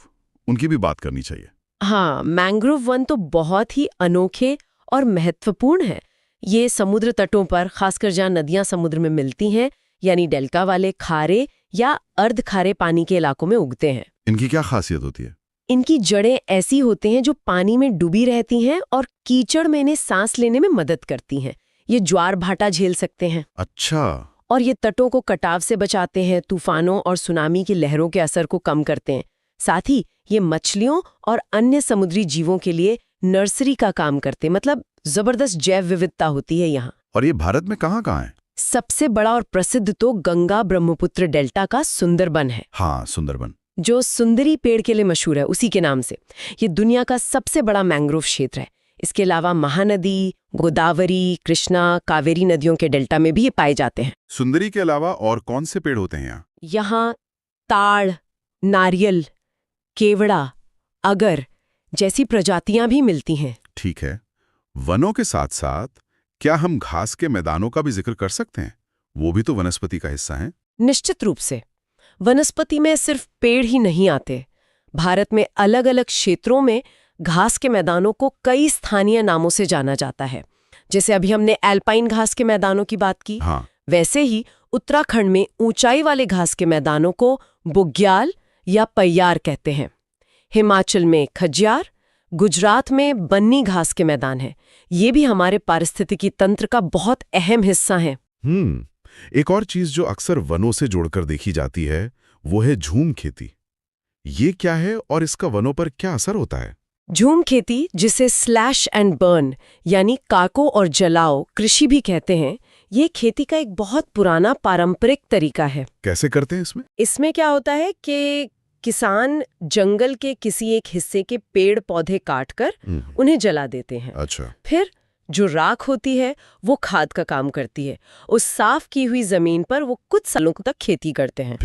उनकी भी बात करनी चाहिए। हाँ, मैंग्रोव वन तो बहुत ही अनोखे और महत्वपूर्ण है। ये समुद्र तटों पर, खासकर जहाँ नदियां समुद्र में मिलती हैं, यानी डेल्टा वाले खारे या अर्ध खारे पानी के इलाकों में उगते हैं। इनकी क्या खासियत होती है? इनकी जड़ें ऐसी होती हैं जो पानी में डूबी रहती हैं और कीचड़ में इन्हें सांस लेने में मदद करती हैं। ये ज्वार भाटा झेल सकते हैं। अच्छा। और ये तटों को कटाव से बचाते हैं, तूफानों और सुनामी की लहरों के असर को कम करते हैं। साथ ही ये मछलियों और अन्य समुद्री जीवों के लिए नर्सरी का काम करते हैं, मतलब जबरदस्त जैव विविधता होती है यहाँ। और ये भारत में कहाँ है? सबसे बड़ा और प्रसिद्ध तो गंगा ब्रह्मपुत्र डेल्टा का सुंदरबन है। हाँ, सुंदरबन, जो सुंदरी पेड़ के लिए मशहूर है, उसी के नाम से। ये दुनिया का सबसे बड़ा मैंग्रोव क्षेत्र है। इसके अलावा महानदी, गोदावरी, कृष्णा, कावेरी नदियों के डेल्टा में भी ये पाए जाते हैं। सुंदरी के अलावा और कौन से पेड़ होते हैं यहाँ? यहाँ ताड़, नारियल, केवड़ा, अगर जैसी प्रजातियां भी मिलती हैं। ठीक है। वनों के साथ साथ क्या हम घास के मैदानों का भी जिक्र कर सकते हैं? वो भी तो वनस्पति का हिस्सा हैं। निश्चित रूप से। वनस्पति में सिर्फ पेड़ ही नहीं आते। भारत में अलग अलग क्षेत्रों में घास के मैदानों को कई स्थानीय नामों से जाना जाता है। जैसे अभी हमने एल्पाइन घास के मैदानों की बात की, हाँ। वैसे ही उत्तराखंड में ऊंचाई वाले घास के मैदानों को बुग्याल या पय्यार कहते हैं। हिमाचल में खज्यार, गुजरात में बन्नी घास के मैदान हैं। ये भी हमारे पारिस्थितिकी तंत्र का बहुत अहम हिस्सा हैं। एक और चीज जो अक्सर वनों से जोड़कर देखी जाती है वो है झूम खेती। ये क्या है और इसका वनों पर क्या असर होता है? झूम खेती, जिसे स्लैश एंड बर्न यानी काको और जलाओ कृषि भी कहते हैं, ये खेती का एक बहुत पुराना पारंपरिक तरीका है। कैसे करते हैं इसमें? इसमें क्या होता है कि किसान जंगल के किसी एक हिस्से के पेड़ पौधे काटकर उन्हें जला देते हैं। अच्छा। फिर जो राख होती है वो खाद का काम करती है। उस साफ की हुई जमीन पर वो कुछ सालों तक खेती करते हैं।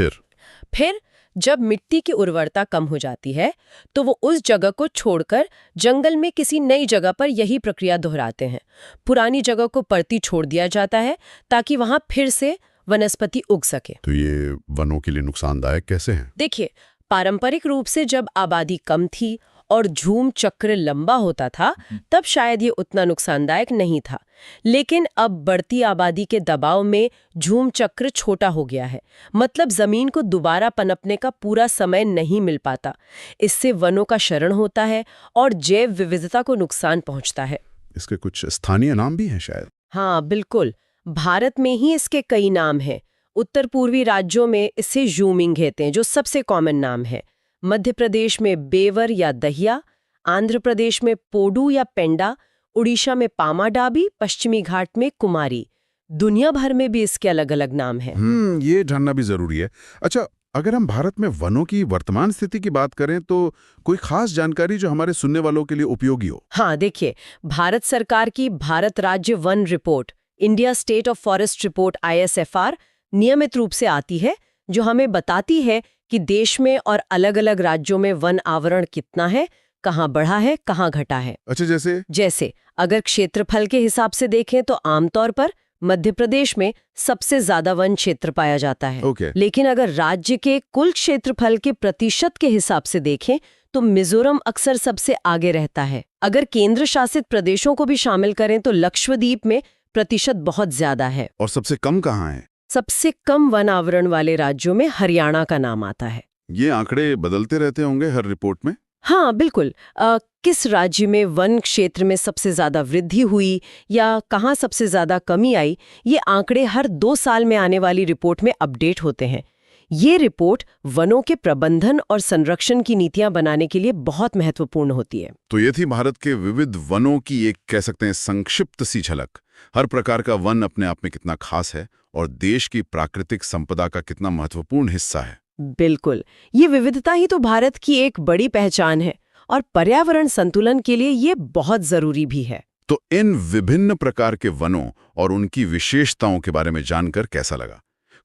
फिर जब मिट्टी की उर्वरता कम हो जाती है तो वो उस जगह को छोड़कर जंगल में किसी नई जगह पर यही प्रक्रिया दोहराते हैं। पुरानी जगह को परती छोड़ दिया जाता है ताकि वहां फिर से वनस्पति उग सके। तो ये वनों के लिए नुकसानदायक कैसे है? देखिए, पारंपरिक रूप से जब आबादी कम थी और झूम चक्र लंबा होता था तब शायद ये उतना नुकसानदायक नहीं था। लेकिन अब बढ़ती आबादी के दबाव में झूम चक्र छोटा हो गया है, मतलब जमीन को दोबारा पनपने का पूरा समय नहीं मिल पाता। इससे वनों का क्षरण होता है और जैव विविधता को नुकसान पहुंचता है। इसके कुछ स्थानीय नाम भी हैं शायद? हाँ बिल्कुल, भारत में ही इसके कई नाम हैं। उत्तर पूर्वी राज्यों में इसे झूमिंग कहते हैं, जो सबसे कॉमन नाम है। मध्य प्रदेश में बेवर या दहिया, आंध्र प्रदेश में पोडू या पेंडा, उड़ीसा में पामाडाबी, पश्चिमी घाट में कुमारी। दुनिया भर में भी इसके अलग अलग नाम हैं। ये जानना भी जरूरी है। अच्छा, अगर हम भारत में वनों की वर्तमान स्थिति की बात करें तो कोई खास जानकारी जो हमारे सुनने वालों के लिए उपयोगी हो? हाँ देखिए, भारत सरकार की भारत राज्य one report, India state of forest report ISFR नियमित रूप से आती है, जो हमें बताती है कि देश में और अलग अलग राज्यों में वन आवरण कितना है, कहाँ बढ़ा है, कहाँ घटा है। अच्छा, जैसे अगर क्षेत्रफल के हिसाब से देखें तो आमतौर पर मध्य प्रदेश में सबसे ज्यादा वन क्षेत्र पाया जाता है। लेकिन अगर राज्य के कुल क्षेत्रफल के प्रतिशत के हिसाब से देखें तो मिजोरम अक्सर सबसे आगे रहता है। अगर केंद्र शासित प्रदेशों को भी शामिल करें तो लक्षद्वीप में प्रतिशत बहुत ज्यादा है। और सबसे कम कहाँ है? सबसे कम वन आवरण वाले राज्यों में हरियाणा का नाम आता है। ये आंकड़े बदलते रहते होंगे हर रिपोर्ट में? हाँ बिल्कुल। किस राज्य में वन क्षेत्र में सबसे ज्यादा वृद्धि हुई या कहाँ सबसे ज्यादा कमी आई, ये आंकड़े हर 2 साल में आने वाली रिपोर्ट में अपडेट होते हैं। ये रिपोर्ट वनों के प्रबंधन और संरक्षण की नीतियां बनाने के लिए बहुत महत्वपूर्ण होती है। तो ये थी भारत के विविध वनों की एक, कह सकते हैं, संक्षिप्त सी झलक। हर प्रकार का वन अपने आप में कितना खास है और देश की प्राकृतिक संपदा का कितना महत्वपूर्ण हिस्सा है। बिल्कुल, ये विविधता ही तो भारत की एक बड़ी पहचान है और पर्यावरण संतुलन के लिए ये बहुत जरूरी भी है। तो इन विभिन्न प्रकार के वनों और उनकी विशेषताओं के बारे में जानकर कैसा लगा?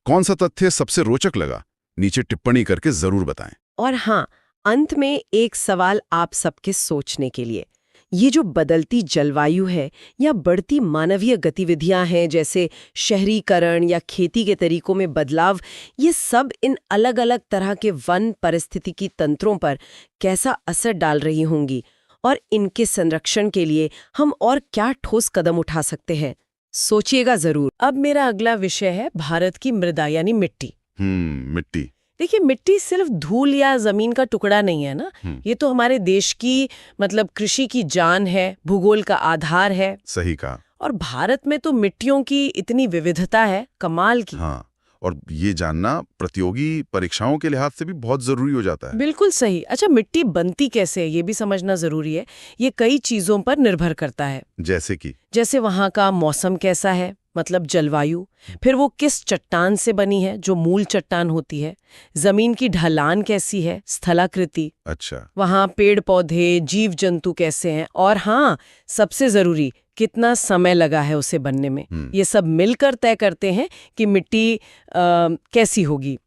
कौन सा तथ्य सबसे रोचक लगा? नीचे टिप्पणी करके जरूर बताएं। और हाँ, अंत में एक सवाल आप सबके सोचने के लिए। ये जो बदलती जलवायु है या बढ़ती मानवीय गतिविधियां हैं, जैसे शहरीकरण या खेती के तरीकों में बदलाव, ये सब इन अलग-अलग तरह के वन पारिस्थितिकी तंत्रों पर कैसा असर डाल रही होंगी और इनके संरक्षण के लिए हम और क्या ठोस कदम उठा सकते हैं? सोचिएगा जरूर। अब मेरा अगला विषय है भारत की मृदा यानी मिट्टी। मिट्टी। देखिए, मिट्टी सिर्फ धूल या जमीन का टुकड़ा नहीं है ना, ये तो हमारे देश की मतलब कृषि की जान है, भूगोल का आधार है। सही कहा। और भारत में तो मिट्टियों की इतनी विविधता है, कमाल की। हाँ, और ये जानना प्रतियोगी परीक्षाओं के लिहाज से भी बहुत जरूरी हो जाता है। बिल्कुल सही। अच्छा, मिट्टी बनती कैसे है ये भी समझना जरूरी है। ये कई चीजों पर निर्भर करता है, जैसे वहाँ का मौसम कैसा है, मतलब जलवायु, फिर वो किस चट्टान से बनी है, जो मूल चट्टान होती है, जमीन की ढलान कैसी है, स्थलाकृति, अच्छा, वहाँ पेड़ पौधे जीव जंतु कैसे हैं, और हाँ, सबसे जरूरी कितना समय लगा है उसे बनने में। ये सब मिलकर तय करते हैं कि मिट्टी कैसी होगी।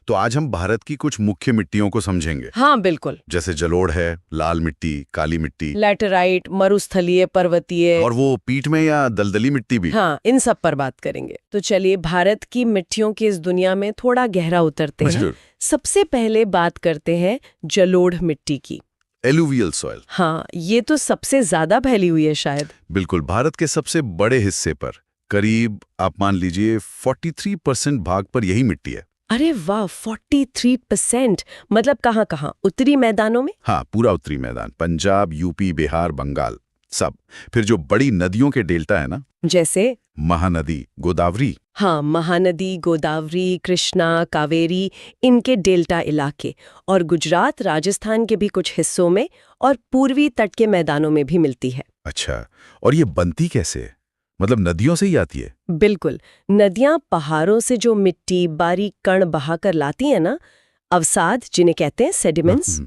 तो आज हम भारत की कुछ मुख्य मिट्टियों को समझेंगे। हाँ बिल्कुल। जैसे जलोढ़ है, लाल मिट्टी, काली मिट्टी, लैटेराइट, मरुस्थलीय, पर्वतीय, और वो पीठ में या दलदली मिट्टी भी। हाँ, इन सब पर बात करेंगे। तो चलिए भारत की मिट्टियों की इस दुनिया में थोड़ा गहरा उतरते हैं। सबसे पहले बात करते हैं जलोढ़ मिट्टी की। Alluvial soil. हाँ, ये तो सबसे ज्यादा फैली हुई है शायद। बिल्कुल, भारत के सबसे बड़े हिस्से पर, करीब आप मान लीजिए 43% भाग पर यही मिट्टी है। अरे वाह, 43%! मतलब कहाँ-कहाँ? उत्तरी मैदानों में? हाँ, पूरा उत्तरी मैदान, पंजाब, यूपी, बिहार, बंगाल, सब। फिर जो बड़ी नदियों के डेल्टा है ना, जैसे महानदी, गोदावरी। हाँ, महानदी, गोदावरी, कृष्णा, कावेरी, इनके डेल्टा इलाके, और गुजरात, राजस्थान के भी कुछ हिस्सों में, और पूर्वी तट के मैदानों में भी मिलती है। अच्छा, और ये बनती कैसे है? मतलब नदियों से ही आती है? बिल्कुल, नदियां पहाड़ों से जो मिट्टी बारीक कण बहाकर लाती हैं ना, अवसाद जिन्हें कहते हैं सेडिमेंट्स,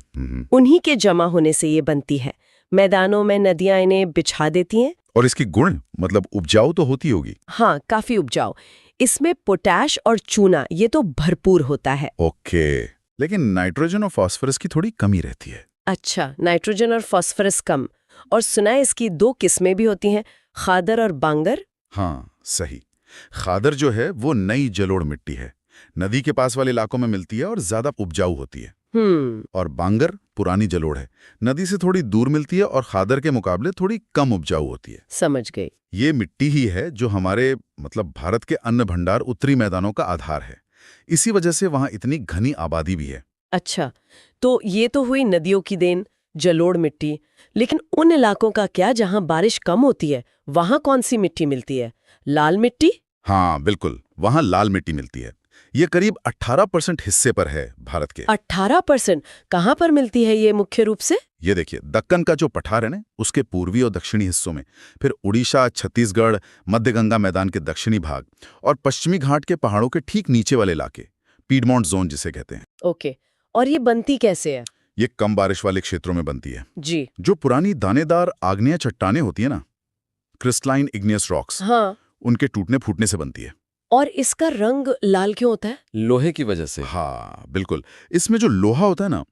उन्हीं के जमा होने से ये बनती है। मैदानों में नदियां इन्हें बिछा देती हैं। और इसकी गुण मतलब उपजाऊ तो होती होगी? हाँ, काफी उपजाऊ। इसमें पोटैश और चूना ये तो भरपूर होता है। ओके, लेकिन नाइट्रोजन और फास्फोरस की थोड़ी कमी रहती है। अच्छा, नाइट्रोजन और फास्फोरस कम। और सुना है इसकी 2 किस्में भी होती हैं, खादर और बांगर। हाँ, सही। खादर जो है वो नई जलोढ़ मिट्टी है, नदी के पास वाले इलाकों में मिलती है और ज्यादा उपजाऊ होती है। और बांगर पुरानी जलोढ़ है, नदी से थोड़ी दूर मिलती है और खादर के मुकाबले थोड़ी कम उपजाऊ होती है। समझ गई। ये मिट्टी ही है जो हमारे मतलब भारत के अन्न भंडार उत्तरी मैदानों का आधार है। इसी वजह से वहाँ इतनी घनी आबादी भी है। अच्छा, तो ये तो हुई नदियों की देन, जलोढ़ मिट्टी। लेकिन उन इलाकों का क्या जहां बारिश कम होती है, वहां कौन सी मिट्टी मिलती है? लाल मिट्टी? हाँ बिल्कुल, वहाँ लाल मिट्टी मिलती है। ये करीब 18% हिस्से पर है भारत के। 18%? कहाँ पर मिलती है ये मुख्य रूप से? ये देखिए, दक्कन का जो पठार है ना, उसके पूर्वी और दक्षिणी हिस्सों में, फिर उड़ीसा, छत्तीसगढ़, मध्य गंगा मैदान के दक्षिणी भाग, और पश्चिमी घाट के पहाड़ों के ठीक नीचे वाले इलाके, पीडमोंट जोन जिसे कहते हैं। ओके, और ये बनती कैसे है? ये कम बारिश वाले क्षेत्रों में बनती है जी। जो पुरानी दानेदार आग्नेय चट्टानें होती है ना, क्रिस्टलाइन इग्नियस रॉक्स, हाँ। उनके टूटने फूटने से बनती है। और इसका रंग लाल क्यों होता है? लोहे की वजह से। हाँ बिल्कुल, इसमें जो लोहा होता है ना,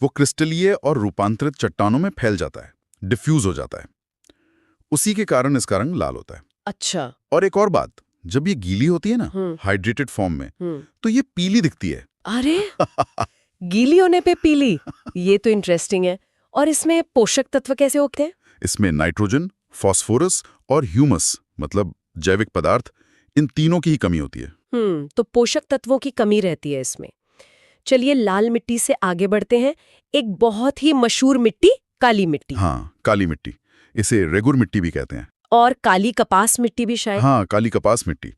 वो क्रिस्टलीय और रूपांतरित चट्टानों में फैल जाता है, डिफ्यूज हो जाता है, उसी के कारण इसका रंग लाल होता है। अच्छा। और एक और बात, जब ये गीली होती है ना, हाइड्रेटेड फॉर्म में, तो ये पीली दिखती है। अरे गीली होने पे पीली, ये तो इंटरेस्टिंग है। और इसमें पोषक तत्व कैसे होते हैं? इसमें नाइट्रोजन, फास्फोरस और ह्यूमस मतलब जैविक पदार्थ, इन तीनों की ही कमी होती है। तो पोषक तत्वों की कमी रहती है इसमें। चलिए लाल मिट्टी से आगे बढ़ते हैं। एक बहुत ही मशहूर मिट्टी, काली मिट्टी। हाँ, काली मिट्टी, इसे रेगुर मिट्टी भी कहते हैं। और काली कपास मिट्टी भी शायद। हाँ, काली कपास मिट्टी,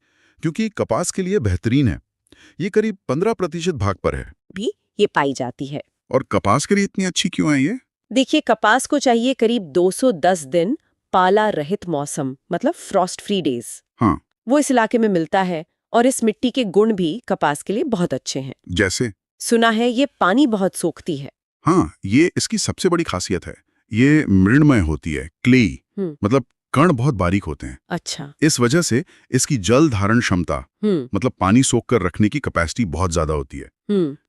क्योंकि कपास के लिए बेहतरीन है। ये करीब 15% भाग पर है भी ये पाई जाती है। और कपास के लिए इतनी अच्छी क्यों है ये? देखिए, कपास को चाहिए करीब 210 दिन पाला रहित मौसम, मतलब फ्रॉस्ट फ्री डेज। हाँ। वो इस इलाके में मिलता है, और इस मिट्टी के गुण भी कपास के लिए बहुत अच्छे हैं। जैसे सुना है ये पानी बहुत सोखती है। हाँ, ये इसकी सबसे बड़ी खासियत है। ये मृण्मय होती है, क्लेई, मतलब कण बहुत बारीक होते हैं। अच्छा। इस वजह से इसकी जल धारण क्षमता, मतलब पानी सोख कर रखने की कैपेसिटी बहुत ज्यादा होती है।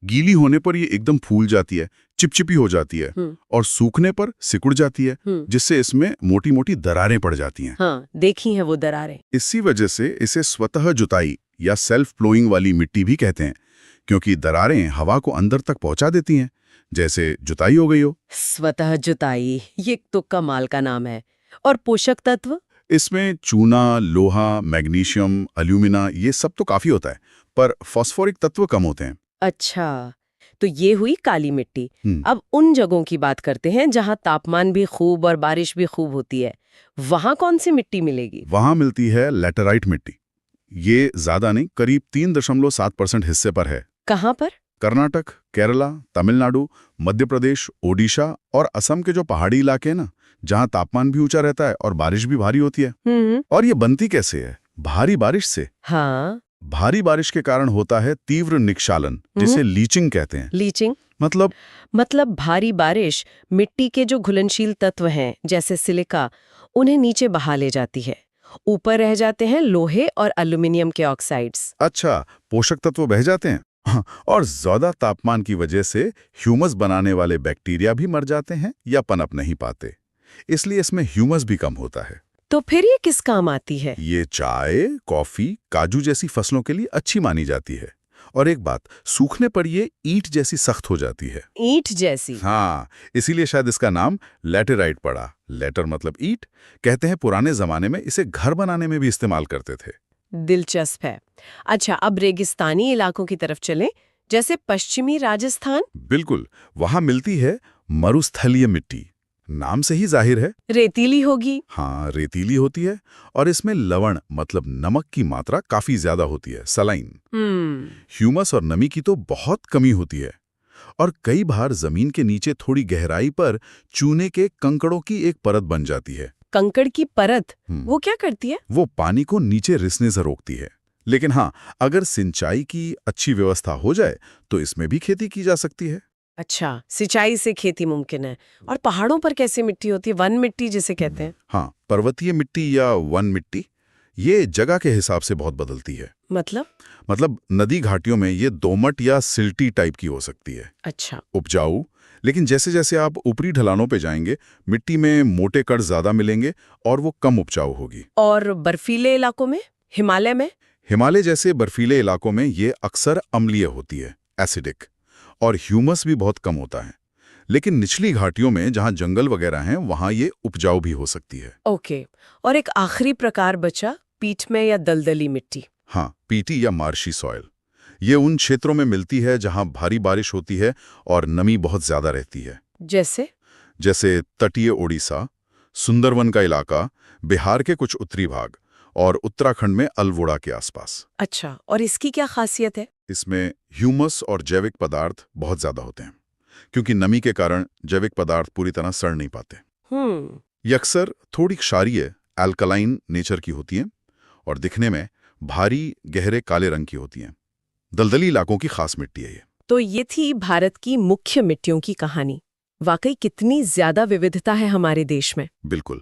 गीली होने पर ये एकदम फूल जाती है, चिपचिपी हो जाती है, और सूखने पर सिकुड़ जाती है, जिससे इसमें मोटी मोटी दरारें पड़ जाती हैं। हाँ, देखी हैं वो दरारें। इसी वजह से इसे स्वतः जुताई या सेल्फ प्लोइंग वाली मिट्टी भी कहते हैं, क्योंकि दरारें हवा को अंदर तक पहुंचा देती हैं, जैसे जुताई हो गई हो। स्वतः जुताई, ये तो कमाल का नाम है। और पोषक तत्व? इसमें चूना, लोहा, मैग्नीशियम, एल्यूमिना ये सब तो काफी होता है, पर फॉस्फोरिक तत्व कम होते हैं। अच्छा, तो ये हुई काली मिट्टी। हम्म। अब उन जगहों की बात करते हैं जहाँ तापमान भी खूब और बारिश भी खूब होती है। वहाँ कौन सी मिट्टी मिलेगी? वहां मिलती है लैटेराइट मिट्टी। ये ज्यादा नहीं, करीब 3.7% हिस्से पर है। कहाँ पर? कर्नाटक, केरला, तमिलनाडु, मध्य प्रदेश, ओडिशा और असम के जो पहाड़ी इलाके हैं ना, जहां तापमान भी ऊंचा रहता है और बारिश भी भारी होती है। और ये बनती कैसे है? भारी बारिश से। हाँ। भारी बारिश के कारण होता है तीव्र निक्षालन, जिसे लीचिंग कहते हैं। लीचिंग मतलब भारी बारिश मिट्टी के जो घुलनशील तत्व हैं जैसे सिलिका, उन्हें नीचे बहा ले जाती है। ऊपर रह जाते हैं लोहे और एल्यूमिनियम के ऑक्साइड्स। अच्छा, पोषक तत्व बह जाते हैं। हाँ, और ज्यादा तापमान की वजह से ह्यूमस बनाने वाले बैक्टीरिया भी मर जाते हैं या पनप नहीं पाते, इसलिए इसमें ह्यूमस भी कम होता है। तो फिर ये किस काम आती है? ये चाय, कॉफी, काजू जैसी फसलों के लिए अच्छी मानी जाती है। और एक बात, सूखने पर ये ईंट जैसी सख्त हो जाती है। ईंट जैसी? हाँ, इसीलिए शायद इसका नाम लैटेराइट पड़ा। लैटर मतलब ईंट। कहते हैं पुराने जमाने में इसे घर बनाने में भी इस्तेमाल करते थे। दिलचस्प है। अच्छा, अब रेगिस्तानी इलाकों की तरफ चलें, जैसे पश्चिमी राजस्थान। बिल्कुल, वहां मिलती है मरुस्थलीय मिट्टी। नाम से ही जाहिर है। रेतीली होगी। हाँ, रेतीली होती है और इसमें लवण मतलब नमक की मात्रा काफी ज्यादा होती है, सलाइन। ह्यूमस और नमी की तो बहुत कमी होती है। और कई बार जमीन के नीचे थोड़ी गहराई पर चूने के कंकड़ों की एक परत बन जाती है। कंकड़ की परत? वो क्या करती है? वो पानी को नीचे रिसने से रोकती है। लेकिन हाँ, अगर सिंचाई की अच्छी व्यवस्था हो जाए तो इसमें भी खेती की जा सकती है। अच्छा, सिंचाई से खेती मुमकिन है। और पहाड़ों पर कैसी मिट्टी होती है? वन मिट्टी जिसे कहते हैं। हाँ, पर्वतीय मिट्टी या वन मिट्टी ये जगह के हिसाब से बहुत बदलती है। मतलब नदी घाटियों में ये दोमट या सिल्टी टाइप की हो सकती है। अच्छा। उपजाऊ, लेकिन जैसे जैसे आप ऊपरी ढलानों पे जाएंगे, मिट्टी में मोटे कण ज्यादा मिलेंगे और वो कम उपजाऊ होगी। और बर्फीले इलाकों में? हिमालय में? हिमालय जैसे बर्फीले इलाकों में ये अक्सर अम्लीय होती है, एसिडिक, और ह्यूमस भी बहुत कम होता है। लेकिन निचली घाटियों में जहां जंगल वगैरह हैं, वहां ये उपजाऊ भी हो सकती है। ओके। और एक आखिरी प्रकार बचा, पीठमय या दलदली मिट्टी। हाँ, पीटी या मार्शी सॉइल। ये उन क्षेत्रों में मिलती है जहां भारी बारिश होती है और नमी बहुत ज्यादा रहती है। जैसे तटीय ओडिशा, सुंदरवन का इलाका, बिहार के कुछ उत्तरी भाग और उत्तराखंड में अल्मोड़ा के आसपास। अच्छा, और इसकी क्या खासियत है? इसमें ह्यूमस और जैविक पदार्थ बहुत ज्यादा होते हैं, क्योंकि नमी के कारण जैविक पदार्थ पूरी तरह सड़ नहीं पाते। ये अक्सर थोड़ी क्षारीय, अल्कलाइन नेचर की होती हैं और दिखने में भारी, गहरे काले रंग की होती हैं। दलदली इलाकों की खास मिट्टी है ये। तो ये थी भारत की मुख्य मिट्टियों की कहानी। वाकई कितनी ज्यादा विविधता है हमारे देश में। बिल्कुल,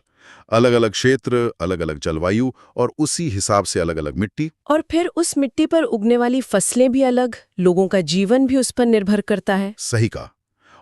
अलग अलग क्षेत्र, अलग अलग जलवायु और उसी हिसाब से अलग अलग मिट्टी। और फिर उस मिट्टी पर उगने वाली फसलें भी अलग, लोगों का जीवन भी उस पर निर्भर करता है। सही कहा।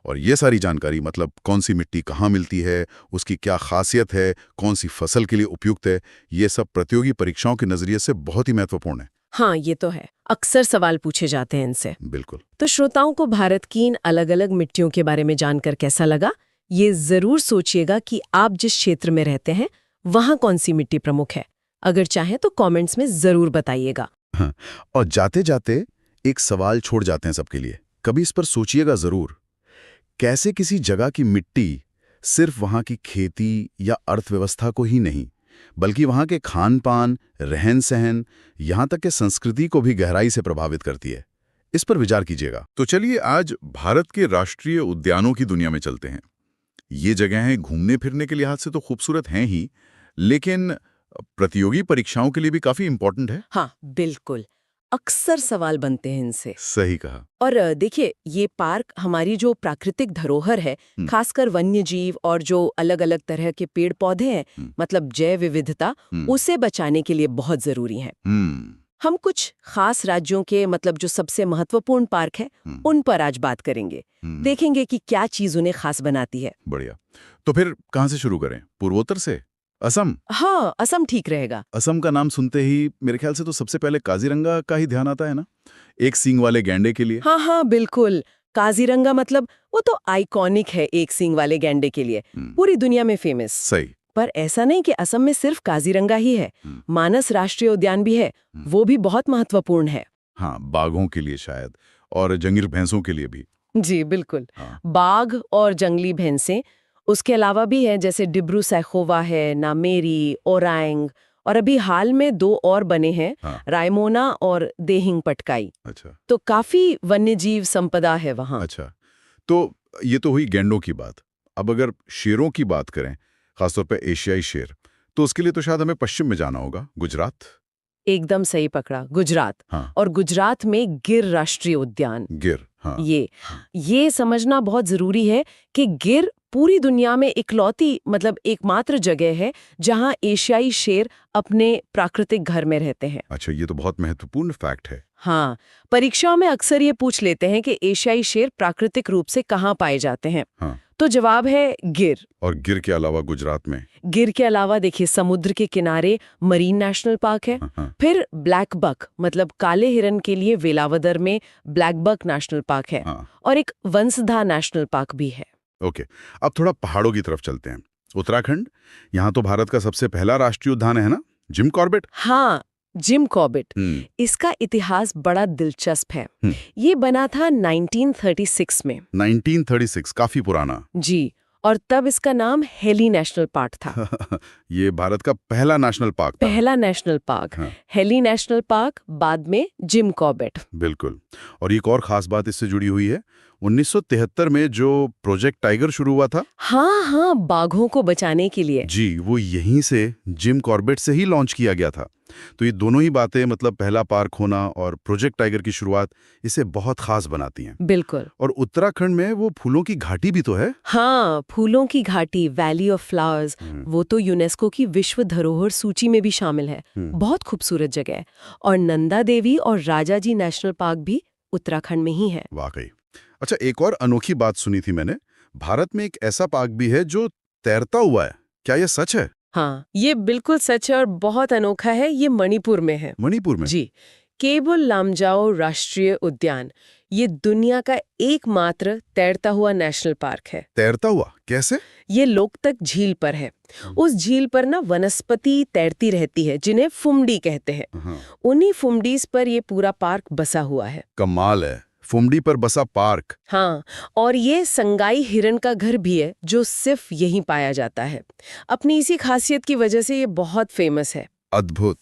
और ये सारी जानकारी, मतलब कौन सी मिट्टी कहाँ मिलती है, उसकी क्या खासियत है, कौन सी फसल के लिए उपयुक्त है, ये सब प्रतियोगी परीक्षाओं के नजरिए से बहुत ही महत्वपूर्ण है। हाँ, ये तो है। अक्सर सवाल पूछे जाते हैं इनसे। बिल्कुल। तो श्रोताओं को भारत की इन अलग अलग मिट्टियों के बारे में जानकर कैसा लगा? ये जरूर सोचिएगा कि आप जिस क्षेत्र में रहते हैं वहां कौन सी मिट्टी प्रमुख है। अगर चाहें तो कमेंट्स में जरूर बताइएगा। हाँ, और जाते जाते एक सवाल छोड़ जाते हैं सबके लिए, कभी इस पर सोचिएगा जरूर। कैसे किसी जगह की मिट्टी सिर्फ वहां की खेती या अर्थव्यवस्था को ही नहीं, बल्कि वहां के खान पान, रहन सहन, यहां तक के संस्कृति को भी गहराई से प्रभावित करती है। इस पर विचार कीजिएगा। तो चलिए आज भारत के राष्ट्रीय उद्यानों की दुनिया में चलते हैं। ये जगहें घूमने फिरने के लिहाज से तो खूबसूरत हैं ही, लेकिन प्रतियोगी परीक्षाओं के लिए भी काफी इंपॉर्टेंट है। हाँ, बिल्कुल। अक्सर सवाल बनते हैं इनसे। सही कहा। और देखिए, ये पार्क हमारी जो प्राकृतिक धरोहर है, खासकर वन्य जीव और जो अलग अलग तरह के पेड़ पौधे हैं, मतलब जैव विविधता, उसे बचाने के लिए बहुत जरूरी है। हम कुछ खास राज्यों के मतलब जो सबसे महत्वपूर्ण पार्क है, उन पर आज बात करेंगे। देखेंगे कि क्या चीज उन्हें खास बनाती है। बढ़िया। तो फिर कहाँ से शुरू करें? पूर्वोत्तर से? असम? हाँ, असम ठीक रहेगा। असम का नाम सुनते ही मेरे ख्याल से तो सबसे पहले काजीरंगा का ही ध्यान आता है ना, एक सींग वाले गैंडे के लिए। हाँ हाँ, बिल्कुल। काजीरंगा मतलब वो तो आइकॉनिक है एक सींग वाले गैंडे के लिए, पूरी दुनिया में फेमस। सही। पर ऐसा नहीं कि असम में सिर्फ काजीरंगा ही है, मानस राष्ट्रीय उद्यान भी है, वो भी बहुत महत्वपूर्ण है। हाँ, बाघों के लिए शायद, और जंगीर भैंसों के लिए भी। जी बिल्कुल। हाँ। बाघ और जंगली भैंसें, उसके अलावा भी है, जैसे डिब्रू सैखोवा है, नामेरी, ओरांग, और अभी हाल में 2 और बने हैं, हाँ। रायमोना और देहिंग पटकाई। अच्छा। तो काफी वन्यजीव संपदा है वहाँ। अच्छा, तो ये तो हुई गैंडों की बात। अब अगर शेरों की बात करें, खासतौर पे एशियाई शेर, तो उसके लिए तो शायद हमें पश्चिम में जाना होगा, गुजरात। एकदम सही पकड़ा, गुजरात। हाँ। और गुजरात में गिर राष्ट्रीय उद्यान। गिर, हाँ। ये समझना बहुत जरूरी है कि गिर पूरी दुनिया में इकलौती मतलब एकमात्र जगह है जहां एशियाई शेर अपने प्राकृतिक घर में रहते हैं। अच्छा, ये तो बहुत महत्वपूर्ण फैक्ट है। हाँ, परीक्षाओं में अक्सर ये पूछ लेते हैं कि एशियाई शेर प्राकृतिक रूप से कहाँ पाए जाते हैं। हाँ। तो जवाब है गिर। और गिर के अलावा गुजरात में? गिर के अलावा देखिए, समुद्र के किनारे मरीन नेशनल पार्क है। हाँ। फिर ब्लैक बक मतलब काले हिरन के लिए वेलावदर में ब्लैक बक नेशनल पार्क है। हाँ। और एक वंसधा नेशनल पार्क भी है। ओके, अब थोड़ा पहाड़ों की तरफ चलते हैं। उत्तराखंड, यहाँ तो भारत का सबसे पहला राष्ट्रीय उद्यान है ना, जिम कॉर्बेट? हाँ, जिम कॉर्बेट। इसका इतिहास बड़ा दिलचस्प है। ये बना था 1936 में। 1936, काफी पुराना। जी, और तब इसका नाम हेली नेशनल पार्क था। ये भारत का पहला नेशनल पार्क था। पहला नेशनल पार्क। हाँ। हेली नेशनल पार्क, बाद में जिम कॉर्बेट। बिल्कुल। और एक और खास बात इससे जुड़ी हुई है, 1973 में जो प्रोजेक्ट टाइगर शुरू हुआ था। हाँ हाँ, बाघों को बचाने के लिए। जी, वो यहीं से जिम कॉर्बेट से ही लॉन्च किया गया था। तो ये दोनों ही बातें, मतलब पहला पार्क होना और प्रोजेक्ट टाइगर की शुरुआत, इसे बहुत खास बनाती हैं। बिल्कुल। और उत्तराखंड में वो फूलों की घाटी भी तो है। हाँ, फूलों की घाटी, वैली ऑफ फ्लावर्स, वो तो यूनेस्को की विश्व धरोहर सूची में भी शामिल है। बहुत खूबसूरत जगह है। और नंदा देवी और राजाजी नेशनल पार्क भी उत्तराखंड में ही है। वाकई। अच्छा, एक और अनोखी बात सुनी थी मैंने, भारत में एक ऐसा पार्क भी है जो तैरता हुआ है। क्या ये सच है? हाँ, ये बिल्कुल सच है और बहुत अनोखा है। ये मणिपुर में है। मणिपुर में? जी, केबुल लामजाओ राष्ट्रीय उद्यान। ये दुनिया का एकमात्र तैरता हुआ नेशनल पार्क है। तैरता हुआ कैसे? ये लोकतक झील पर है। उस झील पर ना वनस्पति तैरती रहती है, जिन्हें फुमडी कहते हैं। उन्हीं फुमडीज पर ये पूरा पार्क बसा हुआ है। कमाल है, फुमडी पर बसा पार्क। हाँ, और ये संगाई हिरन का घर भी है, जो सिर्फ यहीं पाया जाता है। अपनी इसी खासियत की वजह से ये बहुत फेमस है। अद्भुत।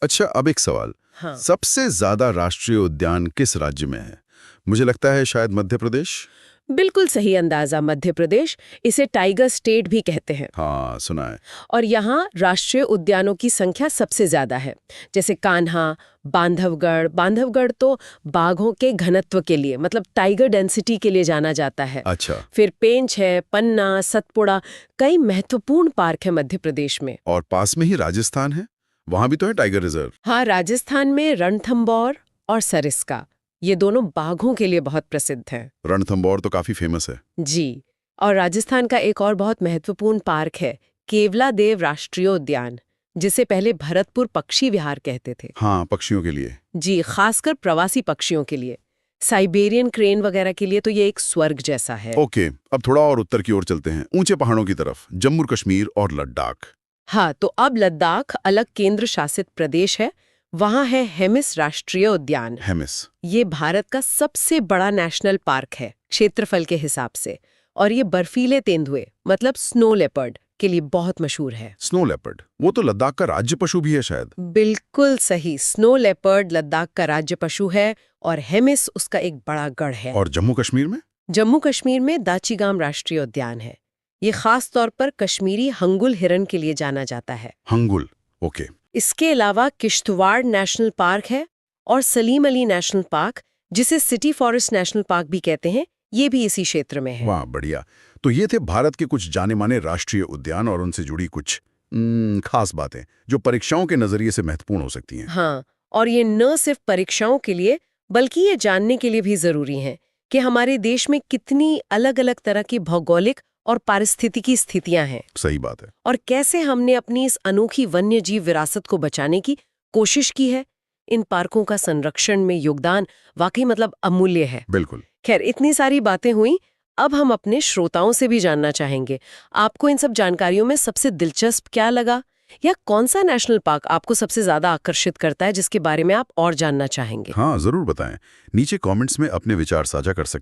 अच्छा, अब एक सवाल। हाँ। सबसे ज्यादा राष्ट्रीय उद्यान किस राज्य में है? मुझे लगता है शायद मध्य प्रदेश। बिल्कुल सही अंदाजा, मध्य प्रदेश। इसे टाइगर स्टेट भी कहते हैं। हाँ, सुना है। और यहाँ राष्ट्रीय उद्यानों की संख्या सबसे ज्यादा है, जैसे कान्हा, बांधवगढ़ तो बाघों के घनत्व के लिए मतलब टाइगर डेंसिटी के लिए जाना जाता है। अच्छा। फिर पेंच है, पन्ना, सतपुड़ा, कई महत्वपूर्ण पार्क है मध्य प्रदेश में। और पास में ही राजस्थान है, वहां भी तो है टाइगर रिजर्व। हाँ, राजस्थान में रणथंभौर और सरिस्का, ये दोनों बाघों के लिए बहुत प्रसिद्ध हैं। रणथंभौर तो काफी फेमस है। जी, और राजस्थान का एक और बहुत महत्वपूर्ण पार्क है केवलादेव राष्ट्रीय उद्यान, जिसे पहले भरतपुर पक्षी विहार कहते थे। हाँ, पक्षियों के लिए। जी, खासकर प्रवासी पक्षियों के लिए, साइबेरियन क्रेन वगैरह के लिए तो ये एक स्वर्ग जैसा है। ओके, अब थोड़ा और उत्तर की ओर चलते हैं, ऊंचे पहाड़ों की तरफ, जम्मू कश्मीर और लद्दाख। हाँ, तो अब लद्दाख अलग केंद्र शासित प्रदेश है। वहाँ है हेमिस राष्ट्रीय उद्यान। हेमिस। ये भारत का सबसे बड़ा नेशनल पार्क है क्षेत्रफल के हिसाब से, और ये बर्फीले तेंदुए मतलब स्नो लेपर्ड के लिए बहुत मशहूर है। स्नो लेपर्ड, वो तो लद्दाख का राज्य पशु भी है शायद। बिल्कुल सही, स्नो लेपर्ड लद्दाख का राज्य पशु है और हेमिस उसका एक बड़ा गढ़ है। और जम्मू कश्मीर में? जम्मू कश्मीर में दाचीगाम राष्ट्रीय उद्यान है। ये खास तौर पर कश्मीरी हंगुल हिरन के लिए जाना जाता है। हंगुल, ओके। इसके अलावा किश्तवाड़ नेशनल पार्क है और सलीम अली नेशनल पार्क, जिसे सिटी फॉरेस्ट नेशनल पार्क भी कहते हैं, ये भी इसी क्षेत्र में है। वाह, बढ़िया। तो ये थे भारत के कुछ जाने माने राष्ट्रीय उद्यान और उनसे जुड़ी कुछ खास बातें जो परीक्षाओं के नजरिए से महत्वपूर्ण हो सकती हैं। हाँ, और ये न सिर्फ परीक्षाओं के लिए बल्कि ये जानने के लिए भी जरूरी है कि हमारे देश में कितनी अलग-अलग तरह की भौगोलिक और पारिस्थितिकी स्थितियां हैं सही बात है। और कैसे हमने अपनी इस अनोखी वन्य जीव विरासत को बचाने की कोशिश की है। इन पार्कों का संरक्षण में योगदान वाकई मतलब अमूल्य है। बिल्कुल। खैर, इतनी सारी बातें हुई, अब हम अपने श्रोताओं से भी जानना चाहेंगे, आपको इन सब जानकारियों में सबसे दिलचस्प क्या लगा, या कौन सा नेशनल पार्क आपको सबसे ज्यादा आकर्षित करता है जिसके बारे में आप और जानना चाहेंगे। हाँ, जरूर बताएं। नीचे कमेंट्स में अपने विचार साझा कर सकते हैं।